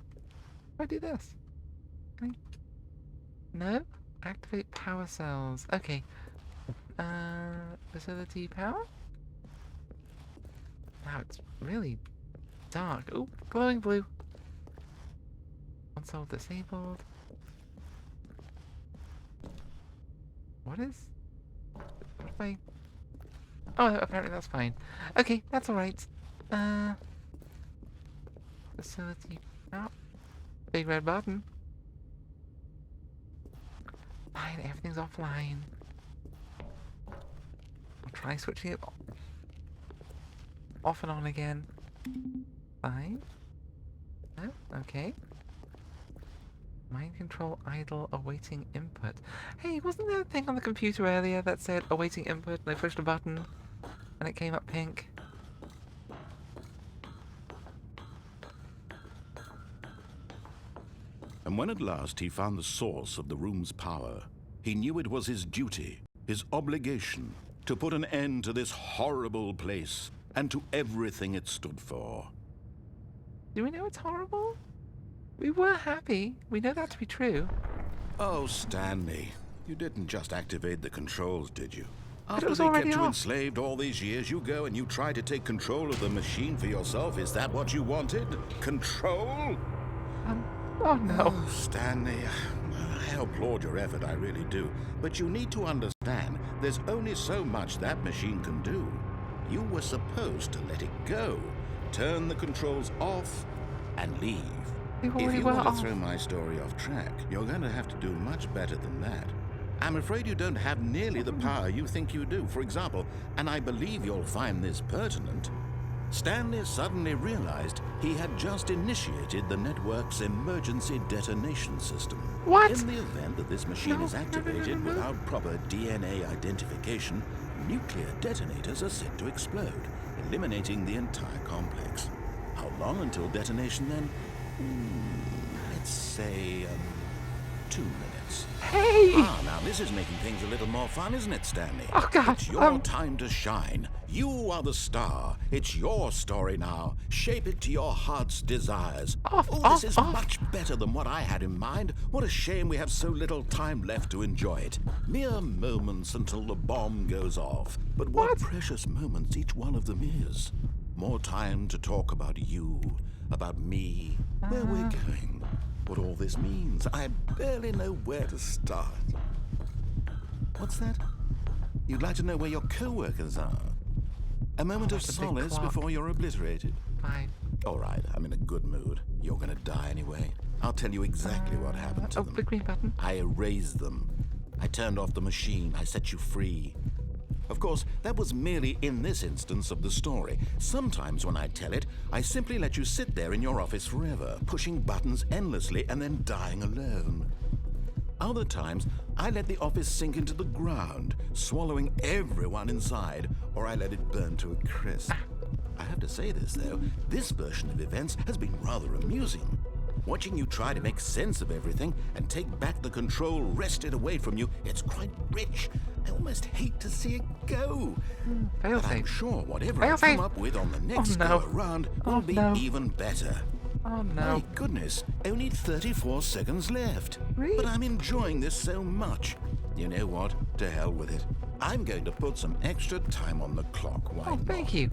If I do this. No? Activate power cells. Okay. Facility power? Wow, it's really dark. Oh, glowing blue. Console disabled. What is... What if I... Oh, apparently that's fine. Okay, that's alright. Facility power. Big red button. Fine, everything's offline. I'll try switching it off and on again. Fine. No? Okay. Mind control idle awaiting input. Hey, wasn't there a thing on the computer earlier that said awaiting input and I pushed a button and it came up pink? And when at last he found the source of the room's power, he knew it was his duty, his obligation, to put an end to this horrible place and to everything it stood for. Do we know it's horrible? We were happy. We know that to be true. Oh, Stanley, you didn't just activate the controls, did you? But it After was they already kept you off. enslaved all these years, you go and you try to take control of the machine for yourself. Is that what you wanted? Control? Oh no. Oh, Stanley, I applaud your effort, I really do. But you need to understand, there's only so much that machine can do. You were supposed to let it go, turn the controls off, and leave. They If already you were want to off. throw my story off track, you're going to have to do much better than that. I'm afraid you don't have nearly the power you think you do. For example, and I believe you'll find this pertinent, Stanley suddenly realized he had just initiated the network's emergency detonation system. What? In the event that this machine No, is no, no, no, activated no, no. without proper DNA identification, nuclear detonators are set to explode, eliminating the entire complex. How long until detonation then? Let's say 2 minutes. Hey! Ah, now this is making things a little more fun, isn't it, Stanley? Oh, God, It's your time to shine. You are the star. It's your story now. Shape it to your heart's desires. Off, Oh, off, this is off. much better than what I had in mind. What a shame we have so little time left to enjoy it. Mere moments until the bomb goes off. But what precious moments each one of them is. More time to talk about you, about me, where we're going, what all this means. I barely know where to start. What's that? You'd like to know where your co-workers are? A moment of that's a big solace clock. before you're obliterated. 5. All right, I'm in a good mood. You're gonna die anyway. I'll tell you exactly what happened to Oh, them. the green button. I erased them. I turned off the machine. I set you free. Of course, that was merely in this instance of the story. Sometimes when I tell it, I simply let you sit there in your office forever, pushing buttons endlessly and then dying alone. Other times, I let the office sink into the ground, swallowing everyone inside, or I let it burn to a crisp. I have to say this, though, this version of events has been rather amusing. Watching you try to make sense of everything and take back the control wrested away from you, it's quite rich. I almost hate to see it go. But I'm Failsafe. sure whatever I Failsafe. come up with on the next no. go around will Oh, be no. even better. Oh no. My goodness, only 34 seconds left. Really? But I'm enjoying this so much. You know what? To hell with it. I'm going to put some extra time on the clock. Why Oh, not? thank you.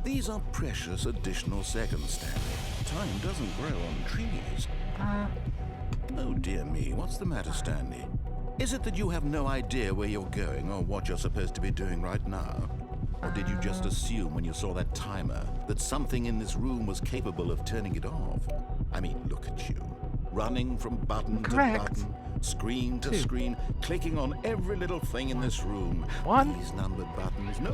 These are precious additional seconds, Stanley. Time doesn't grow on trees. Oh dear me, what's the matter, Stanley? Is it that you have no idea where you're going or what you're supposed to be doing right now? Or did you just assume when you saw that timer that something in this room was capable of turning it off? I mean, look at you. Running from button Correct. to button, screen to 2. screen, clicking on every little thing in this room. 1. These numbered buttons, no,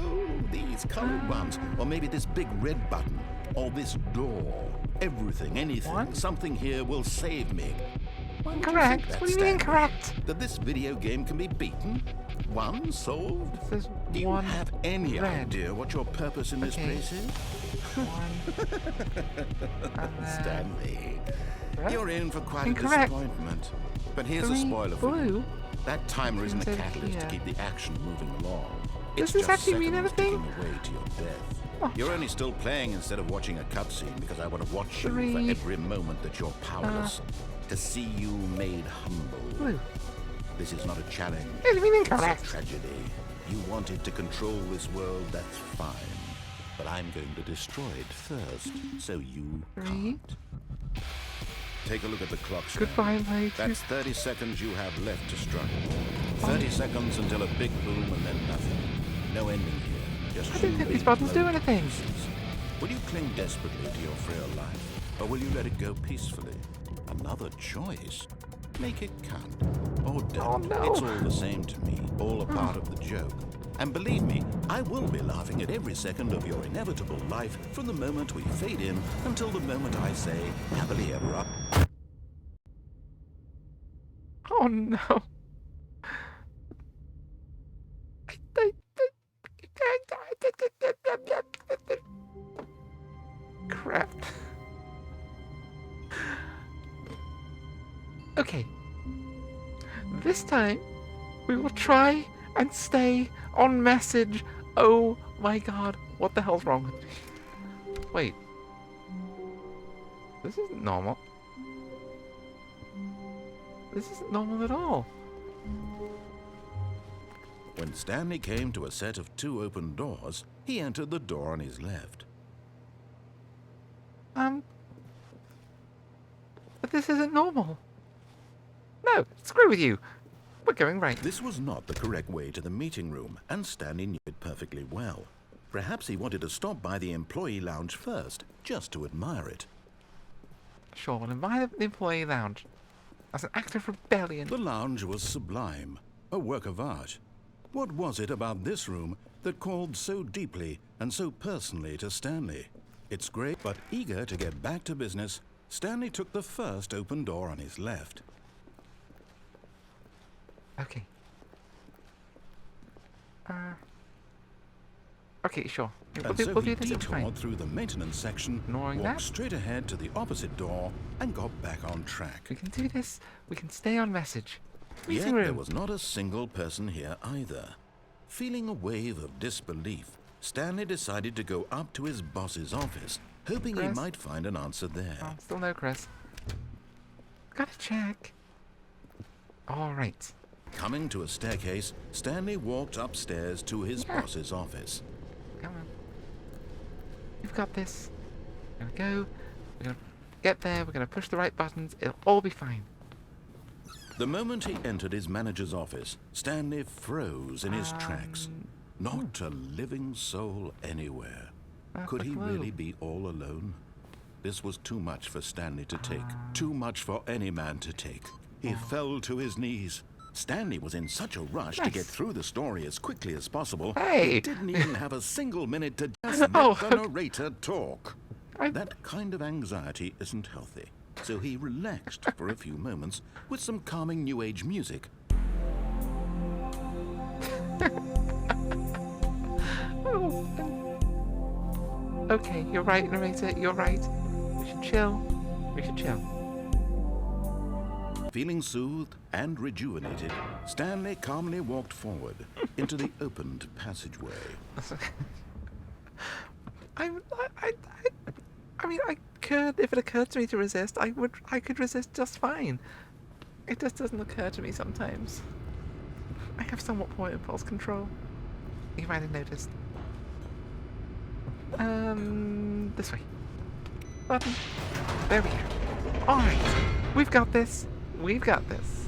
these colored ones. Or maybe this big red button, or this door. Everything, anything, 1. something here will save me. Why would you think Incorrect. that, What do you mean Stanley? incorrect? That this video game can be beaten? One solved? This is Do you 1 have any red. idea what your purpose in this Okay. place is? 1. And then Stanley, red. you're in for quite Incorrect. a disappointment. But here's 3 a spoiler for you. blue. That timer isn't a Things over catalyst to here. keep the action moving along. Does It's this just actually mean seconds anything? ticking away to your death. Oh. You're only still playing instead of watching a cutscene because I want to watch you 3. for every moment that you're powerless. To see you made humble. Blue. This is not a challenge. What do you mean It's a incorrect? tragedy. You wanted to control this world, that's fine. But I'm going to destroy it first, so you 3. can't. Take a look at the clock, Stan. Goodbye, mate. That's 30 seconds you have left to struggle. 30 seconds until a big boom and then nothing. No ending here. Just I don't you think these being buttons do blown to anything. pieces. Will you cling desperately to your frail life, or will you let it go peacefully? Another choice. Make it count. Or don't. Oh, no. It's all the same to me. All a part of the joke. And believe me, I will be laughing at every second of your inevitable life from the moment we fade in until the moment I say happily ever after. Oh no. Crap. Okay. This time, we will try and stay on message. Oh my god, what the hell's wrong with me? Wait. This isn't normal. This isn't normal at all. When Stanley came to a set of 2 open doors, he entered the door on his left. But this isn't normal. No, screw with you. We're going right. This was not the correct way to the meeting room, and Stanley knew it perfectly well. Perhaps he wanted to stop by the employee lounge first, just to admire it. Sure, we'll invite the employee lounge. As an act of rebellion. The lounge was sublime, a work of art. What was it about this room that called so deeply and so personally to Stanley? It's great, but eager to get back to business, Stanley took the first open door on his left. Okay. Okay, sure. We'll And do, so we'll he do this. It's fine. detoured through the maintenance section, Ignoring walked that. straight ahead to the opposite door, and got back on track. We can do this. We can stay on message. Yet Meeting there room. was not a single person here either. Feeling a wave of disbelief, Stanley decided to go up to his boss's office, hoping he Chris? might find an answer there. Oh, still no Chris. Gotta check. All right. Coming to a staircase, Stanley walked upstairs to his boss's office. Come on. You've got this. We're gonna go. We're gonna get there. We're gonna push the right buttons. It'll all be fine. The moment he entered his manager's office, Stanley froze in his tracks. Not a living soul anywhere. That's Could the he clue. really be all alone? This was too much for Stanley to take. Too much for any man to take. He fell to his knees. Stanley was in such a rush to Nice. get through the story as quickly as possible. Hey! He didn't even have a single minute to just let Oh. the narrator talk. I- That kind of anxiety isn't healthy. So he relaxed for a few moments with some calming new age music. Oh. Okay, you're right, narrator. You're right. We should chill. We should chill. Feeling soothed and rejuvenated, Stanley calmly walked forward into the opened passageway. I mean, I could, if it occurred to me to resist, I could resist just fine. It just doesn't occur to me sometimes. I have somewhat poor impulse control. You might have noticed. This way. Button. There we go. Alright. We've got this. We've got this.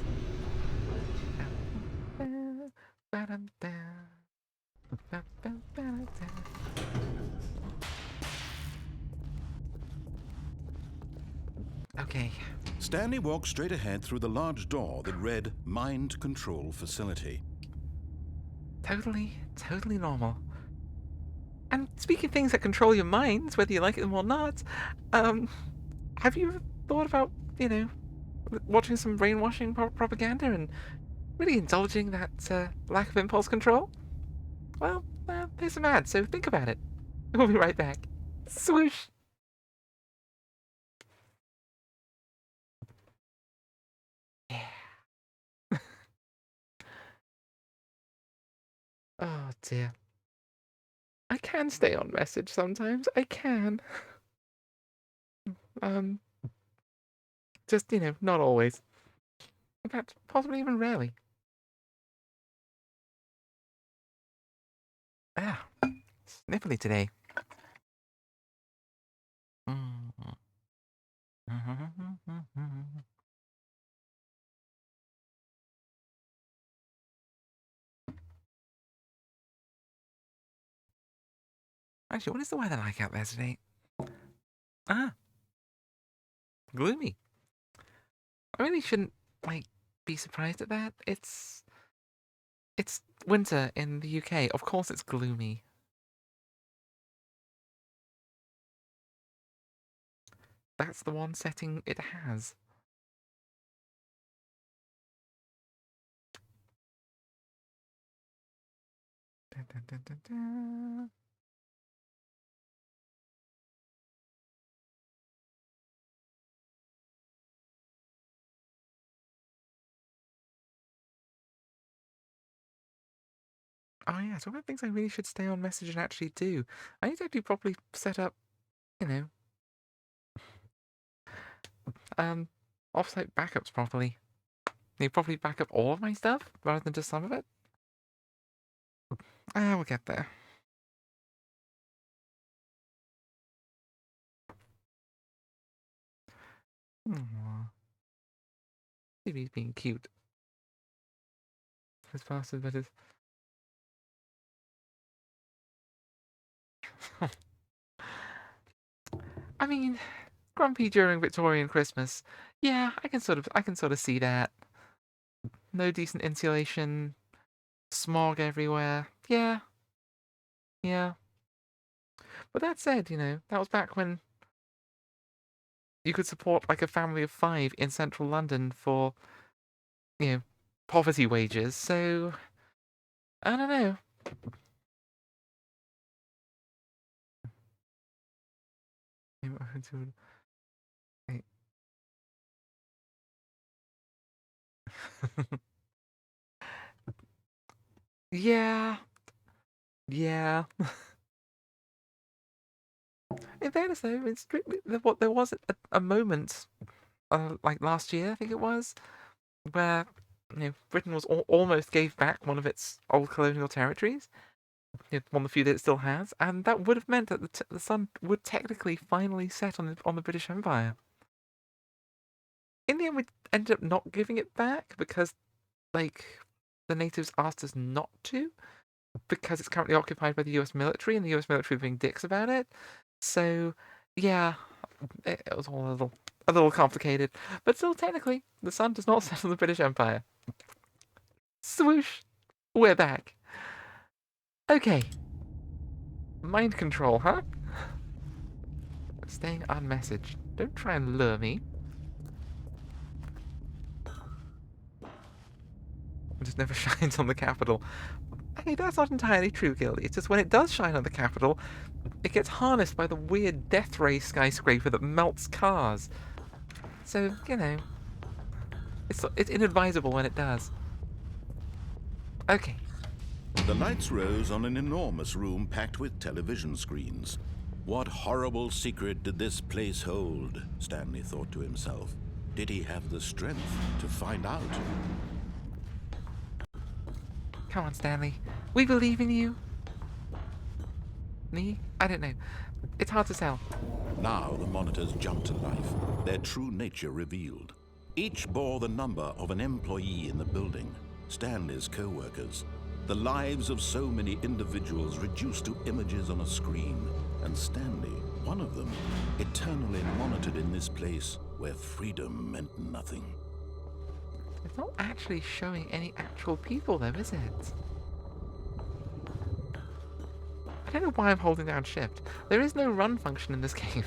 Okay. Stanley walked straight ahead through the large door that read Mind Control Facility. Totally normal. And speaking of things that control your minds, whether you like them or not, have you ever thought about, watching some brainwashing propaganda and really indulging that lack of impulse control? Well, there's some ads, so think about it. We'll be right back. Swoosh! Yeah. Oh dear. I can stay on message sometimes. I can. Um, just, not always. In fact, possibly even rarely. Ah, sniffly today. Actually, what is the weather like out there today? Ah, gloomy. I really shouldn't, be surprised at that. It's winter in the UK. Of course it's gloomy. That's the one setting it has. Dun, dun, dun, dun, dun. Oh yeah, so one of the things I really should stay on message and actually do. I need to actually properly set up, you know, offsite backups properly. Need properly back up all of my stuff rather than just some of it. Ah, we'll get there. Aww. TV's being cute. As fast as it is. I mean, grumpy during Victorian Christmas. Yeah, I can sort of see that. No decent insulation, smog everywhere. Yeah, yeah. But that said, that was back when you could support like a family of 5 in central London for, you know, poverty wages. So I don't know. Yeah, yeah. In fairness, though, it's strictly there was a moment, like last year, I think it was, where Britain was almost gave back one of its old colonial territories, one of the few that it still has, and that would have meant that the sun would technically finally set on the British Empire. In the end, we ended up not giving it back because, like, the natives asked us not to, because it's currently occupied by the US military, and the US military are being dicks about it. So, yeah, it was all a little complicated. But still, technically, the sun does not set on the British Empire. Swoosh! We're back. Okay. Mind control, huh? Staying unmessaged. Don't try and lure me. It just never shines on the Capitol. Hey, that's not entirely true, Gildy. It's just when it does shine on the Capitol, it gets harnessed by the weird death ray skyscraper that melts cars. So, it's inadvisable when it does. Okay. The lights rose on an enormous room packed with television screens. What horrible secret did this place hold? Stanley thought to himself. Did he have the strength to find out? Come on, Stanley. We believe in you. Me? I don't know. It's hard to tell. Now the monitors jumped to life, their true nature revealed. Each bore the number of an employee in the building, Stanley's co-workers. The lives of so many individuals reduced to images on a screen, and Stanley, one of them, eternally monitored in this place where freedom meant nothing. It's not actually showing any actual people, though, is it? I don't know why I'm holding down shift. There is no run function in this game.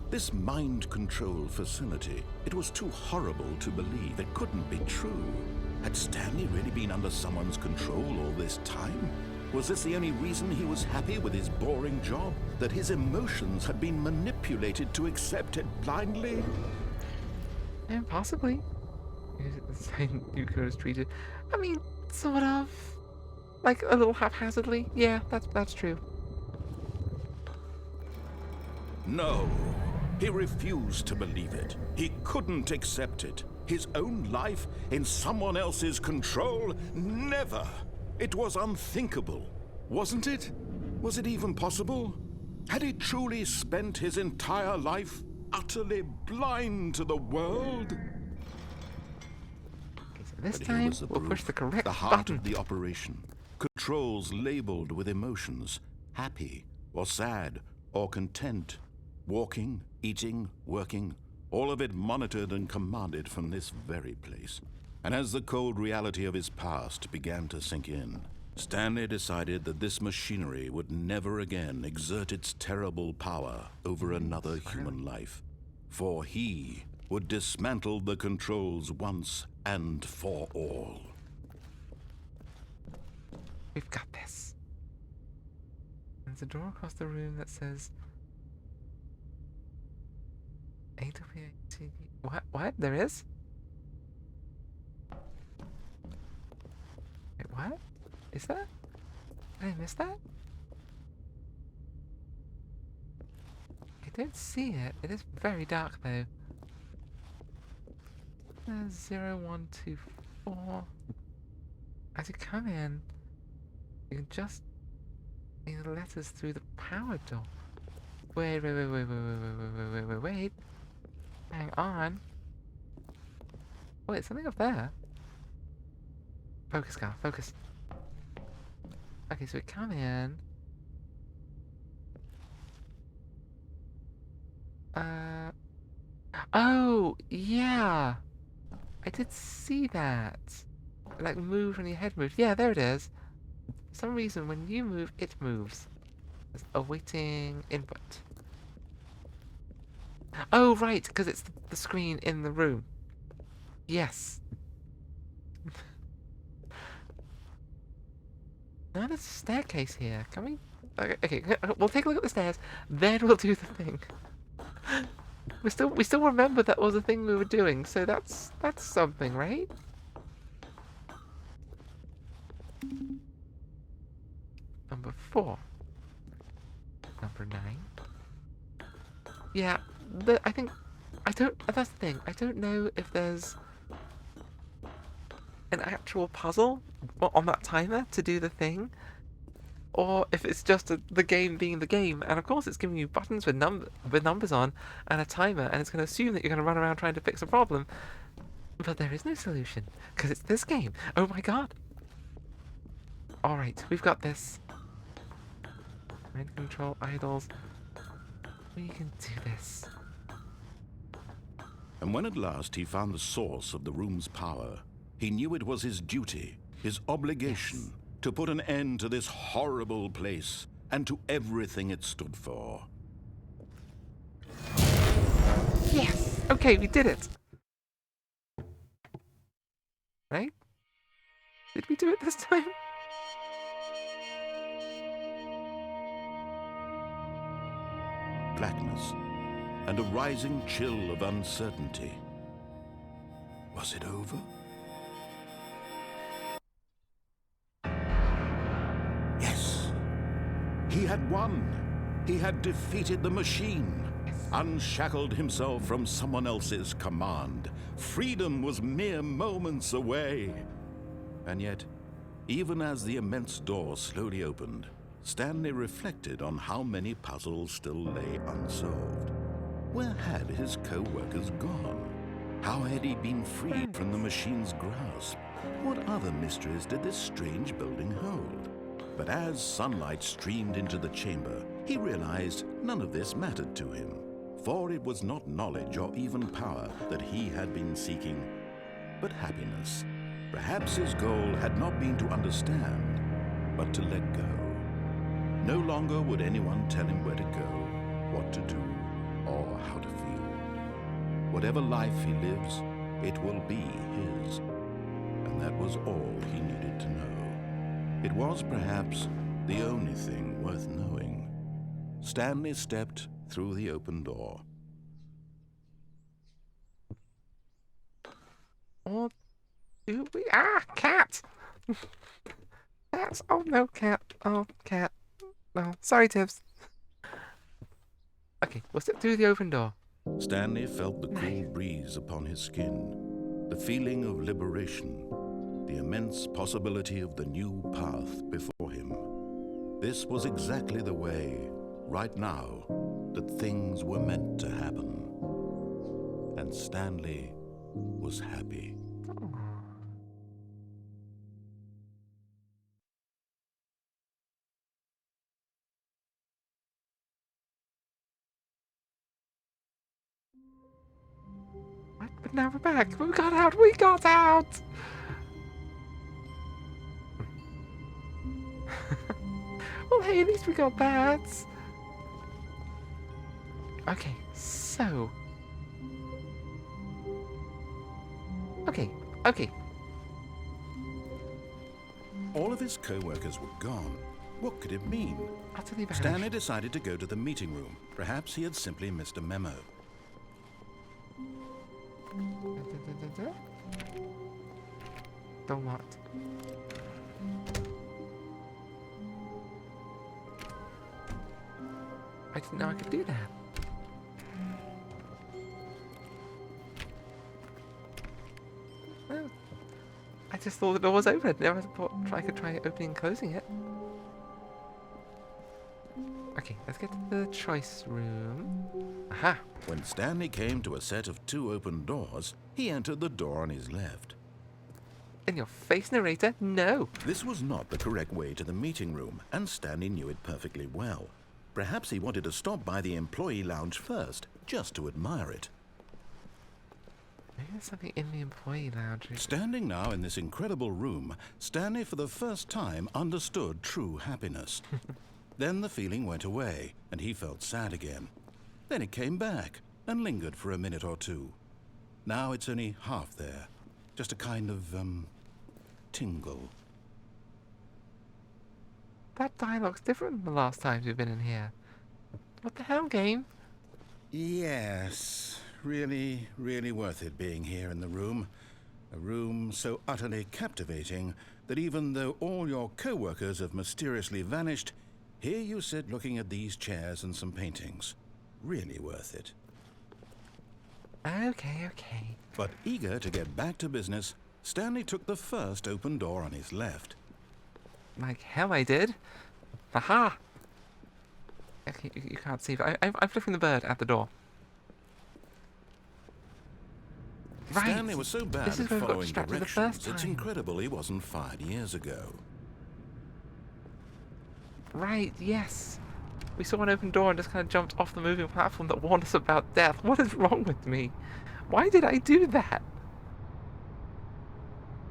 This mind control facility, it was too horrible to believe. It couldn't be true. Had Stanley really been under someone's control all this time? Was this the only reason he was happy with his boring job? That his emotions had been manipulated to accept it blindly? Yeah, possibly. You could have treated. I mean, sort of. Like a little haphazardly. Yeah, that's true. No. He refused to believe it. He couldn't accept it. His own life in someone else's control? Never! It was unthinkable, wasn't it? Was it even possible? Had he truly spent his entire life utterly blind to the world? Okay, so this But time here was the we'll push proof, the correct the heart button. of the operation. Controls labeled with emotions, happy or sad or content, walking, eating, working, all of it monitored and commanded from this very place. And as the cold reality of his past began to sink in, Stanley decided that this machinery would never again exert its terrible power over another human life, for he would dismantle the controls once and for all. We've got this. There's a door across the room that says AWATV. What? There is? Wait, what? Is that? Did I miss that? I don't see it. It is very dark though. 0124. As you come in, you can just see the letters through the power door. Wait. Hang on. Wait, something up there. Focus, Carl, focus. Okay, so we come in. Oh, yeah. I did see that. Like, move when your head moved. Yeah, there it is. For some reason, when you move, it moves. It's awaiting input. Oh, right, because it's the screen in the room. Yes. Now there's a staircase here. Can we? Okay, we'll take a look at the stairs, then we'll do the thing. We still remember that was a thing we were doing, so that's something, right? Number 4. Number 9. Yeah, I think that's the thing. I don't know if there's an actual puzzle on that timer to do the thing, or if it's just the game being the game. And of course, it's giving you buttons with numbers on and a timer, and it's going to assume that you're going to run around trying to fix a problem. But there is no solution because it's this game. Oh my god! All right, we've got this. Mind control idols. We can do this. And when at last he found the source of the room's power, he knew it was his duty, his obligation, to put an end to this horrible place and to everything it stood for. Yes! Okay, we did it! Right? Did we do it this time? Blackness and a rising chill of uncertainty. Was it over? Yes. He had won. He had defeated the machine. Unshackled himself from someone else's command. Freedom was mere moments away. And yet, even as the immense door slowly opened, Stanley reflected on how many puzzles still lay unsolved. Where had his co-workers gone? How had he been freed from the machine's grasp? What other mysteries did this strange building hold? But as sunlight streamed into the chamber, he realized none of this mattered to him, for it was not knowledge or even power that he had been seeking, but happiness. Perhaps his goal had not been to understand, but to let go. No longer would anyone tell him where to go, what to do, or how to feel. Whatever life he lives, it will be his. And that was all he needed to know. It was perhaps the only thing worth knowing. Stanley stepped through the open door. Or do we? Ah, cat! Cats! Oh no, cat! Oh, cat! No, sorry, Tibbs. Okay, we'll step through the open door. Stanley felt the cool breeze upon his skin, the feeling of liberation, the immense possibility of the new path before him. This was exactly the way, right now, that things were meant to happen. And Stanley was happy. What? But now we're back. We got out. We got out. Well, hey, at least we got that. Okay, so. Okay. All of his co-workers were gone. What could it mean? Utterly vanished. Stanley decided to go to the meeting room. Perhaps he had simply missed a memo. Don't what? I didn't know I could do that. Well, I just thought the door was open. Never thought I could try opening and closing it. Okay, let's get to the choice room. Aha! When Stanley came to a set of 2 open doors, he entered the door on his left. In your face, narrator, no! This was not the correct way to the meeting room, and Stanley knew it perfectly well. Perhaps he wanted to stop by the employee lounge first, just to admire it. Maybe there's something in the employee lounge. Standing now in this incredible room, Stanley for the first time understood true happiness. Then the feeling went away, and he felt sad again. Then it came back, and lingered for a minute or two. Now it's only half there. Just a kind of, tingle. That dialogue's different than the last times we've been in here. What the hell, game? Yes, really, really worth it being here in the room. A room so utterly captivating that even though all your co-workers have mysteriously vanished, here you sit looking at these chairs and some paintings. Really worth it. Okay. But eager to get back to business, Stanley took the first open door on his left. Like hell I did. Aha! Okay, you can't see, but I'm flipping the bird at the door. Right. Stanley was so bad This is at where we got following distracted the directions, first it's time. incredible he wasn't fired years ago. Right, yes. We saw an open door and just kind of jumped off the moving platform that warned us about death. What is wrong with me? Why did I do that?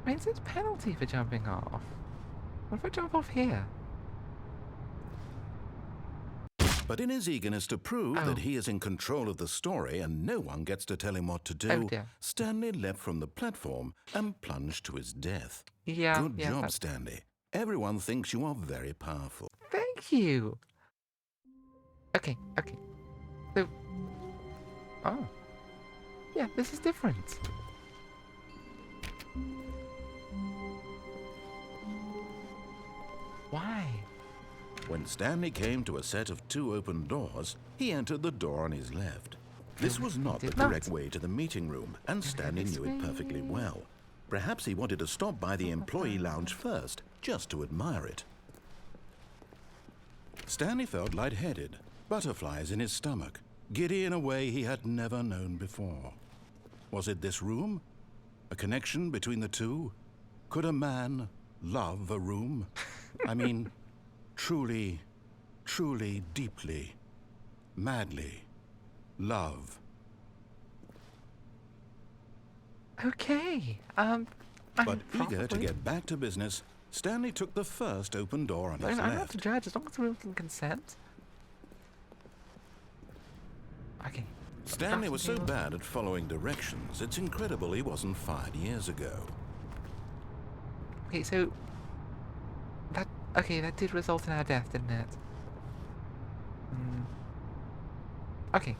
When's its penalty for jumping off? What if I jump off here? But in his eagerness to prove Oh. that he is in control of the story and no one gets to tell him what to do, Oh dear. Stanley leapt from the platform and plunged to his death. Yeah. Good yeah, job, that's- Stanley. Everyone thinks you are very powerful. Thank you. Okay. So. Oh. Yeah, this is different. Why? When Stanley came to a set of 2 open doors, he entered the door on his left. This was not the did not. correct way to the meeting room, and Stanley knew it perfectly well. Perhaps he wanted to stop by the employee lounge first, just to admire it. Stanley felt lightheaded, butterflies in his stomach, giddy in a way he had never known before. Was it this room? A connection between the two? Could a man love a room? I mean, truly, truly, deeply, madly love. Okay. But eager to Probably. get back to business, Stanley took the first open door on his I'm not to left. judge as long as the room can consent. Okay. Stanley was so Table. bad at following directions, it's incredible he wasn't fired years ago. Okay, so that did result in our death, didn't it? Okay.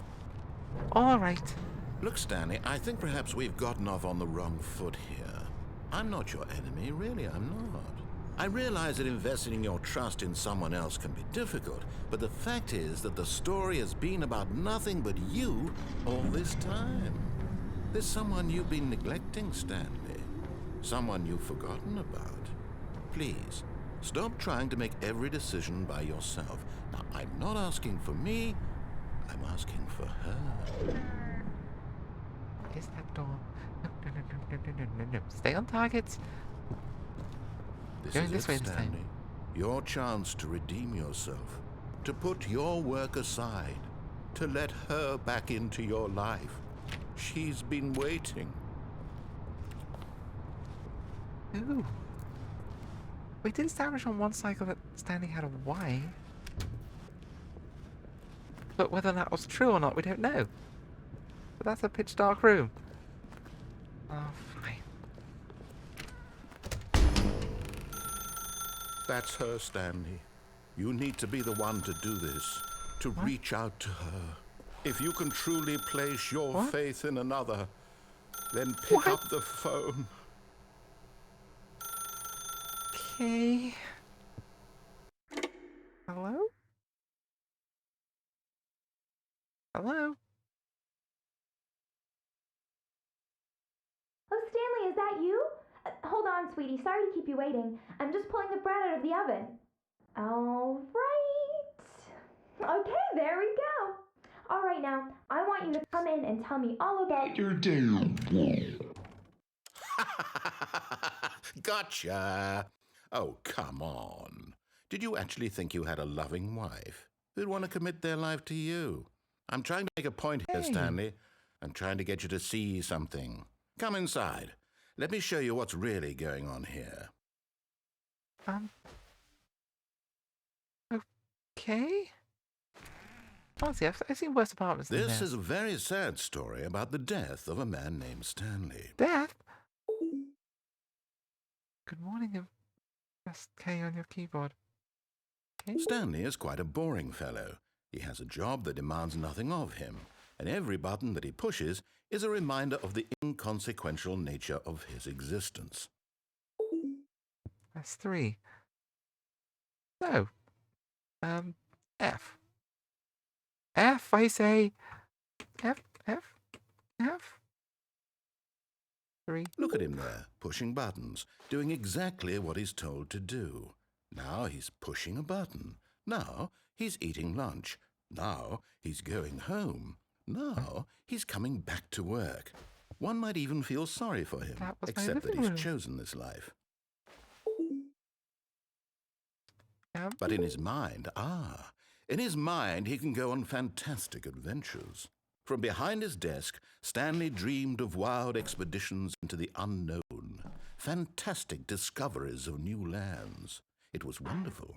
All right. Look, Stanley, I think perhaps we've gotten off on the wrong foot here. I'm not your enemy, really, I'm not. I realize that investing your trust in someone else can be difficult, but the fact is that the story has been about nothing but you all this time. There's someone you've been neglecting, Stanley. Someone you've forgotten about. Please, stop trying to make every decision by yourself. Now, I'm not asking for me, I'm asking for her. Is that door? No. Stay on target. This Going is this it, way this time. Stanley. Your chance to redeem yourself, to put your work aside, to let her back into your life. She's been waiting. Ooh. We did establish on one cycle that Stanley had a wife. But whether that was true or not, we don't know. But that's a pitch dark room. Oh, fine. That's her, Stanley. You need to be the one to do this, to reach out to her. If you can truly place your faith in another, then pick up the phone. Okay. Hello? Hello? Oh, Stanley, is that you? Hold on, sweetie. Sorry to keep you waiting. I'm just pulling the bread out of the oven. All right. Okay, there we go. All right, now, I want you to come in and tell me all about your day. Gotcha. Oh, come on. Did you actually think you had a loving wife who'd want to commit their life to you? I'm trying to make a point here, Hey. Stanley. I'm trying to get you to see something. Come inside. Let me show you what's really going on here. Okay. Honestly, I've seen worse apartments than This is a very sad story about the death of a man named Stanley. Death? Good morning, and press K on your keyboard. Okay. Stanley is quite a boring fellow. He has a job that demands nothing of him, and every button that he pushes is a reminder of the inconsequential nature of his existence. That's 3. So, F. F, I say. F. 3. Look at him there, pushing buttons, doing exactly what he's told to do. Now he's pushing a button. Now he's eating lunch. Now he's going home. Now he's coming back to work. One might even feel sorry for him, That was my except that living he's room. chosen this life. M. But in his mind, he can go on fantastic adventures. From behind his desk, Stanley dreamed of wild expeditions into the unknown, fantastic discoveries of new lands. It was wonderful.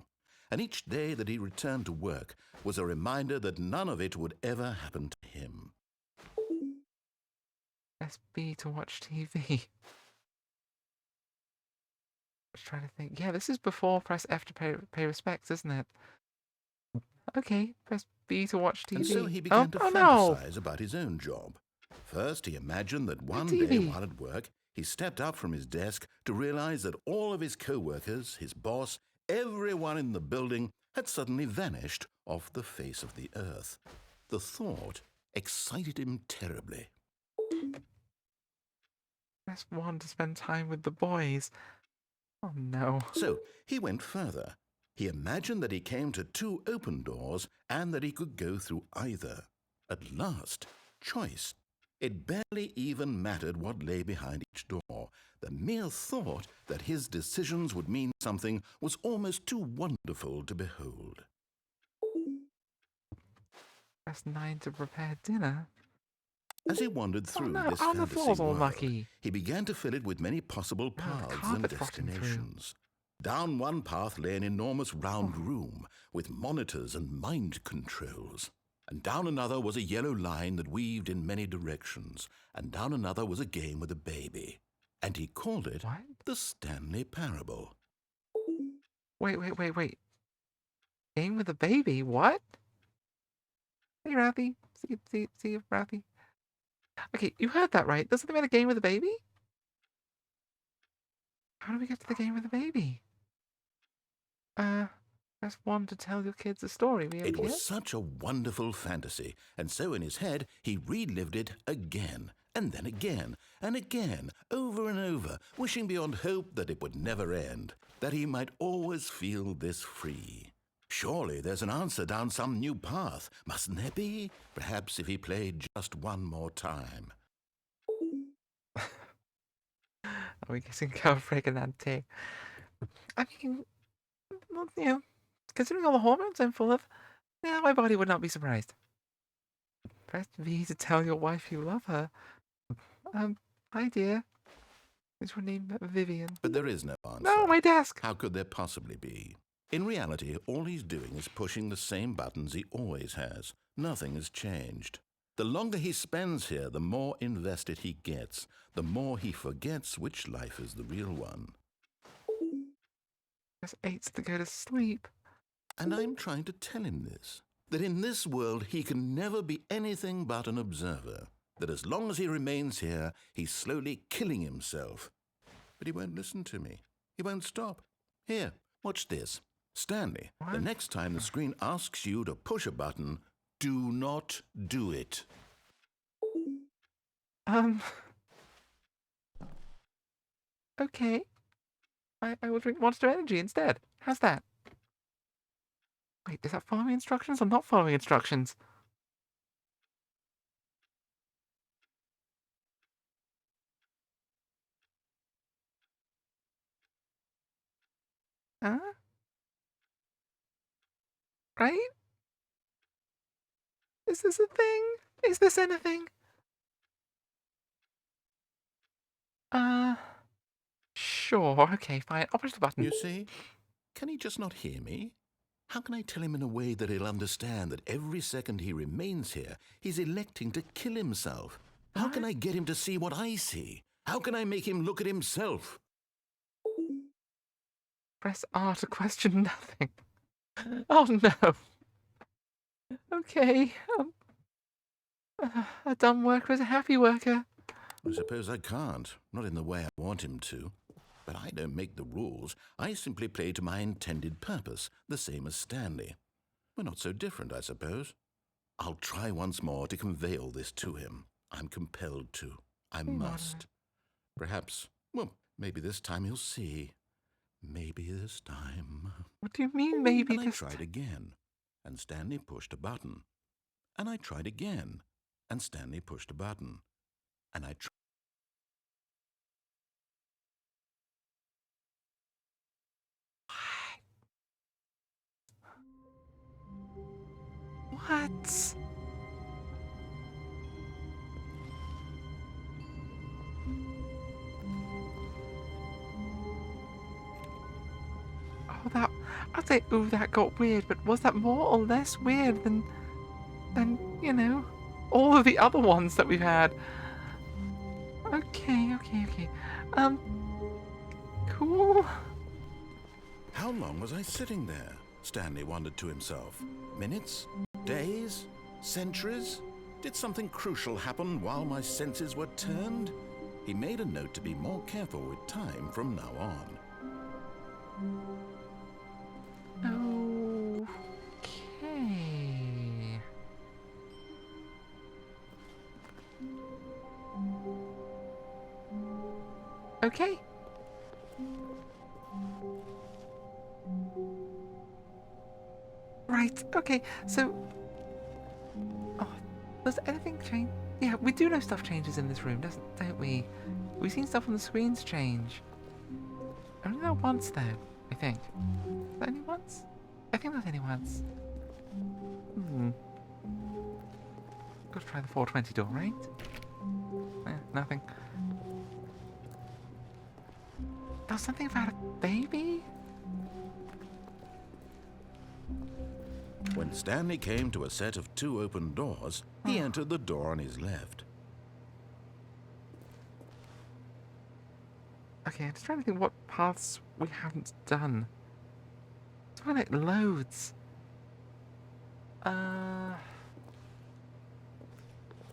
And each day that he returned to work was a reminder that none of it would ever happen to him. Press B to watch TV. I was trying to think. Yeah, this is before press F to pay respects, isn't it? Okay, press B to watch TV. And so he began to no! fantasize about his own job. First, he imagined that one TV. day while at work, he stepped up from his desk to realize that all of his co-workers, his boss, everyone in the building had suddenly vanished off the face of the earth. The thought excited him terribly. Press 1 to spend time with the boys. Oh no. So he went further. He imagined that he came to 2 open doors and that he could go through either. At last, choice. It barely even mattered what lay behind each door. The mere thought that his decisions would mean something was almost too wonderful to behold. Press 9 to prepare dinner. As he wandered Oh through no, this oh, the fantasy floor's all world, mucky. he began to fill it with many possible Oh, the paths and carpet's rotting through. destinations. Down one path lay an enormous round room with monitors and mind controls. And down another was a yellow line that weaved in many directions. And down another was a game with a baby. And he called it What? the Stanley Parable. Wait. Game with a baby? What? Hey, Ralphie. See you, Ralphie. Okay, you heard that right. There's something about a game with a baby? How do we get to the game with the baby? Press 1 to tell your kids a story. We have It was kids? such a wonderful fantasy, and so in his head he relived it again, and then again, and again, over and over, wishing beyond hope that it would never end, that he might always feel this free. Surely there's an answer down some new path, mustn't there be? Perhaps if he played just one more time. Are we guessing Calfreganante? I mean, well, you know, considering all the hormones I'm full of, yeah, my body would not be surprised. Press V to tell your wife you love her. Hi dear. Is your name Vivian? But there is no answer. No, my desk! How could there possibly be? In reality, all he's doing is pushing the same buttons he always has. Nothing has changed. The longer he spends here, the more invested he gets, the more he forgets which life is the real one. Press 8 to go to sleep. And I'm trying to tell him this, that in this world he can never be anything but an observer, that as long as he remains here, he's slowly killing himself. But he won't listen to me. He won't stop. Here, watch this. Stanley, the What? next time the screen asks you to push a button, do not do it. Okay. I will drink Monster Energy instead. How's that? Wait, is that following instructions or not following instructions? Huh? Right? Is this a thing? Is this anything? Sure. Okay, fine. I'll push the button. You see? Can he just not hear me? How can I tell him in a way that he'll understand that every second he remains here, he's electing to kill himself? How can I get him to see what I see? How can I make him look at himself? Press R to question nothing. Oh no. Okay. A dumb worker is a happy worker. I suppose I can't, not in the way I want him to. But I don't make the rules. I simply play to my intended purpose, the same as Stanley. We're not so different, I suppose. I'll try once more to convey all this to him. I'm compelled to. I must. Perhaps, well, maybe this time he'll see. Maybe this time. What do you mean, maybe And I this tried again, and Stanley pushed a button. And I tried again, and Stanley pushed a button. And I tried. What? Oh, I'd say, ooh, that got weird, but was that more or less weird than, you know, all of the other ones that we've had? Okay. Cool. How long was I sitting there? Stanley wondered to himself. Minutes? Days? Centuries? Did something crucial happen while my senses were turned? He made a note to be more careful with time from now on. Okay. Okay. Right, okay, so... Oh, does anything change? Yeah, we do know stuff changes in this room, don't we? We've seen stuff on the screens change. Only that once, though, I think. Is that only once? I think that's only once. Gotta try the 420 door, right? Nothing. There's something about a baby? When Stanley came to a set of 2 open doors, he entered the door on his left. Okay, I'm just trying to think what paths we haven't done. It's when it loads.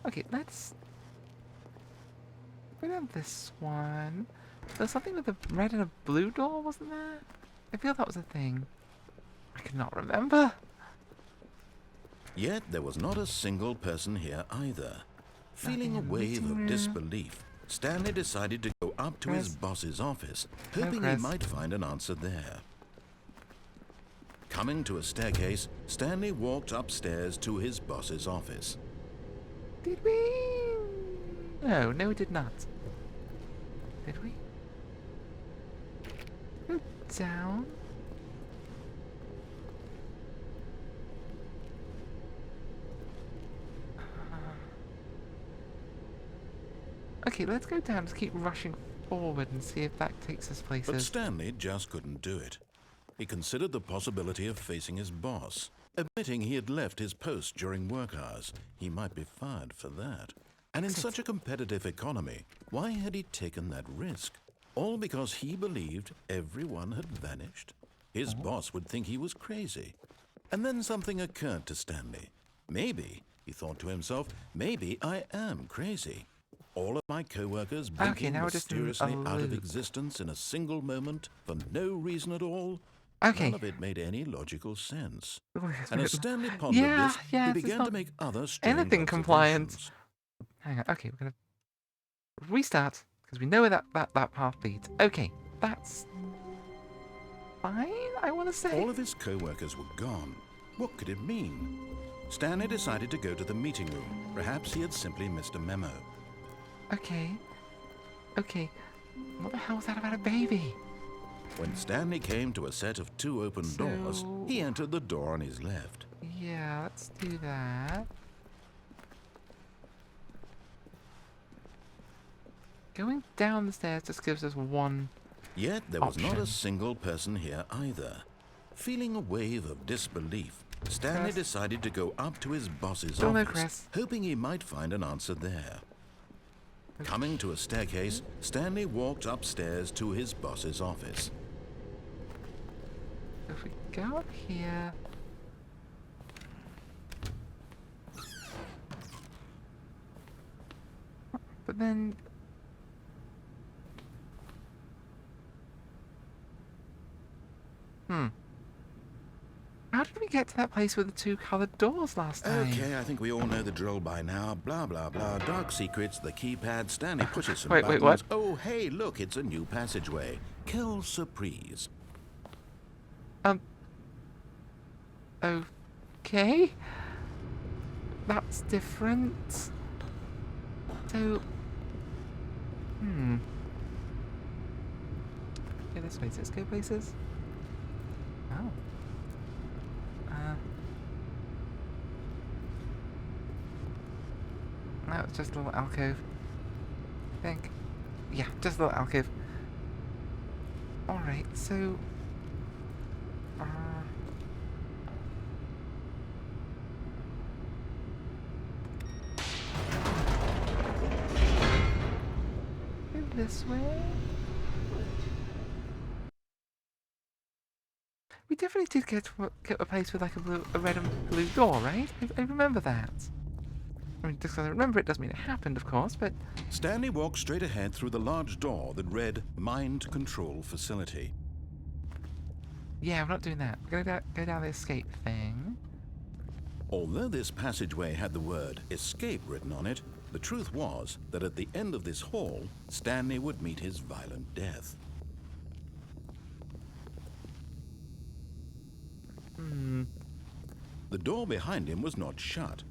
Okay, let's go down this one. There's something with a red and a blue door, wasn't there? I feel that was a thing. I cannot remember. Yet there was not a single person here either. Feeling a in the wave meeting of room. disbelief, Stanley decided to go up to his Chris. boss's office, hoping he Chris. might find an answer there. Coming to a staircase, Stanley walked upstairs to his boss's office. Did we? No, we did not. Did we? Go down. Okay, let's go down. Let's keep rushing forward and see if that takes us But places. Stanley just couldn't do it. He considered the possibility of facing his boss. Admitting he had left his post during work hours, he might be fired for that. And in such a competitive economy, why had he taken that risk? All because he believed everyone had vanished? His boss would think he was crazy. And then something occurred to Stanley. Maybe, he thought to himself, maybe I am crazy. All of my co-workers blinking now we're just in a mysteriously out of loop. existence in a single moment for no reason at all. Okay. None of it made any logical sense. Oh, it's And as written- Stanley pondered Yeah, this, yeah, he it's began not to make other strange anything compliant. observations. Hang on. Okay, we're gonna restart because we know where that path leads. Okay, that's fine. I want to say. All of his co-workers were gone. What could it mean? Stanley decided to go to the meeting room. Perhaps he had simply missed a memo. Okay. Okay. What the hell was that about a baby? When Stanley came to a set of 2 open doors, he entered the door on his left. Yeah, let's do that. Going down the stairs just gives us one. Yet there was not Option. a single person here either. Feeling a wave of disbelief, Stanley Chris. decided to go up to his boss's Still no office, Chris. hoping he might find an answer there. Coming to a staircase, Stanley walked upstairs to his boss's office. If we go up here. But then. How did we get to that place with the 2 coloured doors last time? Okay, I think we all know the drill by now. Blah, blah, blah. Dark secrets, the keypad. Stanley pushes some Wait, buttons. what? Oh, hey, look, it's a new passageway. Quelle surprise. Okay. That's different. So. Okay, this way. Let's go places. Oh. No, it's just a little alcove. I think. Yeah, just a little alcove. Alright, so. Go this way. We definitely did get to a place with like a red and blue door, right? I remember that. I mean, just because I remember it doesn't mean it happened, of course, but Stanley walked straight ahead through the large door that read Mind Control Facility. yeah, we're not doing that. We're gonna go down the escape thing. Although this passageway had the word escape written on it, the truth was that at the end of this hall, Stanley would meet his violent death. The door behind him was not shut.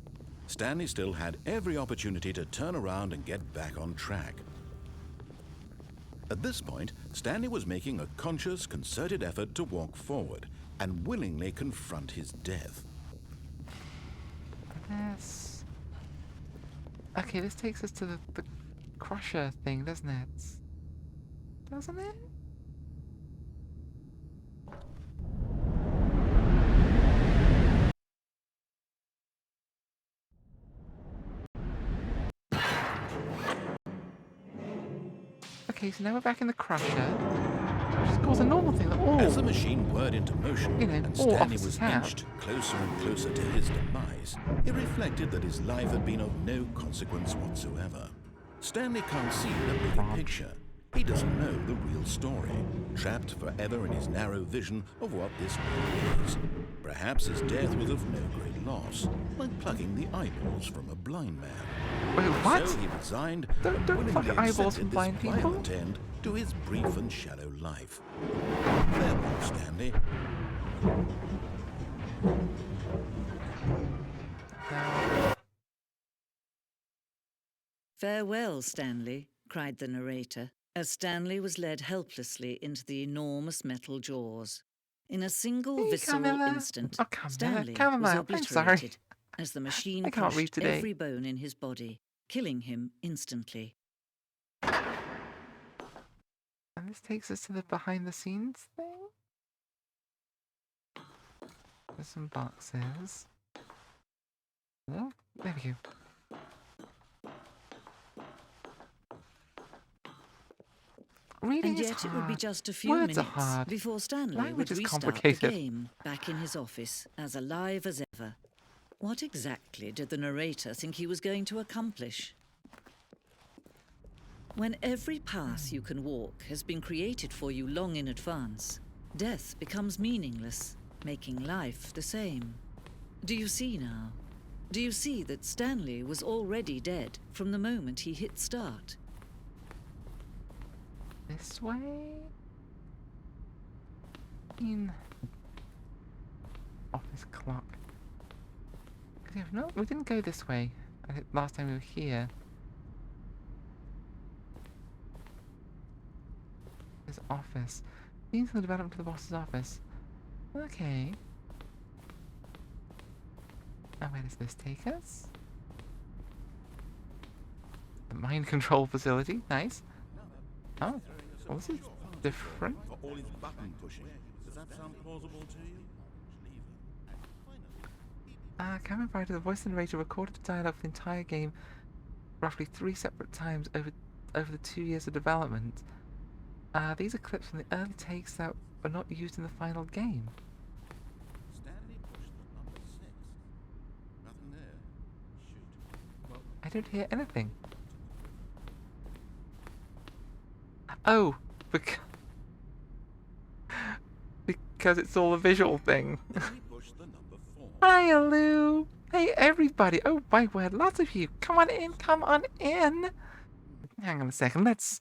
Stanley still had every opportunity to turn around and get back on track. At this point, Stanley was making a conscious, concerted effort to walk forward and willingly confront his death. This... Okay, this takes us to the crusher thing, doesn't it? Doesn't it? Okay, so now we're back in the crusher. Which is, of course, a normal thing that all... As the machine whirred into motion, You know, and all Stanley officers was have. inched closer and closer to his demise, he reflected that his life had been of no consequence whatsoever. Stanley can't see the bigger picture. He doesn't know the real story, trapped forever in his narrow vision of what this world is. Perhaps his death was of no great loss, like plucking the eyeballs from a blind man. Wait, what? So he resigned, Don't willingly pluck eyeballs from accepted blind this people. violent end to his brief and shallow life. Farewell, Stanley. Farewell, Stanley, cried the narrator, as Stanley was led helplessly into the enormous metal jaws. In a single Hey, visceral Camilla. instant, Oh, Camilla. Stanley was Chamomile, I'm sorry. obliterated as the machine I can't read crushed today. every bone in his body, killing him instantly. And this takes us to the behind-the-scenes thing? There's some boxes. Oh, there we go. Reading And is yet hard. it would be just a few Words are minutes hard. before Stanley Language would is restart the complicated. game, back in his office, as alive as ever. What exactly did the narrator think he was going to accomplish? When every path you can walk has been created for you long in advance, death becomes meaningless, making life the same. Do you see now? Do you see that Stanley was already dead from the moment he hit start? This way? I mean... Office clock. 'Cause yeah, no, we didn't go this way. I think last time we were here. His office. Leads the development to the boss's office. Okay. And where does this take us? The mind control facility. Nice. Oh, well, this is different. For all his button pushing. Does that sound plausible to you? Cameron provided the voice narrator recorded the dialogue for the entire game roughly 3 separate times over the 2 years of development. These are clips from the early takes that were not used in the final game. Stanley pushed the number 6. Nothing there. Shoot. Well, I don't hear anything. Oh, because it's all a visual thing. then he pushed the number 4. Hi, Lou. Hey, everybody. Oh, my word, lots of you. Come on in, come on in. Hang on a second. Let's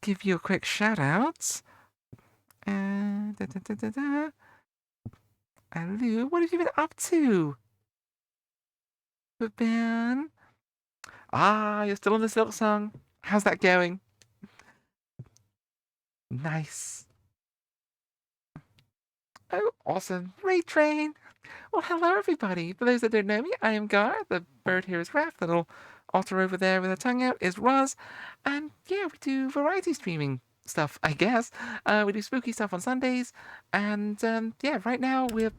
give you a quick shout out. Lou, what have you been up to? Ben? You're still on the Silk Song. How's that going? Nice. Oh, awesome. Raid Train. Well, hello, everybody. For those that don't know me, I am Gar. The bird here is Raph. The little otter over there with her tongue out is Roz. And yeah, we do variety streaming stuff, I guess. We do spooky stuff on Sundays. And yeah, right now we're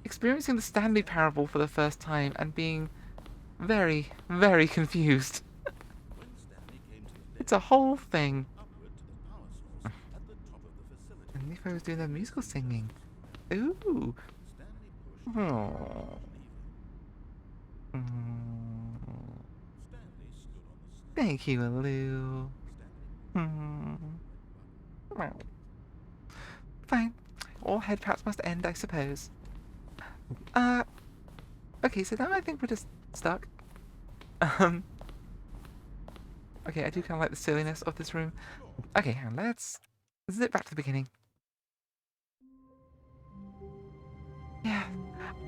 experiencing the Stanley Parable for the first time and being very, very confused. When Stanley came to the It's a whole thing. upward to the power source at the top of the facility. And if I was doing their musical singing. Ooh. Stanley pushed Oh. leaving. Mm. Stanley stood on the step. Thank you, Lou. Stanley Well, fine. All head pats must end, I suppose. Okay, so now I think we're just stuck. Okay, I do kind of like the silliness of this room. Okay, hang on, let's zip back to the beginning. Yeah,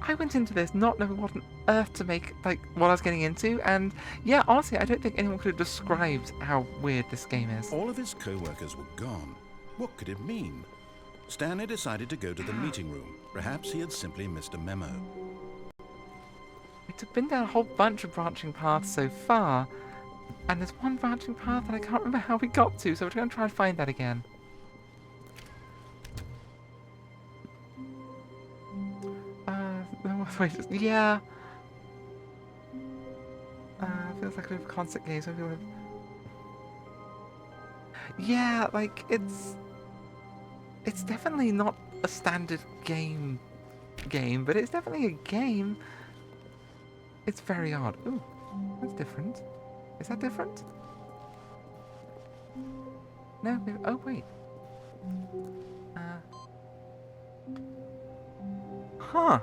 I went into this not knowing what on earth to make, like, what I was getting into, and yeah, honestly, I don't think anyone could have described how weird this game is. All of his co-workers were gone. What could it mean? Stanley decided to go to the meeting room. Perhaps he had simply missed a memo. We've been down a whole bunch of branching paths so far, and there's one branching path that I can't remember how we got to, so we're going to try and find that again. Wait, yeah. Feels like a bit of a concert game, so I feel like... Yeah, like, it's definitely not a standard game, but it's definitely a game. It's very odd. Ooh, that's different. Is that different? No, maybe, oh wait. Huh.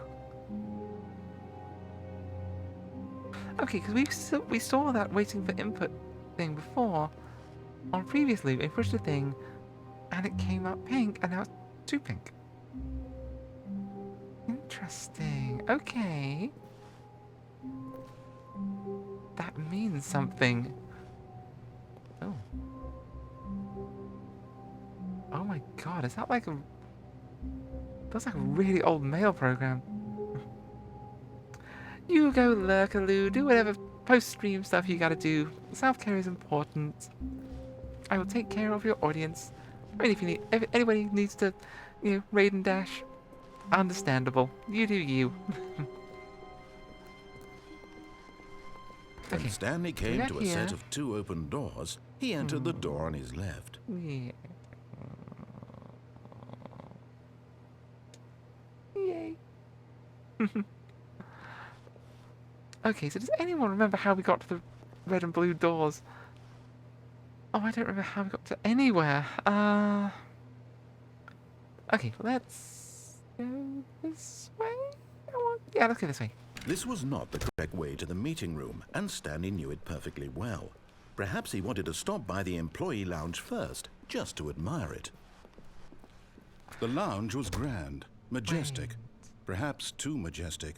Okay, because we saw that waiting for input thing before on previous loop. We pushed a thing, and it came up pink, and now it's too pink. Interesting. Okay. That means something. Oh. Oh my god, is that like a... That's like a really old mail program. You go lurkaloo, do whatever post-stream stuff you gotta do. Self-care is important. I will take care of your audience. I mean, if anybody needs to, raid and dash, understandable. You do you. When Okay. Stanley came to a set of 2 open doors, he entered the door on his left. Yeah. Yay. Okay, so does anyone remember how we got to the red and blue doors? Oh, I don't remember how we got to anywhere. Okay, let's go this way. Yeah, let's go this way. This was not the correct way to the meeting room, and Stanley knew it perfectly well. Perhaps he wanted to stop by the employee lounge first, just to admire it. The lounge was grand, majestic, perhaps too majestic.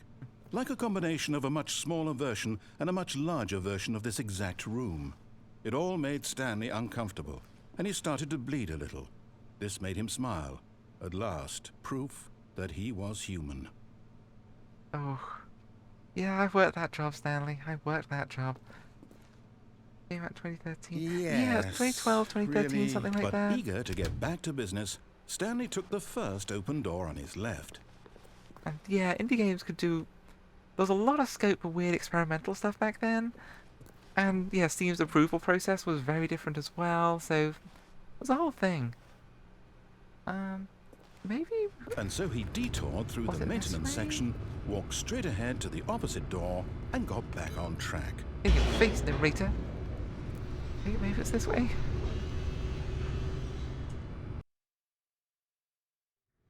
Like a combination of a much smaller version and a much larger version of this exact room. It all made Stanley uncomfortable, and he started to bleed a little. This made him smile. At last, proof that he was human. Oh. Yeah, I've worked that job, Stanley. I worked that job. Came out 2013. Yeah, 2012, 2013, really, something like but that. Eager to get back to business, Stanley took the first open door on his left. And yeah, indie games could do... There was a lot of scope for weird experimental stuff back then. And yeah, Steam's approval process was very different as well, so... It was a whole thing. Maybe... And so he detoured through Was the it this maintenance way? section, walked straight ahead to the opposite door, and got back on track. In your face, narrator. Maybe it's this way.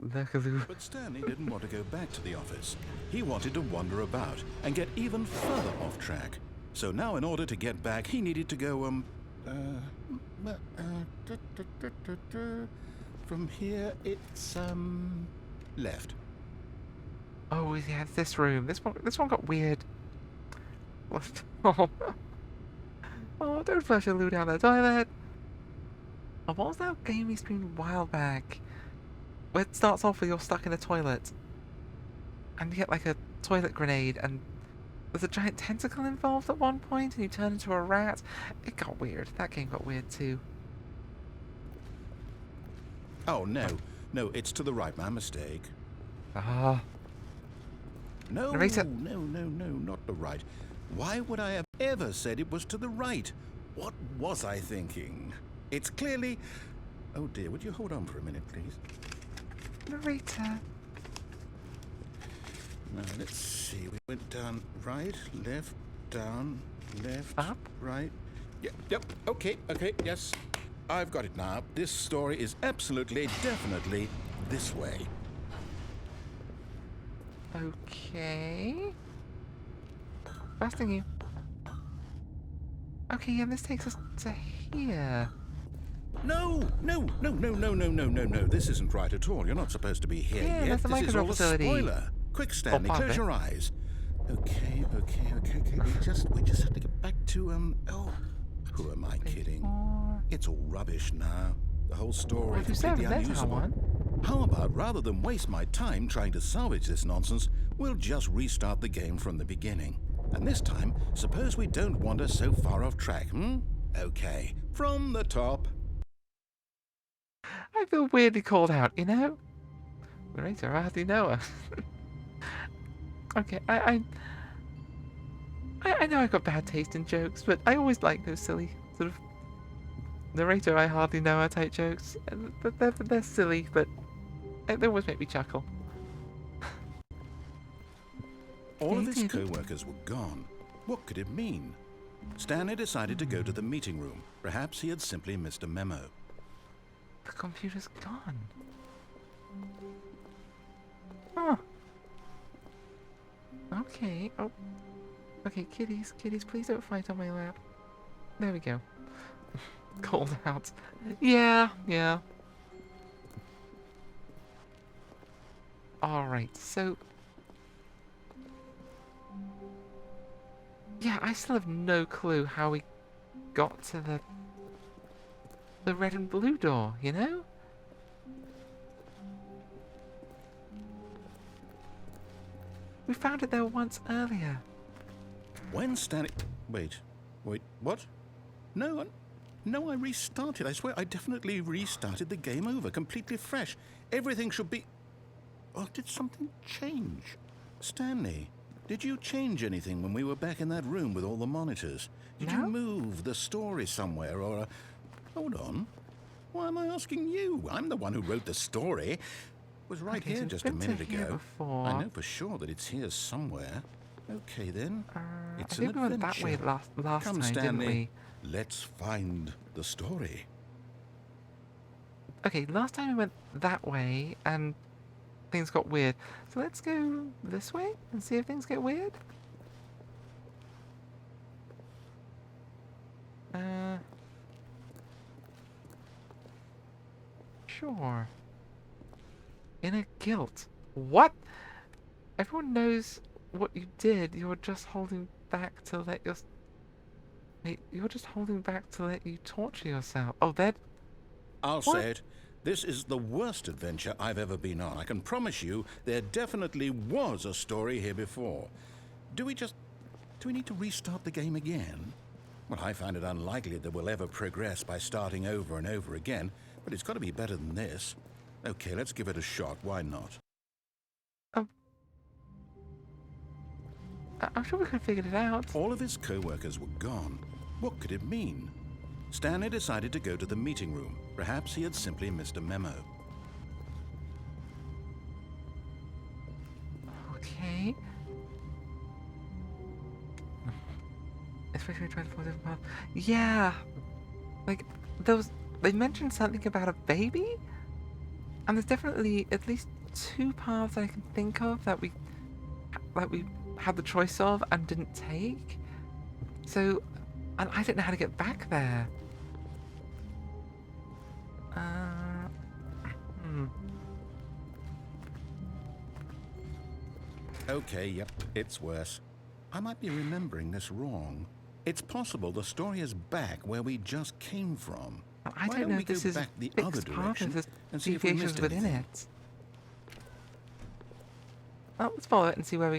Lurkaloo. But Stanley didn't want to go back to the office. He wanted to wander about and get even further off track. So now in order to get back, he needed to go, from here, it's, left. Oh yeah, it's this room. This one got weird. Oh, don't flush your loo down the toilet. Oh, what was that game we streamed a while back? Where it starts off with you're stuck in a toilet. And you get like a toilet grenade and there's a giant tentacle involved at one point and you turn into a rat. It got weird. That game got weird too. Oh, no. No, it's to the right. My mistake. Ah. No, Narrator. no, not the right. Why would I have ever said it was to the right? What was I thinking? It's clearly... Oh dear, would you hold on for a minute, please? Narrator. Now, let's see. We went down right, left, down, left, Up? right. Yep, okay, yes. I've got it now. This story is absolutely, definitely this way. Okay. Trusting you. Okay, and this takes us to here. No. This isn't right at all. You're not supposed to be here Yeah, yet. that's the This is microdrop all a facility. spoiler. Quick, Stanley, part of close it. your eyes. Okay. We just have to get back to, oh, who am I kidding? 4, It's all rubbish now. The whole story 527. completely There's our unusable. one. How about, rather than waste my time trying to salvage this nonsense, we'll just restart the game from the beginning. And this time, suppose we don't wander so far off track, Okay, from the top. I feel weirdly called out, you know? Narrator, I hardly know her. Okay, I know I've got bad taste in jokes, but I always like those silly sort of narrator, I hardly know her type jokes. They're silly, but they always make me chuckle. All of his David. co-workers were gone. What could it mean? Stanley decided to go to the meeting room. Perhaps he had simply missed a memo. The computer's gone. Huh. Okay. Oh. Okay, kitties, please don't fight on my lap. There we go. Called out. Yeah. Alright, so... Yeah, I still have no clue how we got to the red and blue door, you know? We found it there once earlier. When Stanley... Wait, what? No, I restarted. I swear I definitely restarted the game over, completely fresh. Everything should be... Oh, did something change? Stanley, did you change anything when we were back in that room with all the monitors? Did you No? move the story somewhere or... Hold on. Why am I asking you? I'm the one who wrote the story. It was right Okay, here so just a it's been minute to here ago. before. I know for sure that it's here somewhere. Okay, then. I It's think an we went that way adventure. last Come, time, Stanley. didn't we? Let's find the story. Okay, last time we went that way and things got weird. So let's go this way and see if things get weird. Sure. Inner guilt. What? Everyone knows what you did. You're just holding back to let your... Wait, you're just holding back to let you torture yourself. Oh, that... I'll What? say it. This is the worst adventure I've ever been on. I can promise you there definitely was a story here before. Do we need to restart the game again? Well, I find it unlikely that we'll ever progress by starting over and over again, but it's got to be better than this. Okay, let's give it a shot. Why not? I'm sure we could have figured it out. All of his co-workers were gone. What could it mean? Stanley decided to go to the meeting room. Perhaps he had simply missed a memo. Okay. Especially trying to follow different paths. Yeah. Like, they mentioned something about a baby? And there's definitely at least 2 paths I can think of that we had the choice of and didn't take. So, and I don't know how to get back there. Okay, yep, it's worse. I might be remembering this wrong. It's possible the story is back where we just came from. I Why don't know we if this go is back the fixed other path, direction if there's and see if we deviations missed within anything? it. Well, let's follow it and see where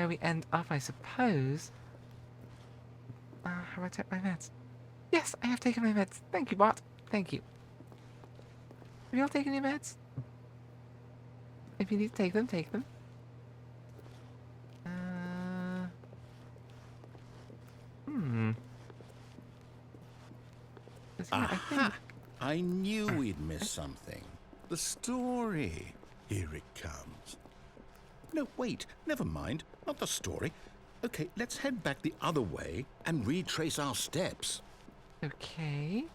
we end up, I suppose. Have I taken my meds? Yes, I have taken my meds. Thank you, bot. Thank you. Have you all taken your meds? If you need to take them, take them. Yeah, I think... Aha! I knew we'd miss something. The story. Here it comes. No, wait. Never mind. Not the story. Okay, let's head back the other way and retrace our steps. Okay.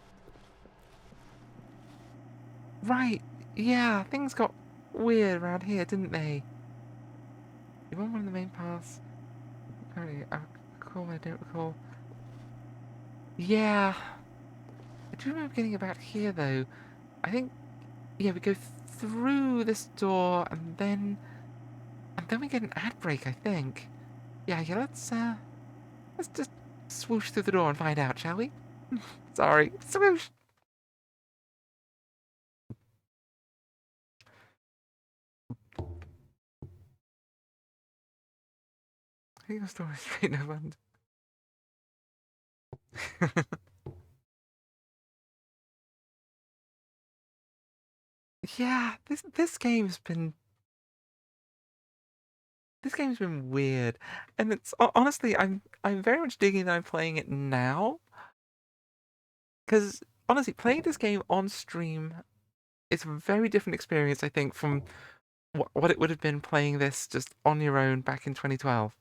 Right. Yeah, things got weird around here, didn't they? You want one of the main paths? Apparently, I recall, I don't recall. Yeah. I do remember getting about here, though. I think, yeah, we go through this door, and then And then we get an ad break, I think. Yeah, let's just swoosh through the door and find out, shall we? Sorry, swoosh. I think the story is straight no fun. Yeah, this game's been weird, and it's honestly I'm very much digging that I'm playing it now, because honestly playing this game on stream is a very different experience, I think, from what it would have been playing this just on your own back in 2012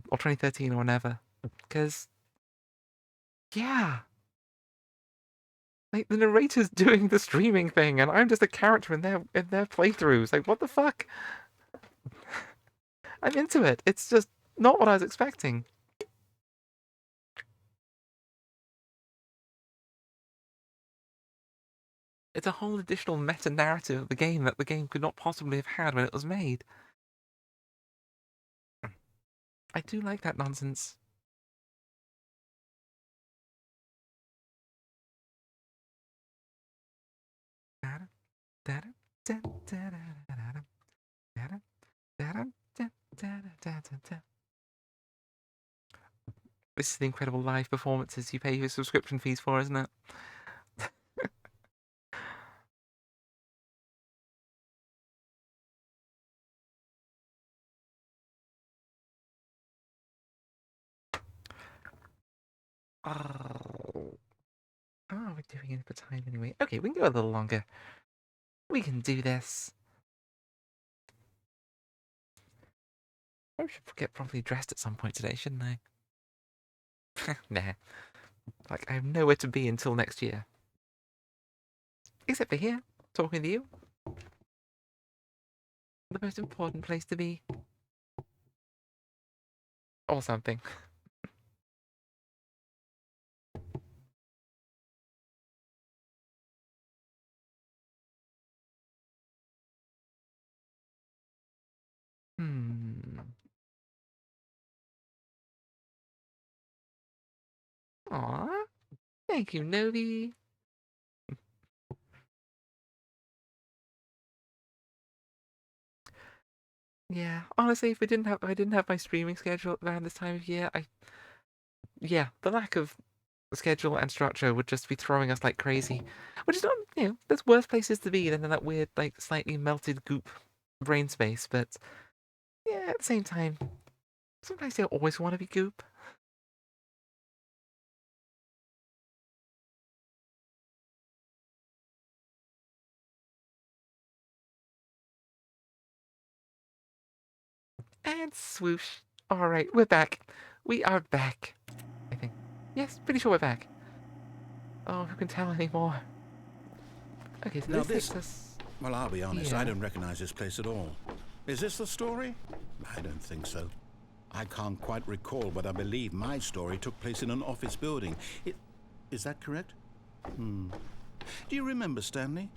or 2013 or whenever. Because yeah, like the narrator's doing the streaming thing, and I'm just a character in their playthroughs. Like what the fuck? I'm into it. It's just not what I was expecting. It's a whole additional meta narrative of the game that the game could not possibly have had when it was made. I do like that nonsense. This is the incredible live performances you pay your subscription fees for, isn't it? Oh. How are we doing in for time anyway? Okay, we can go a little longer. We can do this. I should get properly dressed at some point today, shouldn't I? Nah. Like, I have nowhere to be until next year. Except for here, talking to you. The most important place to be. Or something. Hmm. Aw. Thank you, Novi. Yeah, honestly, if I didn't have my streaming schedule around this time of year, yeah, the lack of schedule and structure would just be throwing us like crazy. Which is not, there's worse places to be than in that weird, like, slightly melted goop brain space, but yeah, at the same time, sometimes you don't always want to be goop. And swoosh. Alright, we're back. We are back, I think. Yes, pretty sure we're back. Oh, who can tell anymore? Okay, so Now this this, takes us well, I'll be honest, I here. don't recognize this place at all. Is this the story? I don't think so. I can't quite recall, but I believe my story took place in an office building. Is that correct? Do you remember, Stanley?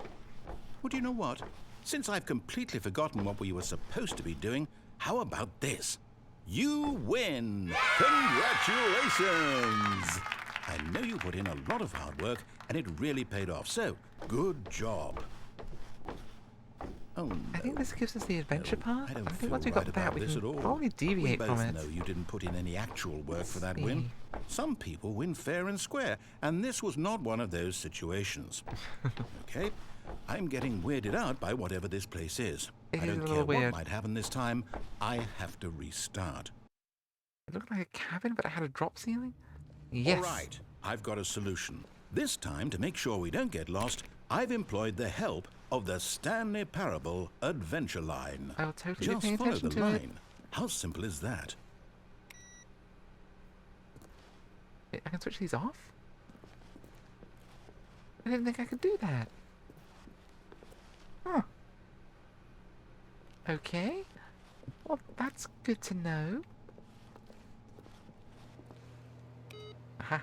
Well, do you know what? Since I've completely forgotten what we were supposed to be doing, how about this? You win! Congratulations! I know you put in a lot of hard work, and it really paid off, so good job. Oh, no. I think this gives us the adventure path. I don't I think feel once we right got that, about we this can at all. probably We deviate both from it. know you didn't put in any actual work for that Let's win. see. Some people win fair and square, and this was not one of those situations. Okay? I'm getting weirded out by whatever this place is. It I is a don't little care weird. what might happen this time. I have to restart. It looked like a cabin, but it had a drop ceiling? All Yes. right, I've got a solution. This time, to make sure we don't get lost, I've employed the help of the Stanley Parable Adventure Line. I will totally be Just paying follow attention the to it. line. How simple is that? Wait, I can switch these off? I didn't think I could do that. Huh. Okay. Well, that's good to know. Aha.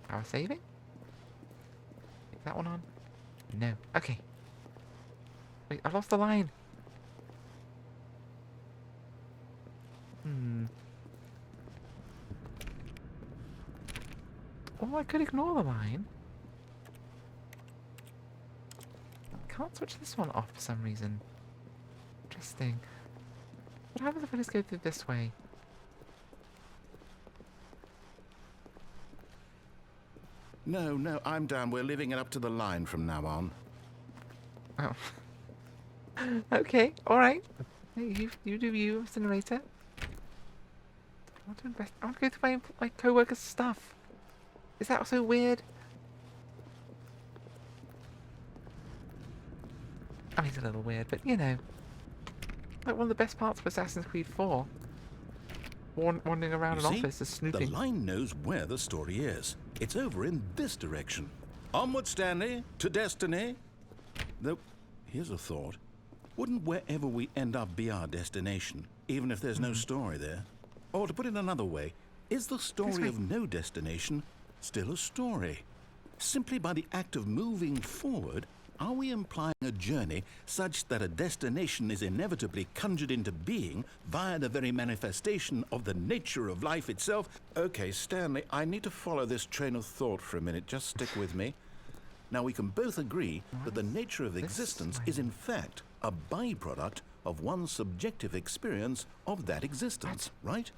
Power saving? Is that one on? No. Okay. Wait, I lost the line. Or I could ignore the line. Can't switch this one off for some reason. Interesting. What happens if I just go through this way? No, no, I'm down. We're leaving it up to the line from now on. Oh. Okay, alright. Hey, you do you, Mr. Narrator. I want to invest. I want to go through my co-worker's stuff. Is that so weird? I mean, it's a little weird, but you know. Like one of the best parts of Assassin's Creed 4. Wandering around You an see, office is snooping. the line knows where the story is. It's over in this direction. Onward, Stanley, to destiny. Though, here's a thought. Wouldn't wherever we end up be our destination, even if there's no story there? Or to put it another way, is the story of no destination still a story? Simply by the act of moving forward, are we implying a journey such that a destination is inevitably conjured into being via the very manifestation of the nature of life itself? Okay, Stanley, I need to follow this train of thought for a minute. Just stick with me. Now, we can both agree that the nature of existence is in fact a byproduct of one's subjective experience of that existence, right?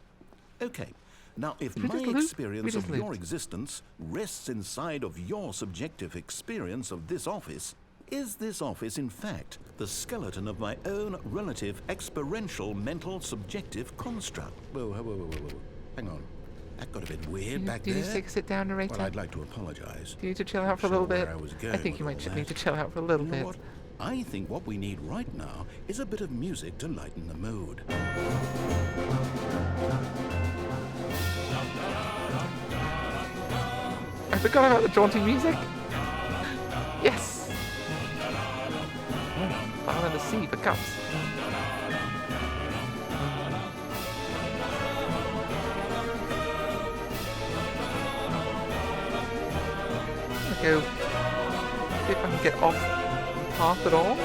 Okay. Now, if my experience of your existence rests inside of your subjective experience of this office, is this office, in fact, the skeleton of my own relative experiential mental subjective construct? Whoa, whoa, whoa, whoa, whoa. Hang on. That got a bit weird back there. Do you need to take a sit down, Narrator? Well, I'd like to apologize. Do you need to chill out for a little bit? I think you might need to chill out for a little bit. What? I think what we need right now is a bit of music to lighten the mood. I forgot about the jaunty music. Yes. Down in the sea for cups. Go. See if I can get off the path at all.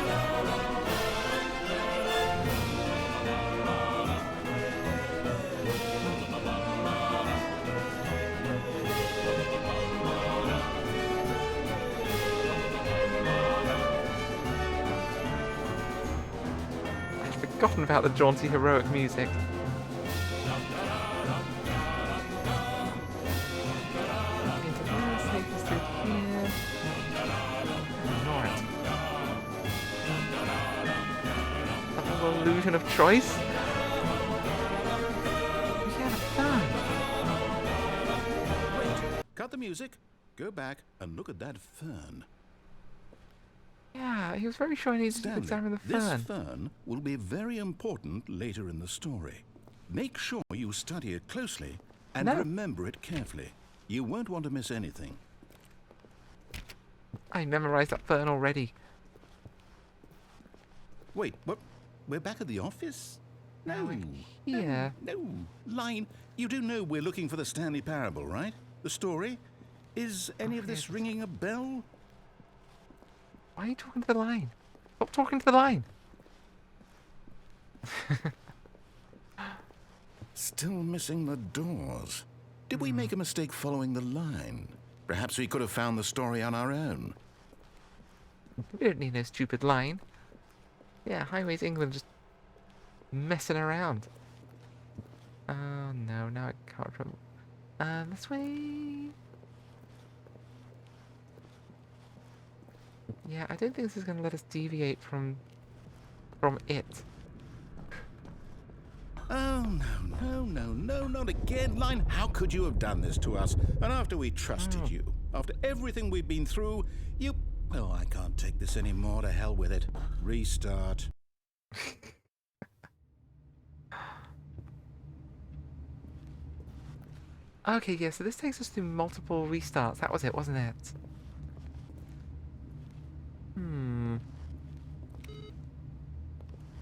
I'd forgotten about the jaunty heroic music. Illusion of choice? We have fun. Wait, cut the music, go back and look at that fern. Yeah, he was very sure he needed to examine the fern. This fern will be very important later in the story. Make sure you study it closely and remember it carefully. You won't want to miss anything. I memorized that fern already. Wait, what? We're back at the office? No. No. Yeah. No. Line, you do know we're looking for the Stanley Parable, right? The story? Is any of this ringing a bell? Why are you talking to the line? Stop talking to the line. Still missing the doors. Did we make a mistake following the line? Perhaps we could have found the story on our own. We don't need no stupid line. Yeah, Highways England just messing around. Oh no, now I can't remember. This way. Yeah, I don't think this is going to let us deviate from it. Oh, no, not again. Line, how could you have done this to us? And after we trusted you, after everything we've been through, you... Oh, I can't take this anymore. To hell with it. Restart. Okay, yeah, so this takes us through multiple restarts. That was it, wasn't it?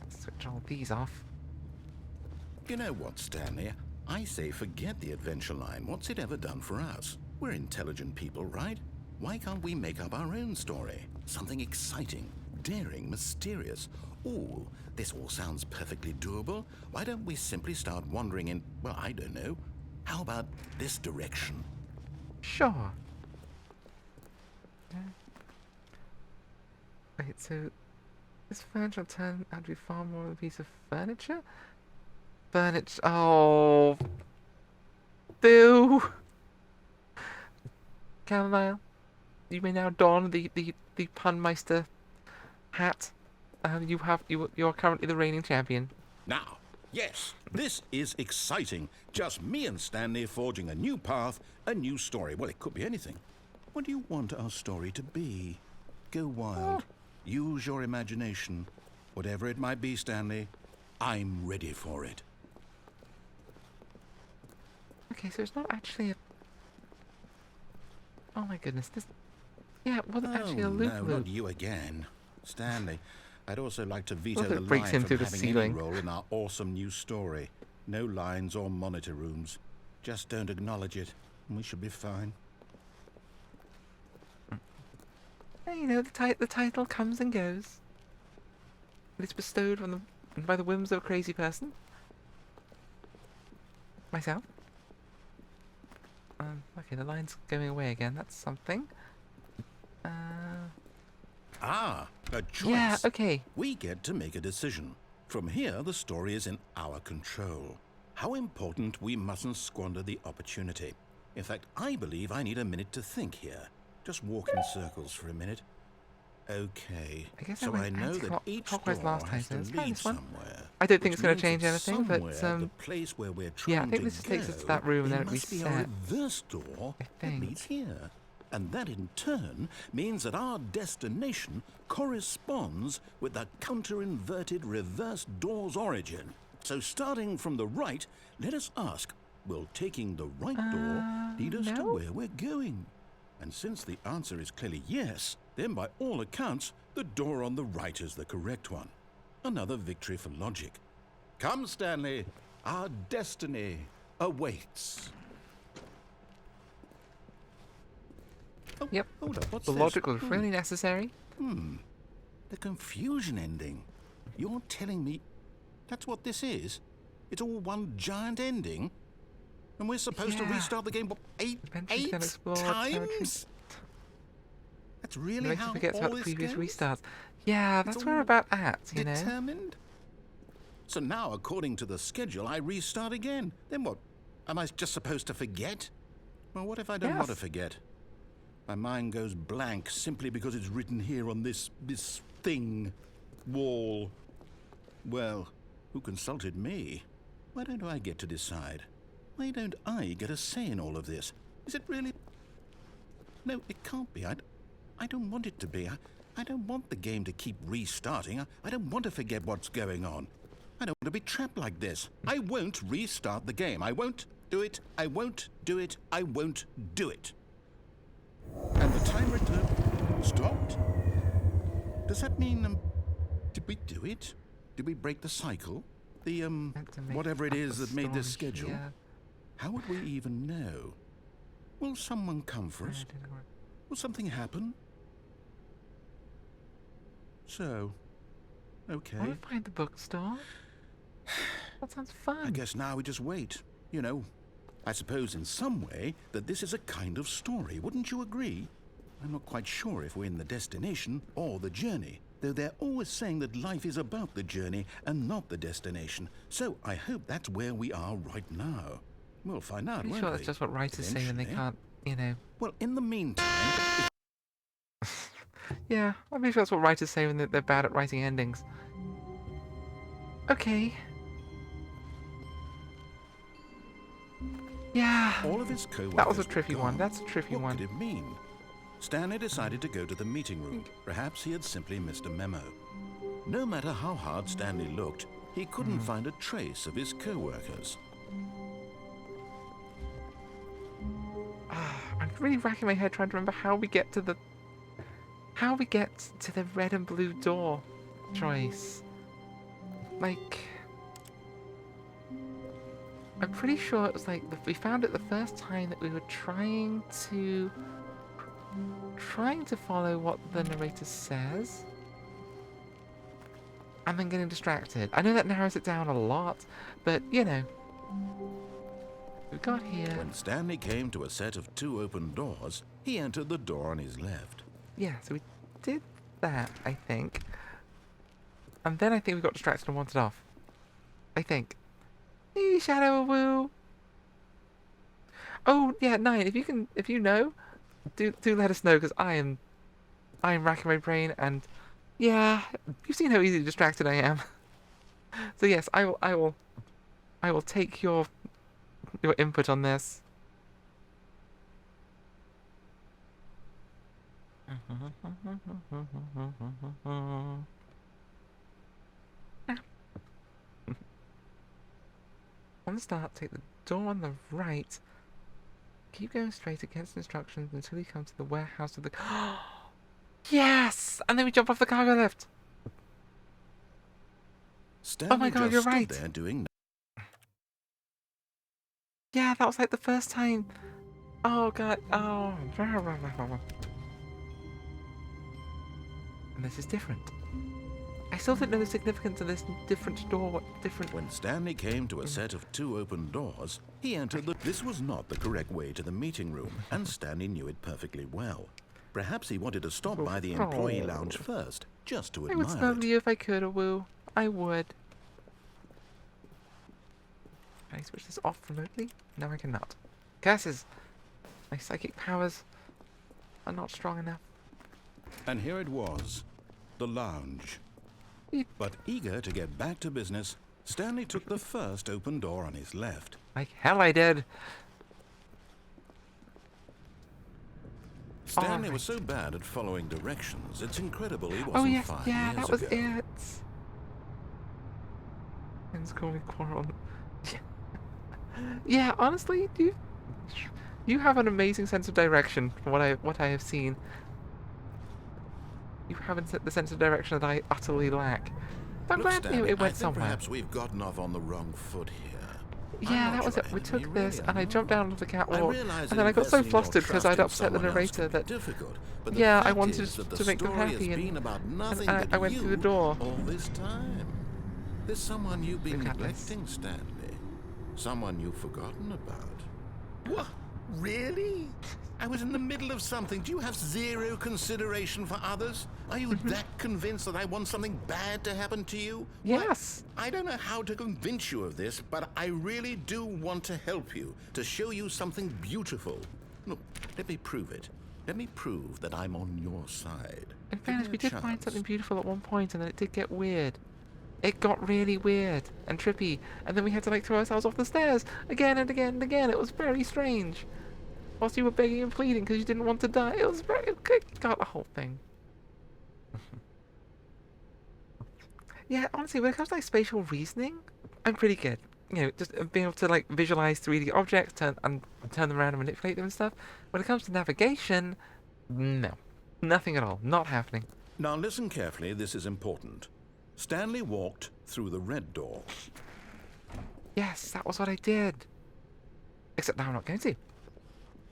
Switch all these off. You know what, Stanley? I say forget the adventure line. What's it ever done for us? We're intelligent people, right? Why can't we make up our own story? Something exciting, daring, mysterious. Ooh, this all sounds perfectly doable. Why don't we simply start wandering in, well, I don't know. How about this direction? Sure. Wait, so this furniture will turn out to be far more than a piece of furniture? Furniture. Oh. Boo! Chamomile, you may now don the Punmeister hat. You're currently the reigning champion. Now, yes, this is exciting. Just me and Stanley forging a new path, a new story. Well, it could be anything. What do you want our story to be? Go wild. Use your imagination. Whatever it might be, Stanley, I'm ready for it. Okay, so it's not actually a... Oh my goodness, this... Yeah, it wasn't actually a loop no, loop. not you again. Stanley, I'd also like to veto What if the it breaks line in from through the having ceiling? any role in our awesome new story. No lines or monitor rooms. Just don't acknowledge it, and we should be fine. Hey, you know, the title comes and goes. It's bestowed by the whims of a crazy person. Myself. Okay, the line's going away again. That's something. Ah, a choice. Yeah, okay. We get to make a decision. From here, the story is in our control. How important we mustn't squander the opportunity. In fact, I believe I need a minute to think here. Just walk in circles for a minute. Okay, I guess so I I went know that each door anti-clockwise last time, has so to let's try lead this one. somewhere. I don't think which it's going means to change that anything, but somewhere the place where we're trying yeah, I think to this just takes us to go, that room and there then it must be a resets. reverse door I that think. leads here. And that in turn means that our destination corresponds with the counter-inverted reverse door's origin. So starting from the right, let us ask, will taking the right door lead us to no? where we're going? And since the answer is clearly yes, then by all accounts, the door on the right is the correct one. Another victory for logic. Come, Stanley, our destiny awaits. Oh, Yep. hold up, what's The this? logic was really necessary. The confusion ending. You're telling me that's what this is? It's all one giant ending? And we're supposed to Yeah. restart the game, what, eight Eventually can explore territory. times? That's It really makes you how forget all about the this previous goes? restarts. Yeah, that's It's where we're all about at, you know? Determined? So now, according to the schedule, I restart again. Then what? Am I just supposed to forget? Well, what if I don't want to Yes. forget? My mind goes blank simply because it's written here on this thing, wall. Well, who consulted me? Why don't I get to decide? Why don't I get a say in all of this? Is it really? No, it can't be. I don't want it to be. I don't want the game to keep restarting. I don't want to forget what's going on. I don't want to be trapped like this. I won't restart the game. I won't do it. I won't do it. I won't do it. And the timer stopped? Does that mean, did we do it? Did we break the cycle? The, Meant to make whatever it up is the that made this story schedule? here. How would we even know? Will someone come for us? Didn't work. Will something happen? So, okay. I want to find the bookstore. That sounds fun. I guess now we just wait. You know, I suppose in some way that this is a kind of story, wouldn't you agree? I'm not quite sure if we're in the destination or the journey, though they're always saying that life is about the journey and not the destination. So I hope that's where we are right now. We'll find out, Pretty won't sure we? that's just what writers say when they Eventually. can't, you know. Well, in the meantime, Yeah, I'm pretty sure that's what writers say when they're bad at writing endings. Okay. Yeah. all of his co-workers That was a were tricky one. gone. That's a tricky What one. could it mean? Stanley decided to go to the meeting room. Perhaps he had simply missed a memo. No matter how hard Stanley looked, he couldn't find a trace of his co-workers. I'm really racking my head trying to remember how we get to the red and blue door choice. Like, I'm pretty sure it was like we found it the first time that we were trying to trying to follow what the narrator says, and then getting distracted. I know that narrows it down a lot, but, you know. We've got here... When Stanley came to a set of 2 open doors, he entered the door on his left. Yeah, so we did that, I think. And then I think we got distracted and wandered off. I think. Hey, Shadow Woo! Oh, yeah, Nine, if you know, do let us know, because I am racking my brain, and yeah, you've seen how easily distracted I am. So yes, I will take your input on this. On the start, take the door on the right. Keep going straight against instructions until you come to the warehouse of the... Yes! And then we jump off the cargo lift. Stanley Oh my God, just you're stood right. there doing... Yeah, that was like the first time. Oh God. Oh. And this is different. I still don't know the significance of this different door. What different... When Stanley came to a set of 2 open doors, he entered the... This was not the correct way to the meeting room, and Stanley knew it perfectly well. Perhaps he wanted to stop by the employee lounge first, just to I would admire snuggle it. you if I could, Woo. I would. Can I switch this off remotely? No, I cannot. Curses! My psychic powers are not strong enough. And here it was, the lounge. But eager to get back to business, Stanley took the first open door on his left. Like hell I did. Stanley was so bad at following directions, it's incredible he wasn't Oh yes, 5 yeah, years that was ago. it. Ends call me quarrel. Yeah, honestly, you have an amazing sense of direction from what I have seen. You have the sense of direction that I utterly lack. But I'm Look, glad Stanley, it went I think somewhere. perhaps we've gotten off on the wrong foot here. Yeah, I'm that not was your it. We enemy, took this, really, and I I'm jumped not. down onto the I catwalk, realize and then I got so investing your flustered because trust I'd in upset the someone else narrator can be that, difficult, but the yeah, I fact wanted is that the to make them story happy, has and been about nothing I but went you through the door. all this time. There's someone you've been We've had this. neglecting, Stanley. Someone you've forgotten about. What? Really? I was in the middle of something. Do you have 0 consideration for others? Are you that convinced that I want something bad to happen to you? Yes. I don't know how to convince you of this, but I really do want to help you, to show you something beautiful. Look, let me prove it. Let me prove that I'm on your side. In Give fairness, me a we did find chance. something beautiful at one point, and then it did get weird. It got really weird and trippy, and then we had to like throw ourselves off the stairs again and again and again. It was very strange. Whilst you were begging and pleading because you didn't want to die, it was very... It got the whole thing. Yeah, honestly, when it comes to like spatial reasoning, I'm pretty good. You know, just being able to like visualize 3D objects, turn them around and manipulate them and stuff. When it comes to navigation, no, nothing at all. Not happening. Now listen carefully, this is important. Stanley walked through the red door. Yes, that was what I did. Except now I'm not going to.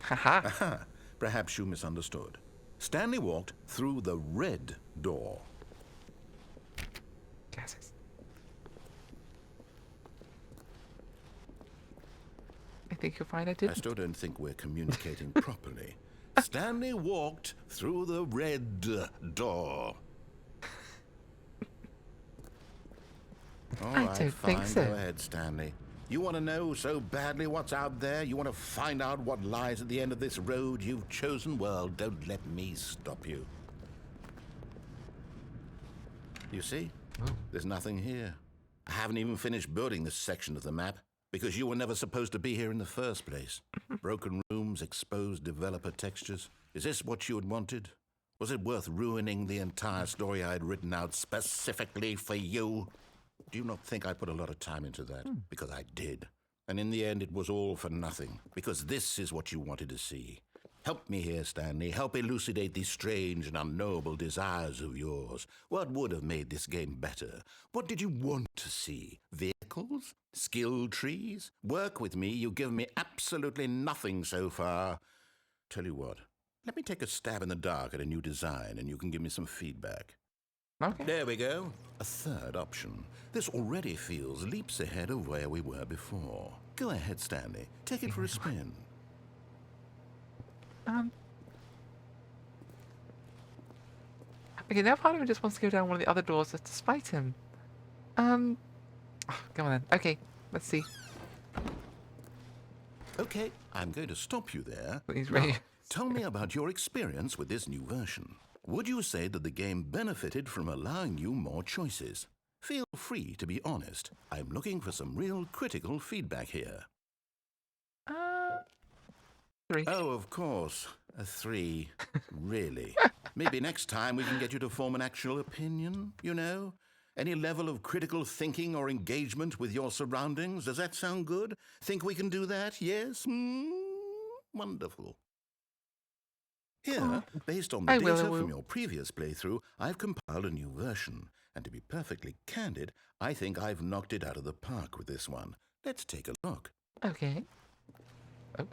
Haha. Aha, perhaps you misunderstood. Stanley walked through the red door. Gases. I think you'll find I I didn't. still don't think we're communicating properly. Stanley walked through the red door. All I right, don't fine. think so. Go ahead, Stanley. You want to know so badly what's out there? You want to find out what lies at the end of this road you've chosen? Well, don't let me stop you. You see? There's nothing here. I haven't even finished building this section of the map because you were never supposed to be here in the first place. Broken rooms, exposed developer textures. Is this what you had wanted? Was it worth ruining the entire story I had written out specifically for you? Do you not think I put a lot of time into that? Because I did. And in the end, it was all for nothing. Because this is what you wanted to see. Help me here, Stanley. Help elucidate these strange and unknowable desires of yours. What would have made this game better? What did you want to see? Vehicles? Skill trees? Work with me. You've given me absolutely nothing so far. Tell you what. Let me take a stab in the dark at a new design and you can give me some feedback. Okay. There we go. A third option. This already feels leaps ahead of where we were before. Go ahead, Stanley. Take it for a spin. Okay, now part of me just wants to go down one of the other doors just to spite him. Oh, come on then. Okay, let's see. Okay, I'm going to stop you there. He's Now, ready. tell me about your experience with this new version. Would you say that the game benefited from allowing you more choices? Feel free to be honest. I'm looking for some real critical feedback here. 3. Oh, of course. A 3. Really? Maybe next time we can get you to form an actual opinion, you know? Any level of critical thinking or engagement with your surroundings? Does that sound good? Think we can do that? Yes? Wonderful. Here, based on the I will, I data will. from your previous playthrough, I've compiled a new version. And to be perfectly candid, I think I've knocked it out of the park with this one. Let's take a look. Okay. Oh.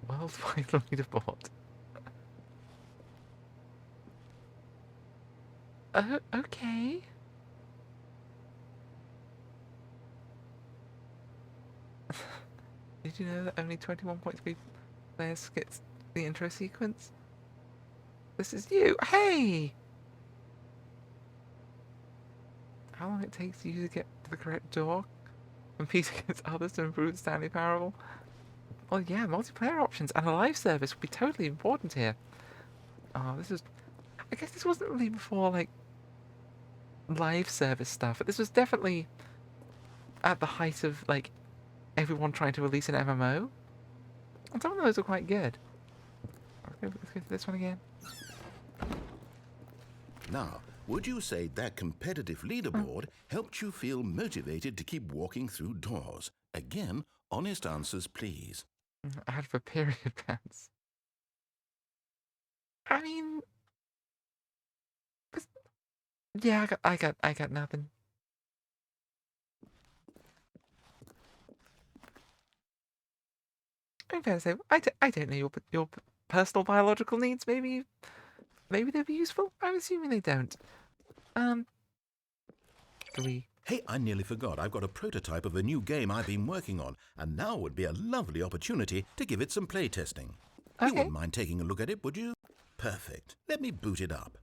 Worldwide leaderboard. Oh, okay. Did you know that only 21.3 players gets the intro sequence? This is you. Hey! How long it takes you to get to the correct door? Compete against others to improve the Stanley Parable? Well, yeah, multiplayer options and a live service would be totally important here. Oh, this is... I guess this wasn't really before, like, live service stuff, but this was definitely at the height of, like, everyone trying to release an MMO. And some of those are quite good. Let's go for this one again. Now, would you say that competitive leaderboard helped you feel motivated to keep walking through doors? Again, honest answers, please. Ad for period pants. I mean, yeah, I got nothing. I'm fair to say, I don't know your personal biological needs. Maybe they'd be useful. I'm assuming they don't. 3. Hey, I nearly forgot. I've got a prototype of a new game I've been working on, and now would be a lovely opportunity to give it some playtesting. You Okay. wouldn't mind taking a look at it, would you? Perfect. Let me boot it up.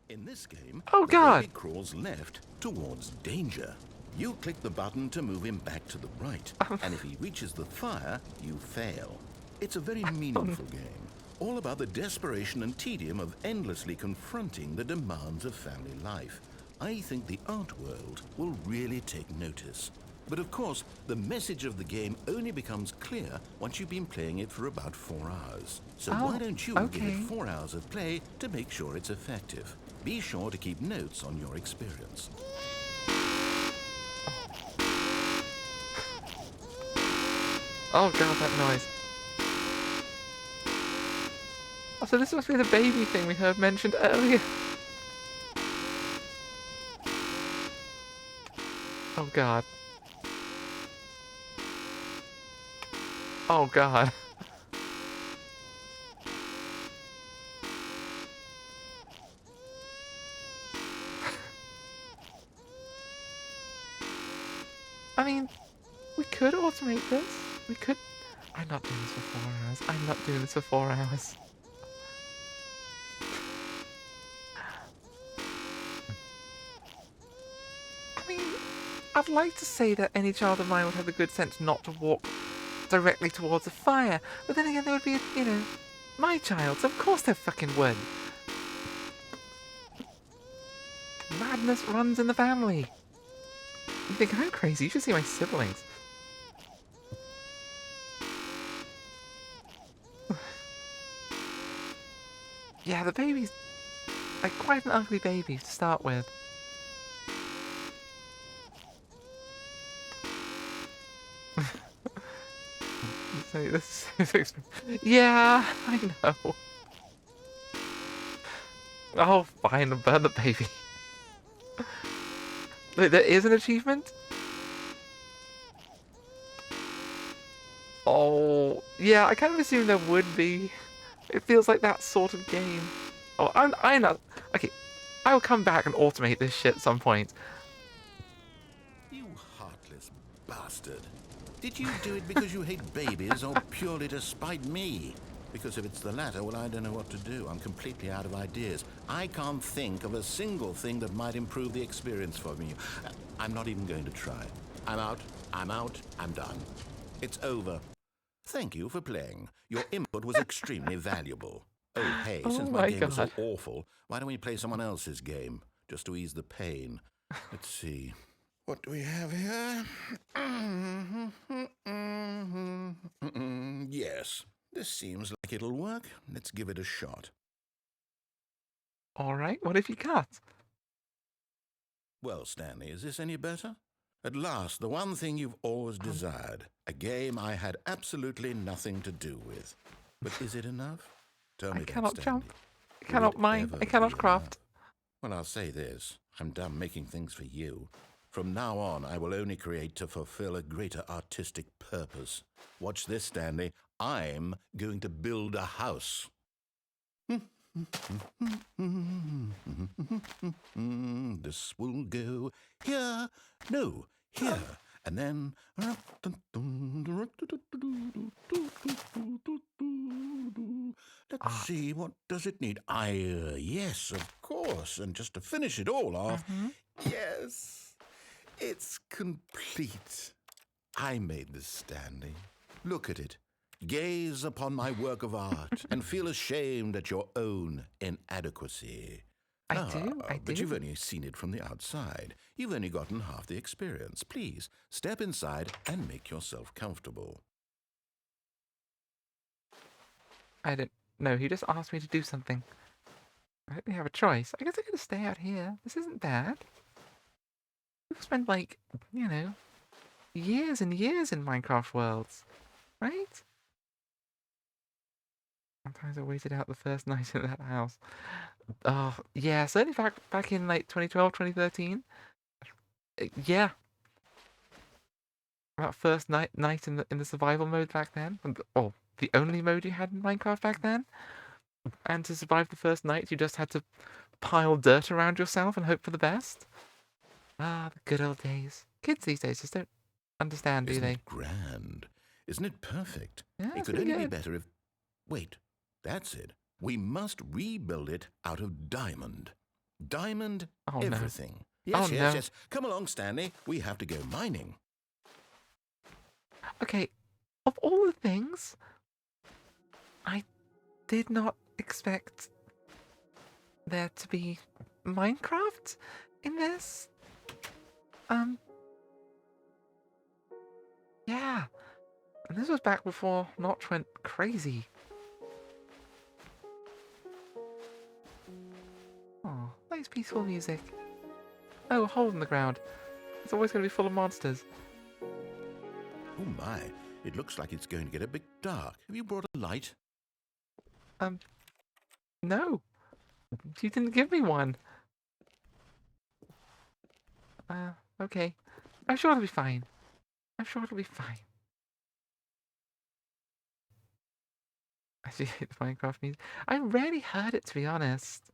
In this game, Oh, the God. baby crawls left towards danger. You click the button to move him back to the right, and if he reaches the fire, you fail. It's a very meaningful game, all about the desperation and tedium of endlessly confronting the demands of family life. I think the art world will really take notice. But of course, the message of the game only becomes clear once you've been playing it for about 4 hours. So why don't you give okay. it 4 hours of play to make sure it's effective? Be sure to keep notes on your experience. Oh god, that noise. Oh, so this must be the baby thing we heard mentioned earlier. Oh god. Oh god. I mean, we could automate this. We could... I'm not doing this for 4 hours. I'm not doing this for 4 hours. I mean, I'd like to say that any child of mine would have the good sense not to walk directly towards a fire, but then again there would be, you know, my child, so of course there fucking would. Madness runs in the family. You think I'm crazy? You should see my siblings. Yeah, the baby's like quite an ugly baby to start with. So this is yeah, I know. Oh, fine, burn the baby. Look, there is an achievement. Oh, yeah, I kind of assumed there would be. It feels like that sort of game. Oh, I'm not. Okay, I'll come back and automate this shit at some point. You heartless bastard. Did you do it because you hate babies or purely to spite me? Because if it's the latter, well, I don't know what to do. I'm completely out of ideas. I can't think of a single thing that might improve the experience for me. I'm not even going to try. I'm out. I'm done. It's over. Thank you for playing. Your input was extremely valuable. Oh, hey, Oh since my my game was so God. awful, why don't we play someone else's game? Just to ease the pain. Let's see. What do we have here? Yes, this seems like it'll work. Let's give it a shot. All right, what have you got? Well, Stanley, is this any better? At last, the one thing you've always desired. A game I had absolutely nothing to do with. But is it enough? Tell me I that, cannot Stanley. jump. I Will cannot it mine. ever I cannot be craft. enough? Well, I'll say this. I'm done making things for you. From now on, I will only create to fulfill a greater artistic purpose. Watch this, Stanley. I'm going to build a house. This will go here, no, here, and then. Let's see, what does it need? Yes, of course, and just to finish it all off, yes, it's complete. I made this, Stanley. Look at it. Gaze upon my work of art and feel ashamed at your own inadequacy. I do. But you've only seen it from the outside. You've only gotten half the experience. Please, step inside and make yourself comfortable. I don't know. He just asked me to do something. I don't really have a choice. I guess I gotta stay out here. This isn't bad. We've spent, like, years and years in Minecraft worlds, right? Sometimes I waited out the first night in that house. Oh, yeah, certainly back in, like, 2012, 2013. Yeah. That first night in the survival mode back then. Oh, the only mode you had in Minecraft back then. And to survive the first night, you just had to pile dirt around yourself and hope for the best. Ah, the good old days. Kids these days just don't understand, do Isn't they? it grand? Isn't it perfect? Yeah, It it's could pretty only be good. better if... Wait, that's it. We must rebuild it out of diamond. Diamond Oh, no. everything. Oh, no. Yes. Come along, Stanley. We have to go mining. Okay, of all the things, I did not expect there to be Minecraft in this. Yeah. And this was back before Notch went crazy. Oh, nice peaceful music. Oh, a hole in the ground. It's always going to be full of monsters. Oh my, it looks like it's going to get a bit dark. Have you brought a light? No. You didn't give me one. Okay. I'm sure it'll be fine. I'm sure it'll be fine. I do hate the Minecraft music. I rarely heard it, to be honest.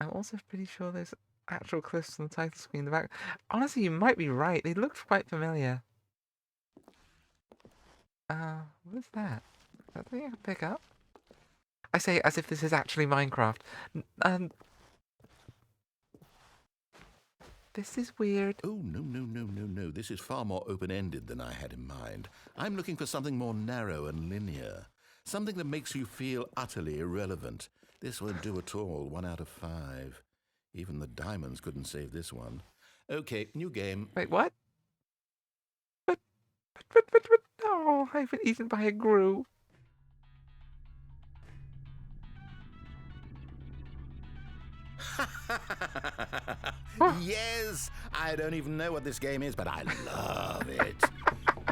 I'm also pretty sure there's actual clips on the title screen in the back. Honestly, you might be right. They looked quite familiar. What is that? Is that something I can pick up? I say as if this is actually Minecraft. This is weird. Oh, no. This is far more open-ended than I had in mind. I'm looking for something more narrow and linear. Something that makes you feel utterly irrelevant. This won't do at all. 1 out of 5. Even the diamonds couldn't save this one. Okay, new game. Wait, what? But, oh, I've been eaten by a grue. Yes! I don't even know what this game is, but I love it.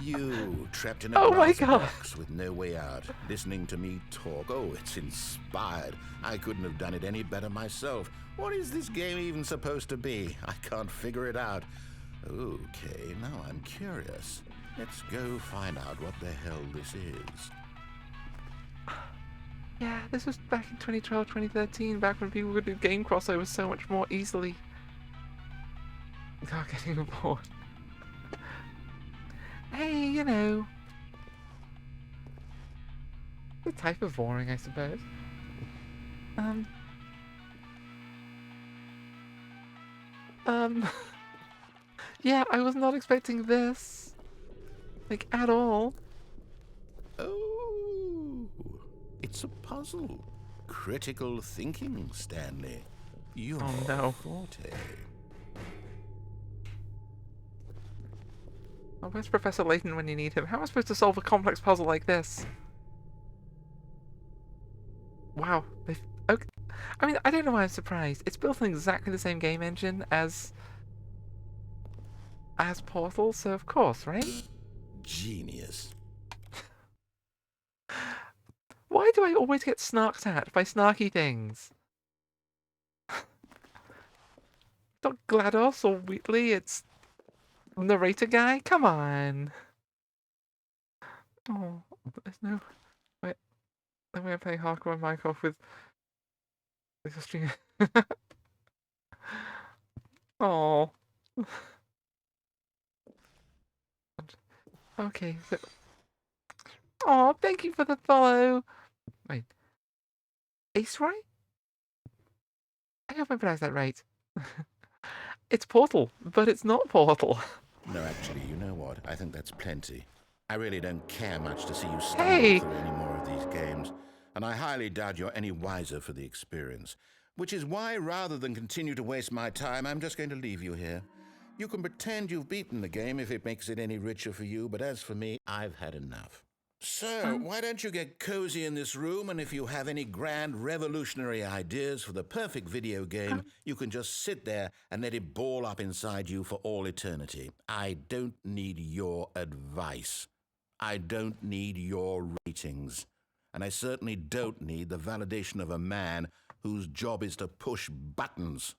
You, trapped in a Oh my brass God. box with no way out, listening to me talk. Oh, it's inspired. I couldn't have done it any better myself. What is this game even supposed to be? I can't figure it out. Okay, now I'm curious. Let's go find out what the hell this is. Yeah, this was back in 2012, 2013, back when people could do game crossovers so much more easily. God, getting bored. Hey, you know. The type of boring, I suppose. Yeah, I was not expecting this. Like, at all. Oh, it's a puzzle. Critical thinking, Stanley. Your Oh no. forte. Oh, where's Professor Layton when you need him? How am I supposed to solve a complex puzzle like this? Wow. Okay. I mean, I don't know why I'm surprised. It's built on exactly the same game engine as Portal, so of course, right? Genius. Why do I always get snarked at by snarky things? Not GLaDOS or Wheatley, it's narrator guy? Come on. Oh, there's no way I'm playing hardcore Minecraft with a string. Oh. Okay, so. Oh, thank you for the follow. Wait. Ace Ray? I hope I pronounced that right. It's Portal, but it's not Portal. No, actually, you know what? I think that's plenty. I really don't care much to see you stumble Hey! through any more of these games, and I highly doubt you're any wiser for the experience. Which is why, rather than continue to waste my time, I'm just going to leave you here. You can pretend you've beaten the game if it makes it any richer for you, but as for me, I've had enough. So, why don't you get cozy in this room, and if you have any grand revolutionary ideas for the perfect video game, you can just sit there and let it ball up inside you for all eternity. I don't need your advice. I don't need your ratings. And I certainly don't need the validation of a man whose job is to push buttons.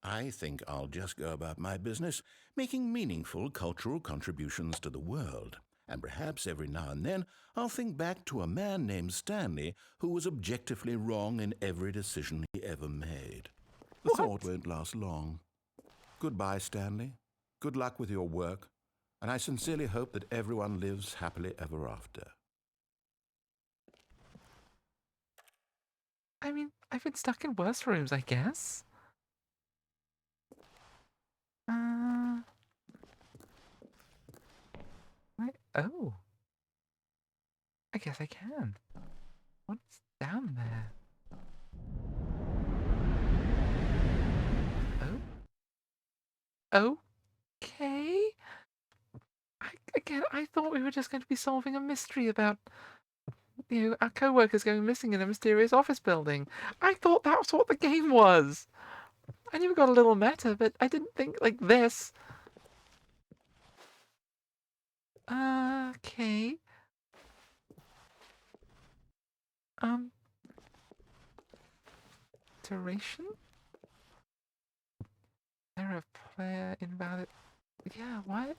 I think I'll just go about my business, making meaningful cultural contributions to the world. And perhaps every now and then I'll think back to a man named Stanley who was objectively wrong in every decision he ever made. The thought won't last long. Goodbye, Stanley. Good luck with your work. And I sincerely hope that everyone lives happily ever after. I mean, I've been stuck in worse rooms, I guess. Oh. I guess I can. What's down there? Oh? Okay. I thought we were just going to be solving a mystery about, our co-workers going missing in a mysterious office building. I thought that was what the game was. I knew we got a little meta, but I didn't think like this. Okay. Duration? Error of player invalid. Yeah, what?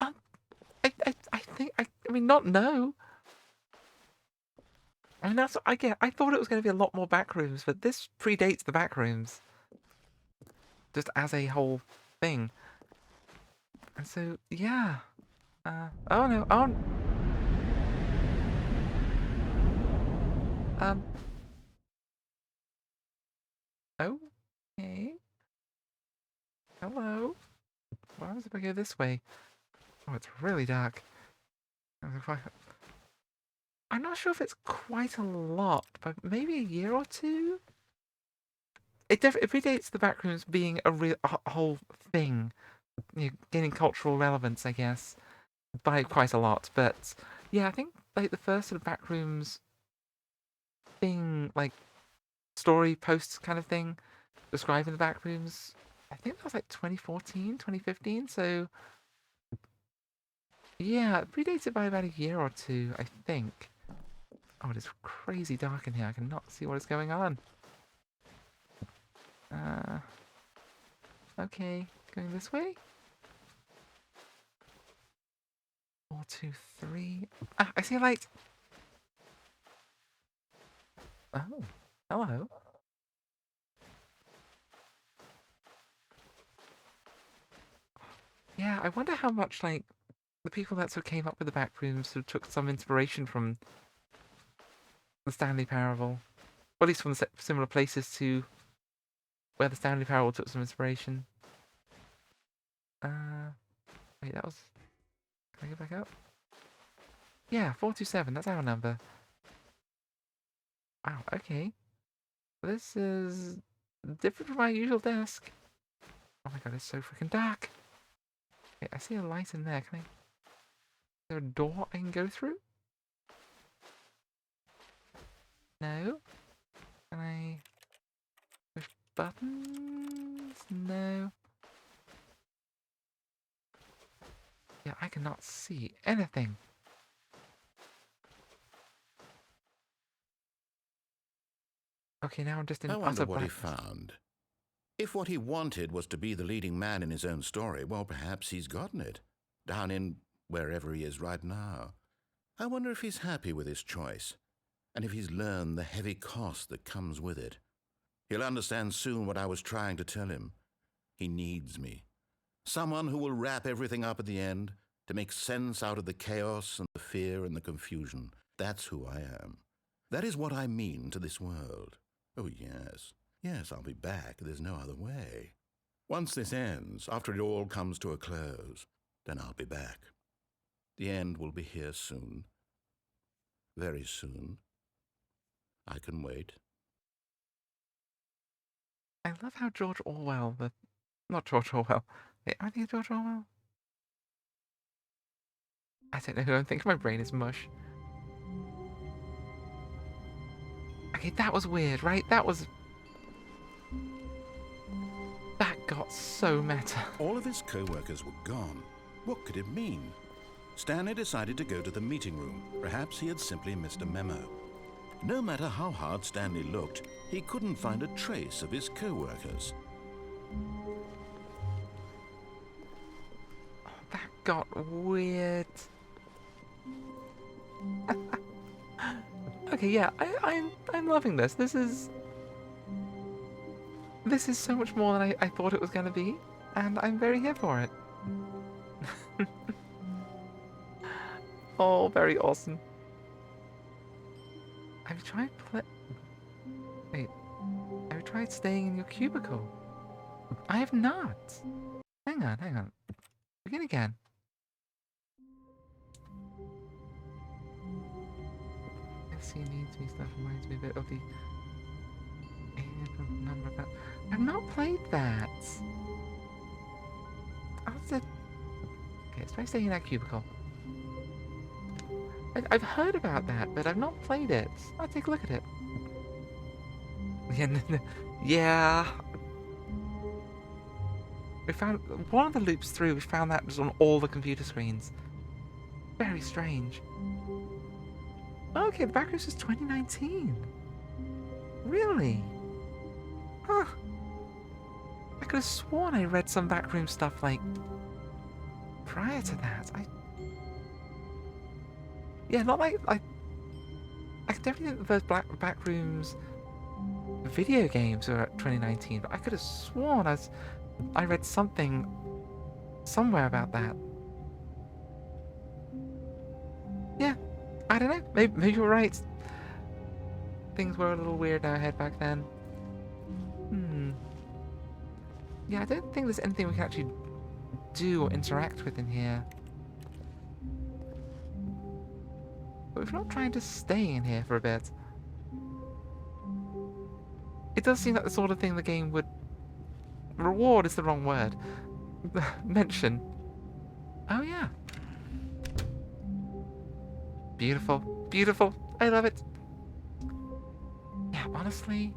um, I think, I mean, not no. I mean, that's what I get. I thought it was going to be a lot more backrooms, but this predates the backrooms. Just as a whole thing. And so, yeah. Oh no, oh. Okay. Hello. What happens if I go this way? Oh, it's really dark. I'm not sure if it's quite a lot, but maybe a year or two? It predates the backrooms being a whole thing. Gaining cultural relevance, I guess, by quite a lot. But yeah, I think like the first sort of backrooms thing, like story posts kind of thing, describing the backrooms, I think that was like 2014, 2015. So yeah, it predates it by about a year or two, I think. Oh, it is crazy dark in here. I cannot see what is going on. Okay, going this way? 2, 3. Ah, I see a light. Oh, hello. Yeah, I wonder how much, like, the people that sort of came up with the back rooms sort of took some inspiration from the Stanley Parable. Or at least from the similar places to where the Stanley Parable took some inspiration. Wait, that was... Can I go back up? Yeah, 427, that's our number. Wow, okay. This is different from my usual desk. Oh my god, it's so freaking dark. Okay, I see a light in there. Can I... Is there a door I can go through? No. Can I push buttons? No. Yeah, I cannot see anything. Okay, now I'm just in I wonder utter what he blackness. found. If what he wanted was to be the leading man in his own story, well, perhaps he's gotten it. Down in wherever he is right now. I wonder if he's happy with his choice, and if he's learned the heavy cost that comes with it. He'll understand soon what I was trying to tell him. He needs me. Someone who will wrap everything up at the end, to make sense out of the chaos and the fear and the confusion. That's who I am. That is what I mean to this world. Oh, yes. Yes, I'll be back. There's no other way. Once this ends, after it all comes to a close, then I'll be back. The end will be here soon. Very soon. I can wait. I love how George Orwell, not George Orwell. Wait, am I thinking George Orwell? I don't know who I'm thinking. My brain is mush. Okay, that was weird, right? That got so meta. All of his co-workers were gone. What could it mean? Stanley decided to go to the meeting room. Perhaps he had simply missed a memo. No matter how hard Stanley looked, he couldn't find a trace of his co-workers. That got weird. Okay, yeah, I'm loving this. This is so much more than I thought it was going to be, and I'm very here for it. Oh, very awesome. Have you tried Wait, have you tried staying in your cubicle? I have not. Hang on. Begin again. SC needs me stuff reminds me a bit of the alien from number about. I've not played that. Okay, let's try staying in that cubicle. I've heard about that, but I've not played it. I'll take a look at it. Yeah. We found one of the loops through. We found that was on all the computer screens. Very strange. Okay, the backrooms is 2019. Really? Huh. I could have sworn I read some backroom stuff like prior to that. Yeah, not like I definitely think the first backrooms video games were 2019, but I could have sworn I read something somewhere about that. Yeah, I don't know. Maybe you're right. Things were a little weird in our head back then. Yeah, I don't think there's anything we can actually do or interact with in here. But if we're not trying to stay in here for a bit, it does seem like the sort of thing the game would... Reward is the wrong word. Mention. Oh, yeah. Beautiful. Beautiful. I love it. Yeah, honestly,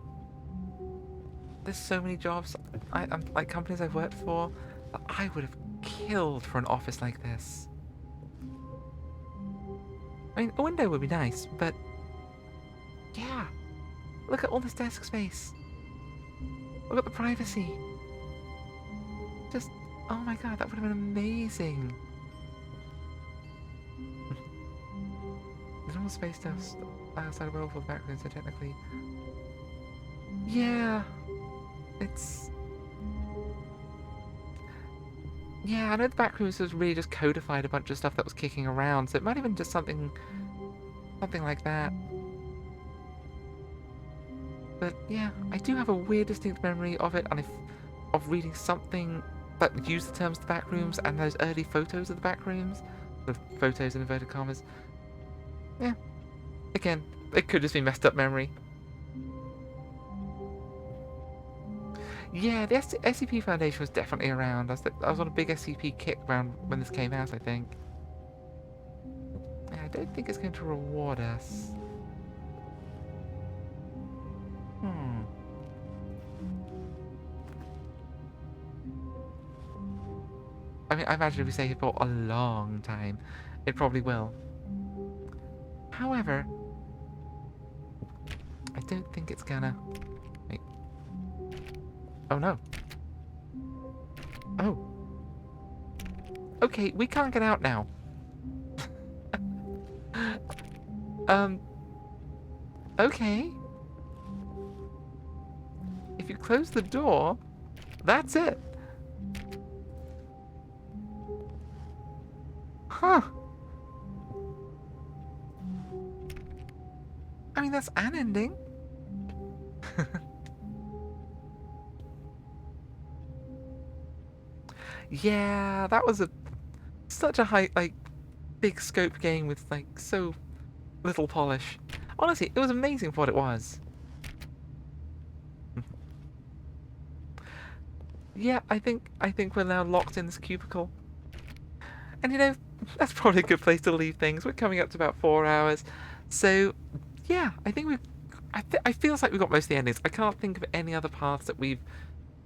there's so many jobs, I'm like companies I've worked for, that I would have killed for an office like this. I mean, a window would be nice, but yeah, look at all this desk space. Look at the privacy. Just, oh my god, that would have been amazing. There's all space dust outside of world for the background, so technically... Yeah, it's... Yeah, I know the backrooms was really just codified a bunch of stuff that was kicking around, so it might have been just something like that. But yeah, I do have a weird distinct memory of it, and of reading something that used the terms the backrooms and those early photos of the backrooms, the photos in inverted commas. Yeah, again, it could just be messed up memory. Yeah, the SCP Foundation was definitely around. I was on a big SCP kick around when this came out, I think. Yeah, I don't think it's going to reward us. I mean, I imagine if we say it for a long time, it probably will. However, I don't think it's gonna... Wait. Oh no. Oh. Okay, we can't get out now. Okay. If you close the door, that's it. Huh. I mean, that's an ending. Yeah, that was such a big scope game with so little polish. Honestly, it was amazing for what it was. Yeah, I think we're now locked in this cubicle. And you know, that's probably a good place to leave things. We're coming up to about 4 hours. So, yeah, I think I feels like we've got most of the endings. I can't think of any other paths that we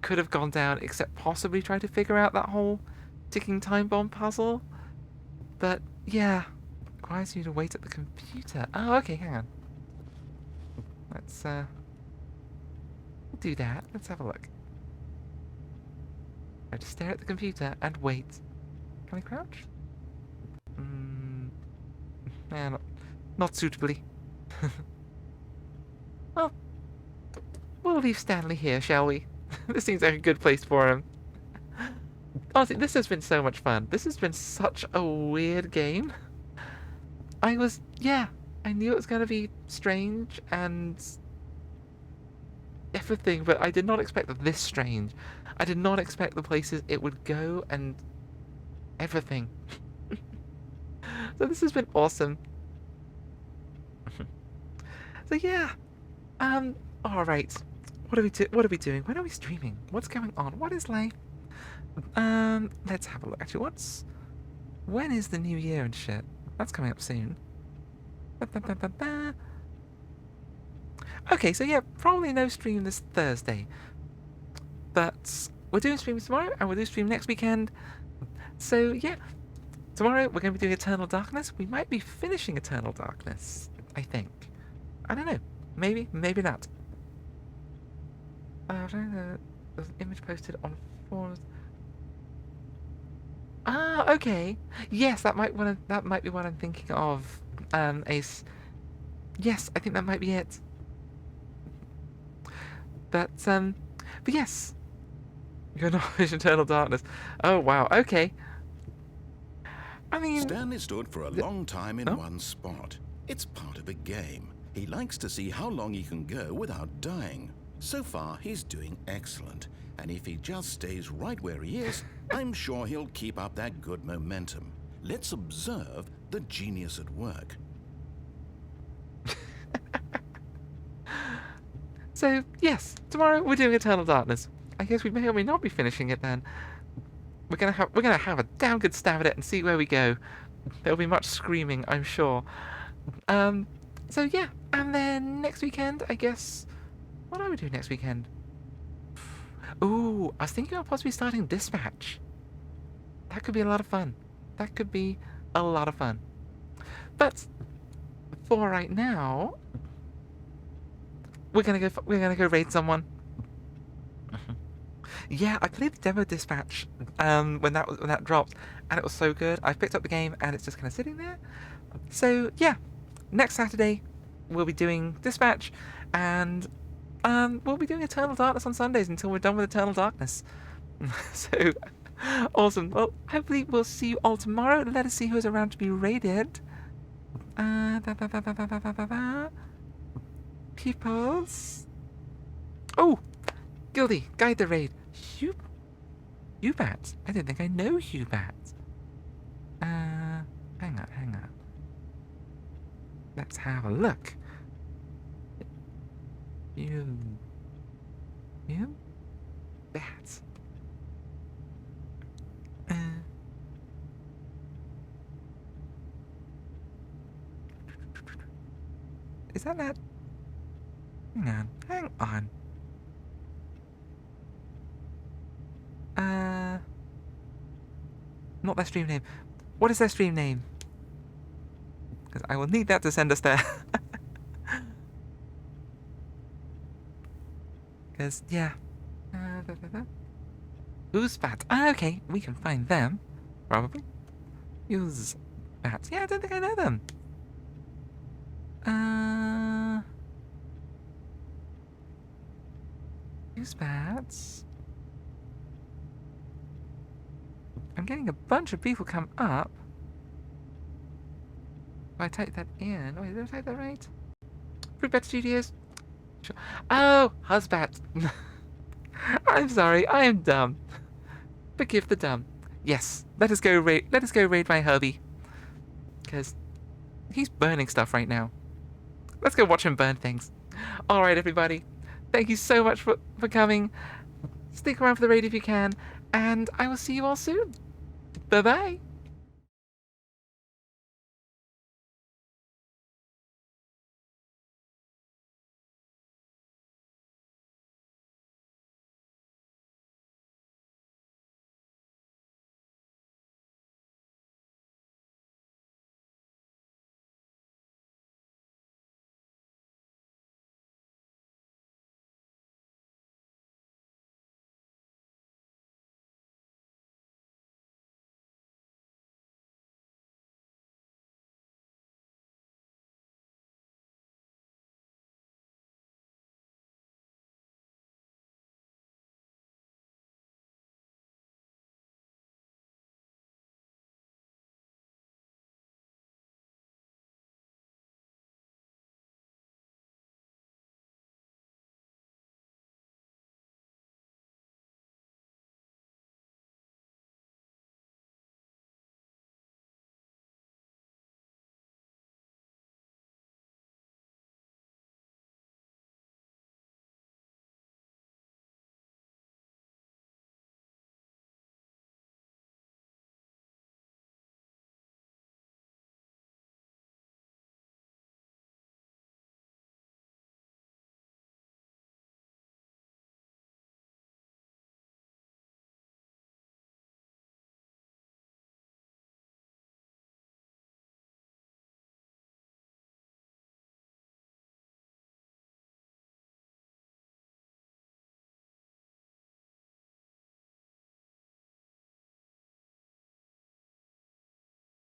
could have gone down except possibly try to figure out that whole ticking time bomb puzzle. But, yeah. Requires you to wait at the computer. Oh, okay, hang on. Let's, do that. Let's have a look. I just stare at the computer and wait. Can I crouch? Nah, not suitably. Well, we'll leave Stanley here, shall we? This seems like a good place for him. Honestly, this has been so much fun. This has been such a weird game. I knew it was going to be strange and everything, but I did not expect that this strange. I did not expect the places it would go and everything. So this has been awesome. So yeah, all right. What are we doing? When are we streaming? What's going on? What is life? Let's have a look. Actually, when is the new year and shit? That's coming up soon. Okay, so yeah, probably no stream this Thursday. But we're doing streams tomorrow, and we'll do stream next weekend. So yeah, tomorrow we're going to be doing Eternal Darkness. We might be finishing Eternal Darkness, I think. I don't know. Maybe, maybe not. There's an image posted on forums. Ah, okay. Yes, that might be what I'm thinking of. Ace. Yes, I think that might be it. But yes. You're not Vision Eternal Darkness. Oh wow. Okay. I mean, Stanley stood for a long time in one spot. It's part of a game. He likes to see how long he can go without dying. So far, he's doing excellent. And if he just stays right where he is, I'm sure he'll keep up that good momentum. Let's observe the genius at work. So, yes, tomorrow we're doing Eternal Darkness. I guess we may or may not be finishing it then. We're gonna have a damn good stab at it and see where we go. There'll be much screaming, I'm sure. So yeah, and then next weekend, I guess. What are we doing next weekend? Ooh, I was thinking about possibly starting Dispatch. That could be a lot of fun. That could be a lot of fun. But for right now, we're gonna go raid someone. Yeah, I played the demo dispatch when that dropped, and it was so good. I picked up the game, and it's just kind of sitting there. So yeah, next Saturday we'll be doing dispatch, and we'll be doing Eternal Darkness on Sundays until we're done with Eternal Darkness. So awesome. Well, hopefully we'll see you all tomorrow. Let us see who's around to be raided. Peoples. Oh, Gildy, guide the raid. Hubat. I don't think I know Hubat. Hang on. Let's have a look. You bat. Is that? Hang on. Not their stream name. What is their stream name? Because I will need that to send us there. Because, yeah. Who's Bat? Okay, we can find them. Probably. Who's Bat? Yeah, I don't think I know them. Who's Bats? I'm getting a bunch of people come up. If I type that in... Wait, did I type that right? Fruitbat Studios? Sure. Oh, Husbat. I'm sorry, I am dumb. Forgive the dumb. Yes, let us go raid my hubby. Because he's burning stuff right now. Let's go watch him burn things. Alright, everybody. Thank you so much for coming. Stick around for the raid if you can. And I will see you all soon. Bye-bye.